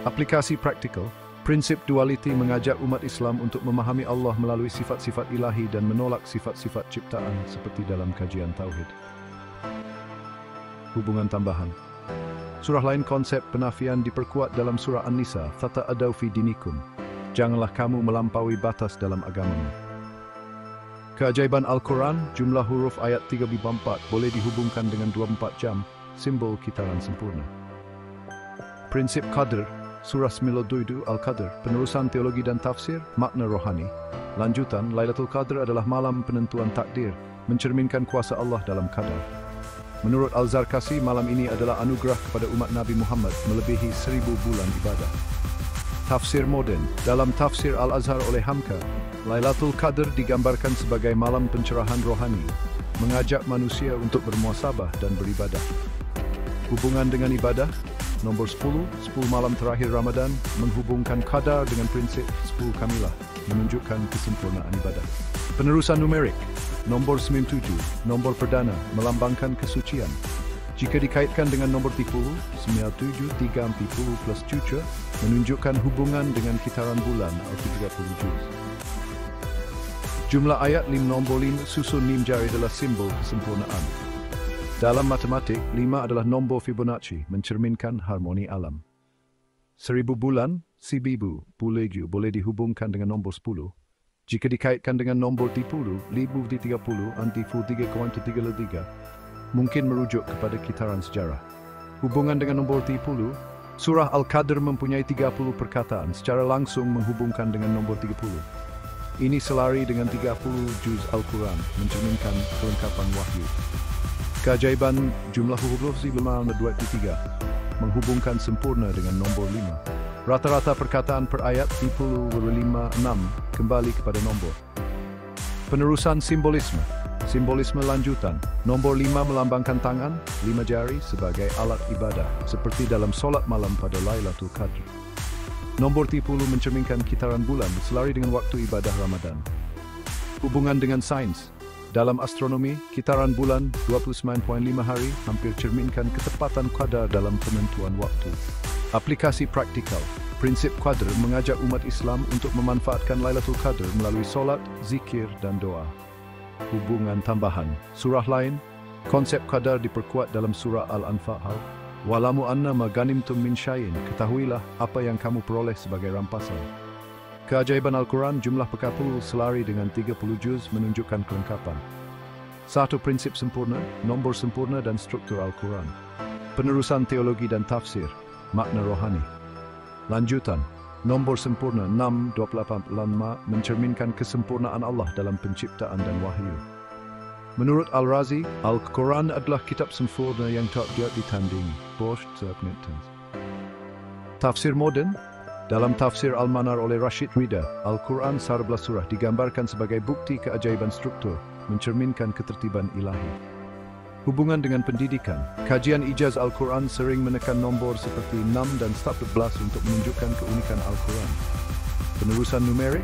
Aplikasi praktikal, prinsip dualiti mengajak umat Islam untuk memahami Allah melalui sifat-sifat ilahi dan menolak sifat-sifat ciptaan seperti dalam kajian Tauhid. Hubungan tambahan. Surah lain konsep penafian diperkuat dalam surah An-Nisa, "Fata'adaw fi dinikum." Janganlah kamu melampaui batas dalam agamamu. Keajaiban Al-Quran, jumlah huruf ayat 3-4 boleh dihubungkan dengan 24 jam, simbol kitaran sempurna. Prinsip Qadr, surah 97 Al-Qadr, penerusan teologi dan tafsir, makna rohani. Lanjutan, Lailatul Qadr adalah malam penentuan takdir, mencerminkan kuasa Allah dalam qadar. Menurut Al-Zarkasi, malam ini adalah anugerah kepada umat Nabi Muhammad melebihi 1000 bulan ibadah. Tafsir moden, dalam tafsir Al-Azhar oleh Hamka, Lailatul Qadr digambarkan sebagai malam pencerahan rohani, mengajak manusia untuk bermuasabah dan beribadah. Hubungan dengan ibadah, nombor 10 malam terakhir Ramadan, menghubungkan qadar dengan prinsip 10 kamilah, menunjukkan kesempurnaan ibadah. Penerusan numerik, nombor 97, nombor perdana, melambangkan kesucian. Jika dikaitkan dengan nombor 30, 97, 340 plus cuca, menunjukkan hubungan dengan kitaran bulan atau 30 juz. Jumlah ayat 5 nombor 5 susun 5 jari adalah simbol kesempurnaan. Dalam matematik, 5 adalah nombor Fibonacci, mencerminkan harmoni alam. 1000 bulan, 1000 boleh dihubungkan dengan nombor 10. Jika dikaitkan dengan nombor 30, 1030, antifu 3,33, mungkin merujuk kepada kitaran sejarah. Hubungan dengan nombor 30, surah Al-Qadr mempunyai 30 perkataan, secara langsung menghubungkan dengan nombor 30. Ini selari dengan 30 juz Al-Quran, mencerminkan kelengkapan wahyu. Keajaiban jumlah huruf 523, menghubungkan sempurna dengan nombor 5. Rata-rata perkataan per ayat 35-6 kembali kepada nombor. Penerusan simbolisme, simbolisme lanjutan. Nombor 5 melambangkan tangan, 5 jari sebagai alat ibadah, seperti dalam solat malam pada Lailatul Qadr. Nombor 30 mencerminkan kitaran bulan selari dengan waktu ibadah Ramadan. Hubungan dengan sains. Dalam astronomi, kitaran bulan 29.5 hari hampir cerminkan ketepatan qadar dalam penentuan waktu. Aplikasi praktikal, prinsip Qadr mengajak umat Islam untuk memanfaatkan Lailatul Qadr melalui solat, zikir, dan doa. Hubungan tambahan, surah lain, konsep Qadar diperkuat dalam surah Al-Anfal. Walamu anna ma ganimtum min syai'in, ketahuilah apa yang kamu peroleh sebagai rampasan. Keajaiban Al-Quran, jumlah perkataan selari dengan 30 juz menunjukkan kelengkapan. Satu prinsip sempurna, nombor sempurna dan struktur Al-Quran. Penerusan teologi dan tafsir, makna rohani. Lanjutan, nombor sempurna 628 mencerminkan kesempurnaan Allah dalam penciptaan dan wahyu. Menurut Al-Razi, Al-Quran adalah kitab sempurna yang tak dapat ditandingi. Tafsir moden, Dalam tafsir Al-Manar oleh Rashid Rida, Al-Quran 11 surah digambarkan sebagai bukti keajaiban struktur, mencerminkan ketertiban ilahi. Hubungan dengan pendidikan, kajian ijaz Al-Quran sering menekan nombor seperti 6 dan 11 untuk menunjukkan keunikan Al-Quran. Penerusan numerik,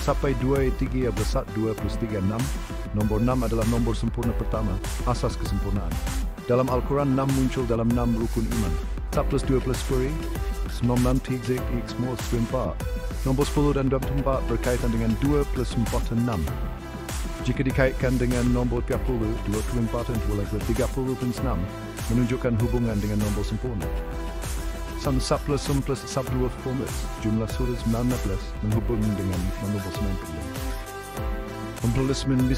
sampai 2, 3, 2 plus 3, 6. Nombor 6 adalah nombor sempurna pertama, asas kesempurnaan. Dalam Al-Quran, 6 muncul dalam 6 rukun iman. 1 plus 2 plus 10, 9, 3, x, 4. Nombor 10 dan 24 berkaitan dengan 2 plus 4 dan 6. Jika dikaitkan dengan nombor 30, 24 dan 30 plus 6, menunjukkan hubungan dengan nombor sempurna. 1 plus 1 plus 10 format, jumlah surah 19 menghubung dengan nombor 90. 19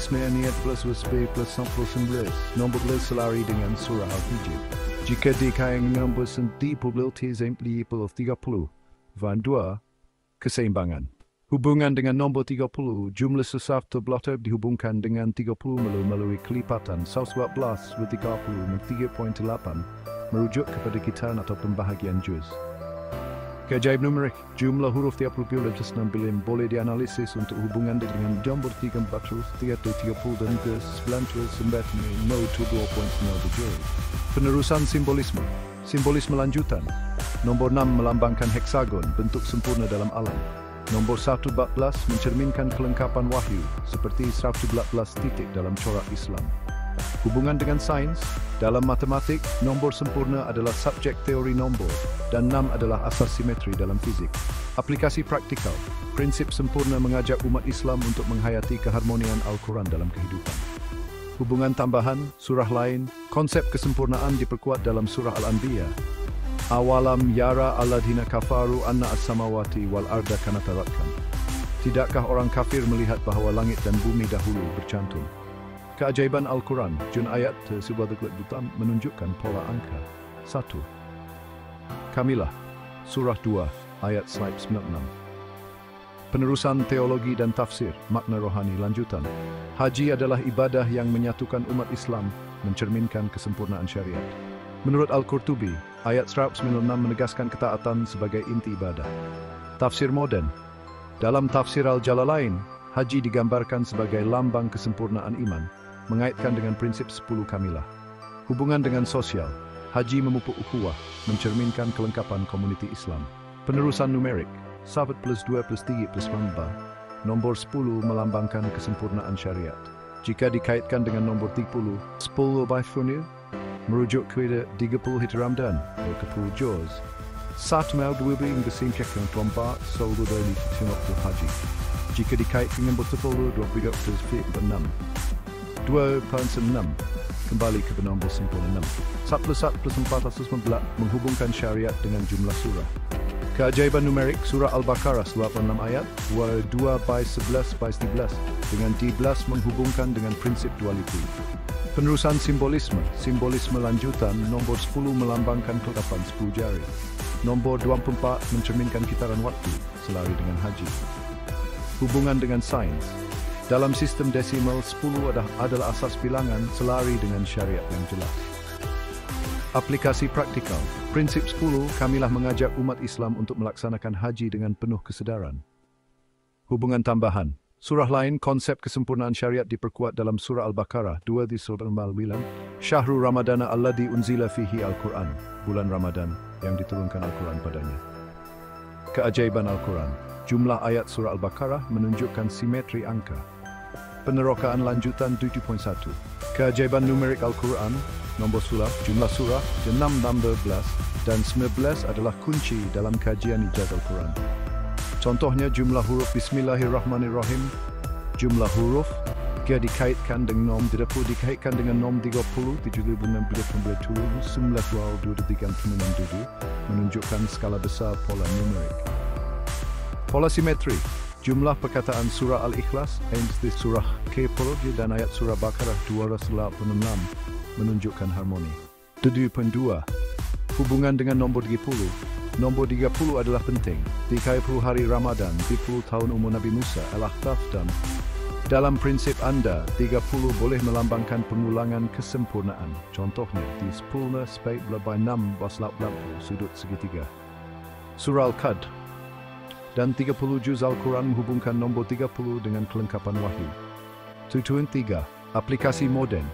plus WSB plus 19, nombor selari dengan surah Al-Hijr. Jika dikaitkan dengan nombor 30, van 2, keseimbangan. Hubungan dengan nombor 30, jumlah sesuatu blotter dihubungkan dengan 30 melalui kelipatan 114 with 30 3.8 merujuk kepada gitaran atau pembahagian juz. Keajaib numerik, jumlah huruf 30 plus 6 boleh dianalisis untuk hubungan dengan nombor 34, 30 dan 99.0 Penerusan simbolisme. Simbolisme lanjutan. Nombor 6 melambangkan heksagon, bentuk sempurna dalam alam. Nombor 114 mencerminkan kelengkapan wahyu, seperti 114 titik dalam corak Islam. Hubungan dengan sains, dalam matematik, nombor sempurna adalah subjek teori nombor, dan 6 adalah asas simetri dalam fizik. Aplikasi praktikal, prinsip sempurna mengajak umat Islam untuk menghayati keharmonian Al-Quran dalam kehidupan. Hubungan tambahan, surah lain, konsep kesempurnaan diperkuat dalam surah Al-Anbiya. Awalam yara alladhina kafaru anna as-samawati wal arda kanataratkan. Tidakkah orang kafir melihat bahawa langit dan bumi dahulu bercantum? Keajaiban Al-Quran, jun ayat sebuah deklat butam menunjukkan pola angka. 1. Kamilah, surah 2, ayat 96. Penerusan teologi dan tafsir, makna rohani lanjutan. Haji adalah ibadah yang menyatukan umat Islam, mencerminkan kesempurnaan syariat. Menurut Al-Qurtubi, ayat 196 menegaskan ketaatan sebagai inti ibadah. Tafsir modern. Dalam tafsir Al-Jalalain, haji digambarkan sebagai lambang kesempurnaan iman, mengaitkan dengan prinsip 10 kamilah. Hubungan dengan sosial, haji memupuk ukhuwah, mencerminkan kelengkapan komuniti Islam. Penerusan numerik, 1 plus 2 plus 3 plus 4, nomor 10 melambangkan kesempurnaan syariat. Jika dikaitkan dengan nombor 30, 10 by Funil, merujuk kepada 30 Hijri Ramadan, ke 10 Juz. 1 Maw 2 bersimpiakan tomba selalu dari waktu haji. Jika dikaitkan dengan bertepuluh 23 plus 6, 2 plus 6, kembali ke nombor sempurna 6. 1 plus 1 plus 4 plus 14 menghubungkan syariat dengan jumlah surah. Keajaiban numerik, surah Al-Baqarah 86 ayat, 2 by 11 by 11, dengan 13 menghubungkan dengan prinsip dualiti. Penerusan simbolisme, simbolisme lanjutan, nombor 10 melambangkan kelengkapan 10 jari. Nombor 24 mencerminkan kitaran waktu, selari dengan haji. Hubungan dengan sains. Dalam sistem desimal, 10 adalah asas bilangan selari dengan syariat yang jelas. Aplikasi praktikal. Prinsip 10, kamilah mengajak umat Islam untuk melaksanakan haji dengan penuh kesedaran. Hubungan tambahan. Surah lain, konsep kesempurnaan syariat diperkuat dalam surah Al-Baqarah 2 di surah Al-Bilan. Syahrul Ramadana alladhi unzila fihi Al-Quran. Bulan Ramadan yang diturunkan Al-Quran padanya. Keajaiban Al-Quran. Jumlah ayat surah Al-Baqarah menunjukkan simetri angka. Penerokaan lanjutan 7.1. Keajaiban numerik Al-Quran, nombor surah, jumlah surah, 6 tambah 11 dan 19 adalah kunci dalam kajian ijaz Al-Quran. Contohnya jumlah huruf Bismillahirrahmanirrahim, jumlah huruf jika dikaitkan dengan nom 30 dikaitkan dengan nom 30, 76, 2, menunjukkan skala besar pola numerik. Pola simetri. Jumlah perkataan surah Al-Ikhlas, di surah Kepul dan ayat surah Baqarah 286 menunjukkan harmoni. 7.2. Hubungan dengan nombor 30. Nombor 30 adalah penting. Di 30 hari Ramadan, 30 tahun umur Nabi Musa, Al-Ahqaf dan dalam prinsip Anda, 30 boleh melambangkan pengulangan kesempurnaan. Contohnya, di 10 spek lebih 6 was 80 sudut segitiga. Surah Al-Qadr. dan 30 juz Al-Quran menghubungkan nombor 30 dengan kelengkapan wahyu. Tujuan 3. Aplikasi moden.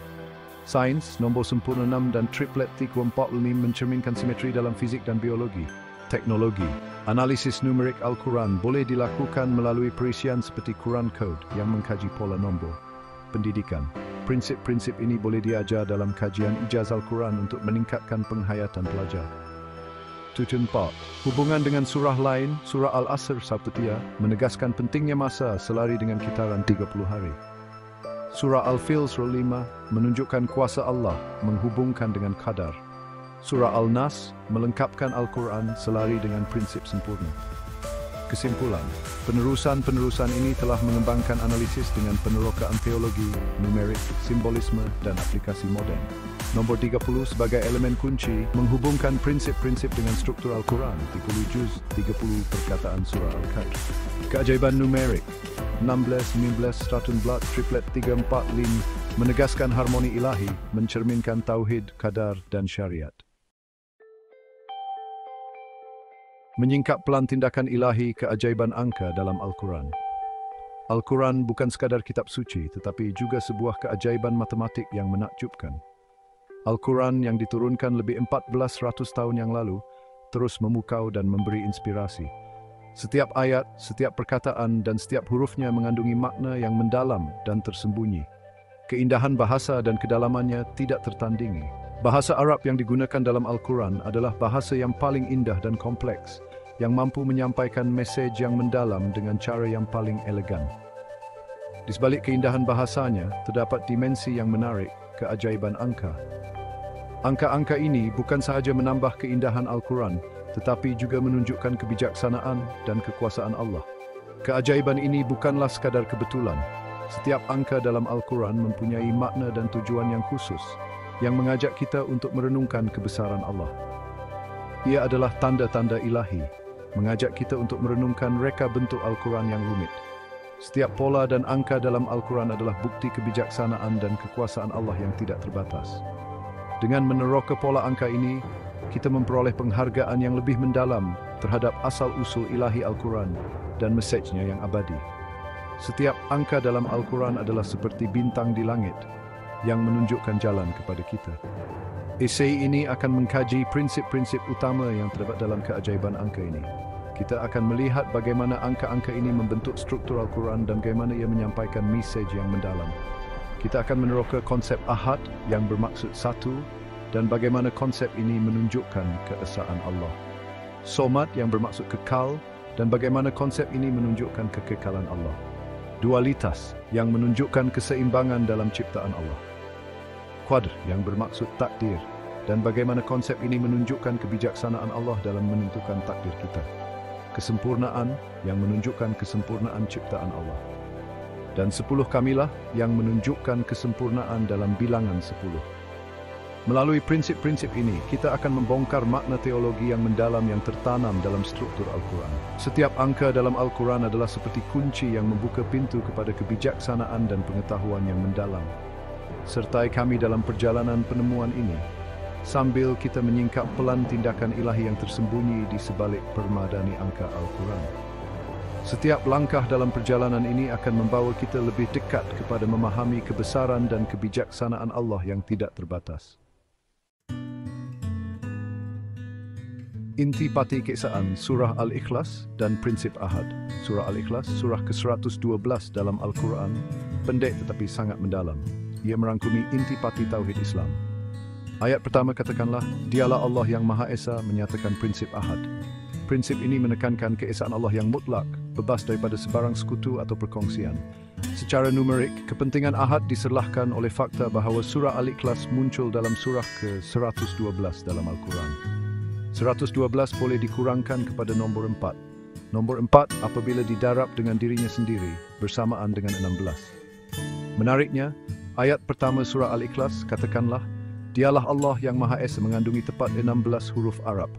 Sains, nombor sempurna 6 dan triplet 345 mencerminkan simetri dalam fizik dan biologi. Teknologi. Analisis numerik Al-Quran boleh dilakukan melalui perisian seperti Quran Code yang mengkaji pola nombor. Pendidikan. Prinsip-prinsip ini boleh diajar dalam kajian ijaz Al-Quran untuk meningkatkan penghayatan pelajar. Tujuan 4. Hubungan dengan surah lain, surah Al-Asr Sabtia, menegaskan pentingnya masa selari dengan kitaran 30 hari. Surah Al-Fil surah 5 menunjukkan kuasa Allah menghubungkan dengan qadar. Surah Al-Nas melengkapkan Al-Quran selari dengan prinsip sempurna. Kesimpulan, penerusan-penerusan ini telah mengembangkan analisis dengan penerokaan teologi, numerik, simbolisme, dan aplikasi moden. Nombor 30 sebagai elemen kunci menghubungkan prinsip-prinsip dengan struktur Al-Quran, 30 juz, 30 perkataan surah Al-Qadr. Keajaiban numerik, 16, 19, 114, triplet 345, menegaskan harmoni ilahi, mencerminkan tauhid, qadar, dan syariat. Menyingkap pelan tindakan ilahi keajaiban angka dalam Al-Quran. Al-Quran bukan sekadar kitab suci, tetapi juga sebuah keajaiban matematik yang menakjubkan. Al-Quran yang diturunkan lebih 1400 tahun yang lalu, terus memukau dan memberi inspirasi. Setiap ayat, setiap perkataan, dan setiap hurufnya mengandungi makna yang mendalam dan tersembunyi. Keindahan bahasa dan kedalamannya tidak tertandingi. Bahasa Arab yang digunakan dalam Al-Quran adalah bahasa yang paling indah dan kompleks, yang mampu menyampaikan mesej yang mendalam dengan cara yang paling elegan. Di sebalik keindahan bahasanya, terdapat dimensi yang menarik, keajaiban angka. Angka-angka ini bukan sahaja menambah keindahan Al-Quran, tetapi juga menunjukkan kebijaksanaan dan kekuasaan Allah. Keajaiban ini bukanlah sekadar kebetulan. Setiap angka dalam Al-Quran mempunyai makna dan tujuan yang khusus, yang mengajak kita untuk merenungkan kebesaran Allah. Ia adalah tanda-tanda ilahi, mengajak kita untuk merenungkan reka bentuk Al-Quran yang rumit. Setiap pola dan angka dalam Al-Quran adalah bukti kebijaksanaan dan kekuasaan Allah yang tidak terbatas. Dengan meneroka pola angka ini, kita memperoleh penghargaan yang lebih mendalam terhadap asal-usul ilahi Al-Quran dan mesejnya yang abadi. Setiap angka dalam Al-Quran adalah seperti bintang di langit yang menunjukkan jalan kepada kita. Esei ini akan mengkaji prinsip-prinsip utama yang terdapat dalam keajaiban angka ini. Kita akan melihat bagaimana angka-angka ini membentuk struktur Al-Quran dan bagaimana ia menyampaikan mesej yang mendalam. Kita akan meneroka konsep ahad yang bermaksud satu dan bagaimana konsep ini menunjukkan keesaan Allah. Somad yang bermaksud kekal dan bagaimana konsep ini menunjukkan kekekalan Allah. Dualitas yang menunjukkan keseimbangan dalam ciptaan Allah. Qadr yang bermaksud takdir dan bagaimana konsep ini menunjukkan kebijaksanaan Allah dalam menentukan takdir kita. Kesempurnaan yang menunjukkan kesempurnaan ciptaan Allah. Dan 10 kamilah yang menunjukkan kesempurnaan dalam bilangan 10. Melalui prinsip-prinsip ini, kita akan membongkar makna teologi yang mendalam yang tertanam dalam struktur Al-Quran. Setiap angka dalam Al-Quran adalah seperti kunci yang membuka pintu kepada kebijaksanaan dan pengetahuan yang mendalam. Sertai kami dalam perjalanan penemuan ini, sambil kita menyingkap pelan tindakan ilahi yang tersembunyi di sebalik permadani angka Al-Quran. Setiap langkah dalam perjalanan ini akan membawa kita lebih dekat kepada memahami kebesaran dan kebijaksanaan Allah yang tidak terbatas. Intipati Keesaan Surah Al-Ikhlas dan Prinsip Ahad. Surah Al-Ikhlas, surah ke-112 dalam Al-Quran, pendek tetapi sangat mendalam. Ia merangkumi intipati Tauhid Islam. Ayat pertama katakanlah, Dialah Allah yang Maha Esa menyatakan prinsip Ahad. Prinsip ini menekankan keesaan Allah yang mutlak, bebas daripada sebarang sekutu atau perkongsian. Secara numerik, kepentingan Ahad diserlahkan oleh fakta bahawa surah Al-Ikhlas muncul dalam surah ke-112 dalam Al-Quran. 112 boleh dikurangkan kepada nombor 4. Nombor 4 apabila didarab dengan dirinya sendiri, bersamaan dengan 16. Menariknya, ayat pertama surah Al-Ikhlas katakanlah, Dialah Allah yang Maha Esa mengandungi tepat 16 huruf Arab.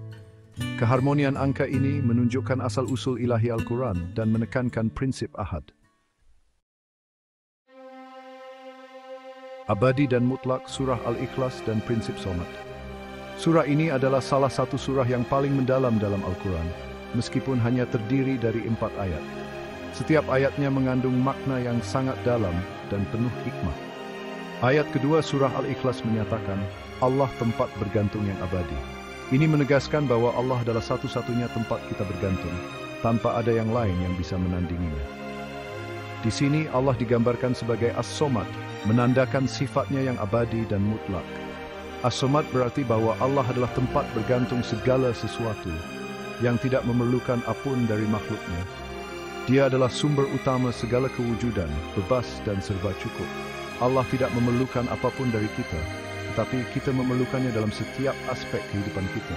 Keharmonian angka ini menunjukkan asal-usul ilahi Al-Quran dan menekankan prinsip Ahad. Abadi dan mutlak surah Al-Ikhlas dan prinsip Somad. Surah ini adalah salah satu surah yang paling mendalam dalam Al-Quran. meskipun hanya terdiri dari 4 ayat. Setiap ayatnya mengandung makna yang sangat dalam dan penuh hikmah. Ayat kedua surah Al-Ikhlas menyatakan, Allah tempat bergantung yang abadi. Ini menegaskan bahwa Allah adalah satu-satunya tempat kita bergantung, tanpa ada yang lain yang bisa menandinginya. Di sini Allah digambarkan sebagai As-Somad, menandakan sifatnya yang abadi dan mutlak. As-Somad berarti bahwa Allah adalah tempat bergantung segala sesuatu, yang tidak memerlukan apapun dari makhluknya. Dia adalah sumber utama segala kewujudan, bebas dan serba cukup. Allah tidak memerlukan apapun dari kita, tetapi kita memerlukannya dalam setiap aspek kehidupan kita.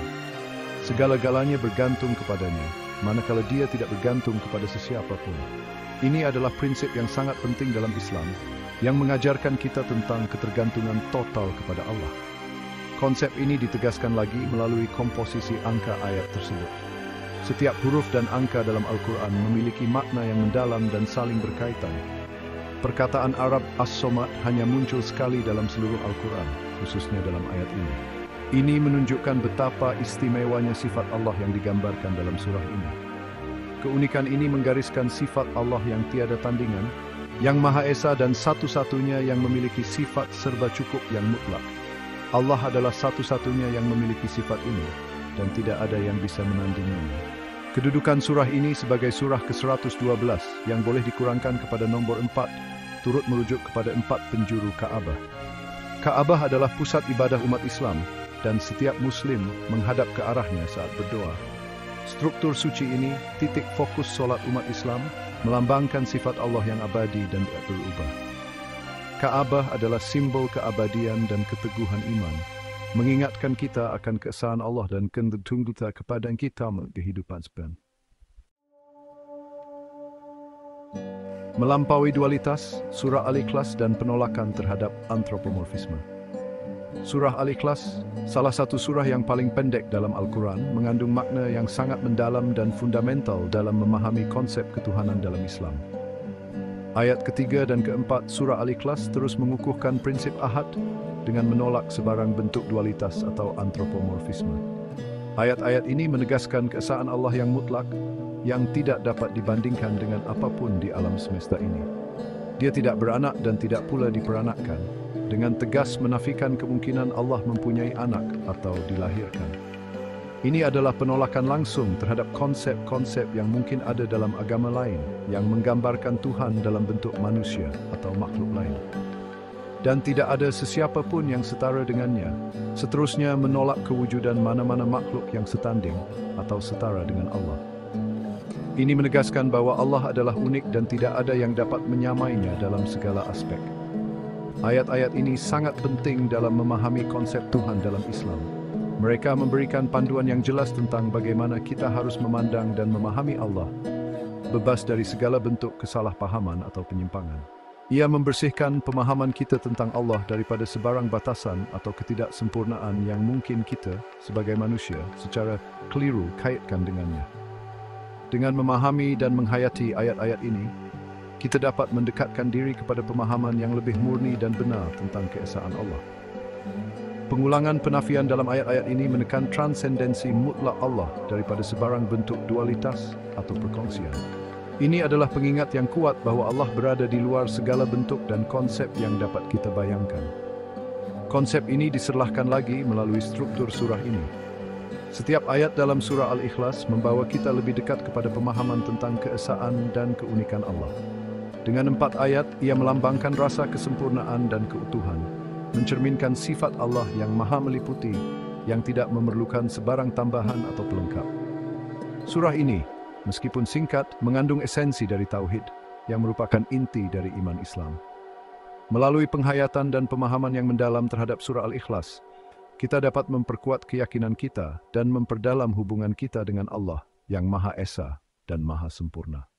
Segala-galanya bergantung kepadanya, manakala dia tidak bergantung kepada sesiapa pun. Ini adalah prinsip yang sangat penting dalam Islam, yang mengajarkan kita tentang ketergantungan total kepada Allah. Konsep ini ditegaskan lagi melalui komposisi angka ayat tersebut. Setiap huruf dan angka dalam Al-Quran memiliki makna yang mendalam dan saling berkaitan. Perkataan Arab As-Somad hanya muncul sekali dalam seluruh Al-Quran, khususnya dalam ayat ini. Ini menunjukkan betapa istimewanya sifat Allah yang digambarkan dalam surah ini. Keunikan ini menggariskan sifat Allah yang tiada tandingan, yang Maha Esa dan satu-satunya yang memiliki sifat serba cukup yang mutlak. Allah adalah satu-satunya yang memiliki sifat ini, dan tidak ada yang bisa menandinginya. Kedudukan surah ini sebagai surah ke-112 yang boleh dikurangkan kepada nombor 4, turut merujuk kepada 4 penjuru Ka'bah. Ka'bah adalah pusat ibadah umat Islam, dan setiap Muslim menghadap ke arahnya saat berdoa. Struktur suci ini, titik fokus solat umat Islam, melambangkan sifat Allah yang abadi dan tak berubah. Ka'bah adalah simbol keabadian dan keteguhan iman, mengingatkan kita akan keesaan Allah dan ketentuan kita kepada kita kehidupan sebenarnya. Melampaui dualitas, surah Al-Ikhlas dan penolakan terhadap antropomorfisme. Surah Al-Ikhlas, salah satu surah yang paling pendek dalam Al-Quran, mengandung makna yang sangat mendalam dan fundamental dalam memahami konsep ketuhanan dalam Islam. Ayat ketiga dan keempat surah Al-Ikhlas terus mengukuhkan prinsip ahad dengan menolak sebarang bentuk dualitas atau antropomorfisme. Ayat-ayat ini menegaskan keesaan Allah yang mutlak, yang tidak dapat dibandingkan dengan apapun di alam semesta ini. Dia tidak beranak dan tidak pula diperanakkan, dengan tegas menafikan kemungkinan Allah mempunyai anak atau dilahirkan. Ini adalah penolakan langsung terhadap konsep-konsep yang mungkin ada dalam agama lain yang menggambarkan Tuhan dalam bentuk manusia atau makhluk lain. Dan tidak ada sesiapa pun yang setara dengannya. Seterusnya menolak kewujudan mana-mana makhluk yang setanding atau setara dengan Allah. Ini menegaskan bahwa Allah adalah unik dan tidak ada yang dapat menyamainya dalam segala aspek. Ayat-ayat ini sangat penting dalam memahami konsep Tuhan dalam Islam. Mereka memberikan panduan yang jelas tentang bagaimana kita harus memandang dan memahami Allah, bebas dari segala bentuk kesalahpahaman atau penyimpangan. Ia membersihkan pemahaman kita tentang Allah daripada sebarang batasan atau ketidaksempurnaan yang mungkin kita, sebagai manusia, secara keliru kaitkan dengannya. Dengan memahami dan menghayati ayat-ayat ini, kita dapat mendekatkan diri kepada pemahaman yang lebih murni dan benar tentang keesaan Allah. Pengulangan penafian dalam ayat-ayat ini menekan transendensi mutlak Allah daripada sebarang bentuk dualitas atau perkongsian. Ini adalah pengingat yang kuat bahwa Allah berada di luar segala bentuk dan konsep yang dapat kita bayangkan. Konsep ini diserlahkan lagi melalui struktur surah ini. Setiap ayat dalam surah Al-Ikhlas membawa kita lebih dekat kepada pemahaman tentang keesaan dan keunikan Allah. Dengan 4 ayat, ia melambangkan rasa kesempurnaan dan keutuhan, mencerminkan sifat Allah yang maha meliputi, yang tidak memerlukan sebarang tambahan atau pelengkap. Surah ini, meskipun singkat, mengandung esensi dari tauhid, yang merupakan inti dari iman Islam. Melalui penghayatan dan pemahaman yang mendalam terhadap surah Al-Ikhlas, kita dapat memperkuat keyakinan kita dan memperdalam hubungan kita dengan Allah yang Maha Esa dan Maha Sempurna.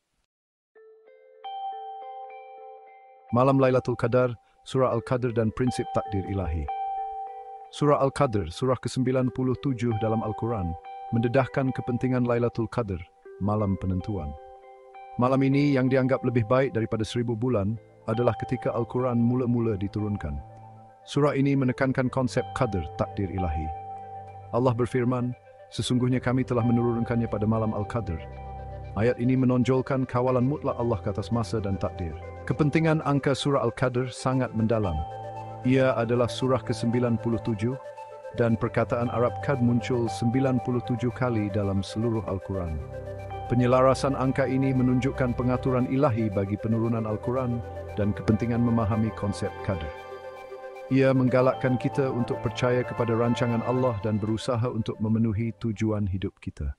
Malam Lailatul Qadar, Surah Al-Qadr dan prinsip takdir ilahi. Surah Al-Qadr, surah ke-97 dalam Al-Quran, mendedahkan kepentingan Lailatul Qadr, malam penentuan. Malam ini yang dianggap lebih baik daripada 1000 bulan adalah ketika Al-Quran mula-mula diturunkan. Surah ini menekankan konsep qadr, takdir ilahi. Allah berfirman, Sesungguhnya kami telah menurunkannya pada malam Al-Qadr. Ayat ini menonjolkan kawalan mutlak Allah ke atas masa dan takdir. Kepentingan angka surah Al-Qadr sangat mendalam. Ia adalah surah ke-97 dan perkataan Arab Qad muncul 97 kali dalam seluruh Al-Quran. Penyelarasan angka ini menunjukkan pengaturan ilahi bagi penurunan Al-Quran dan kepentingan memahami konsep Qadr. Ia menggalakkan kita untuk percaya kepada rancangan Allah dan berusaha untuk memenuhi tujuan hidup kita.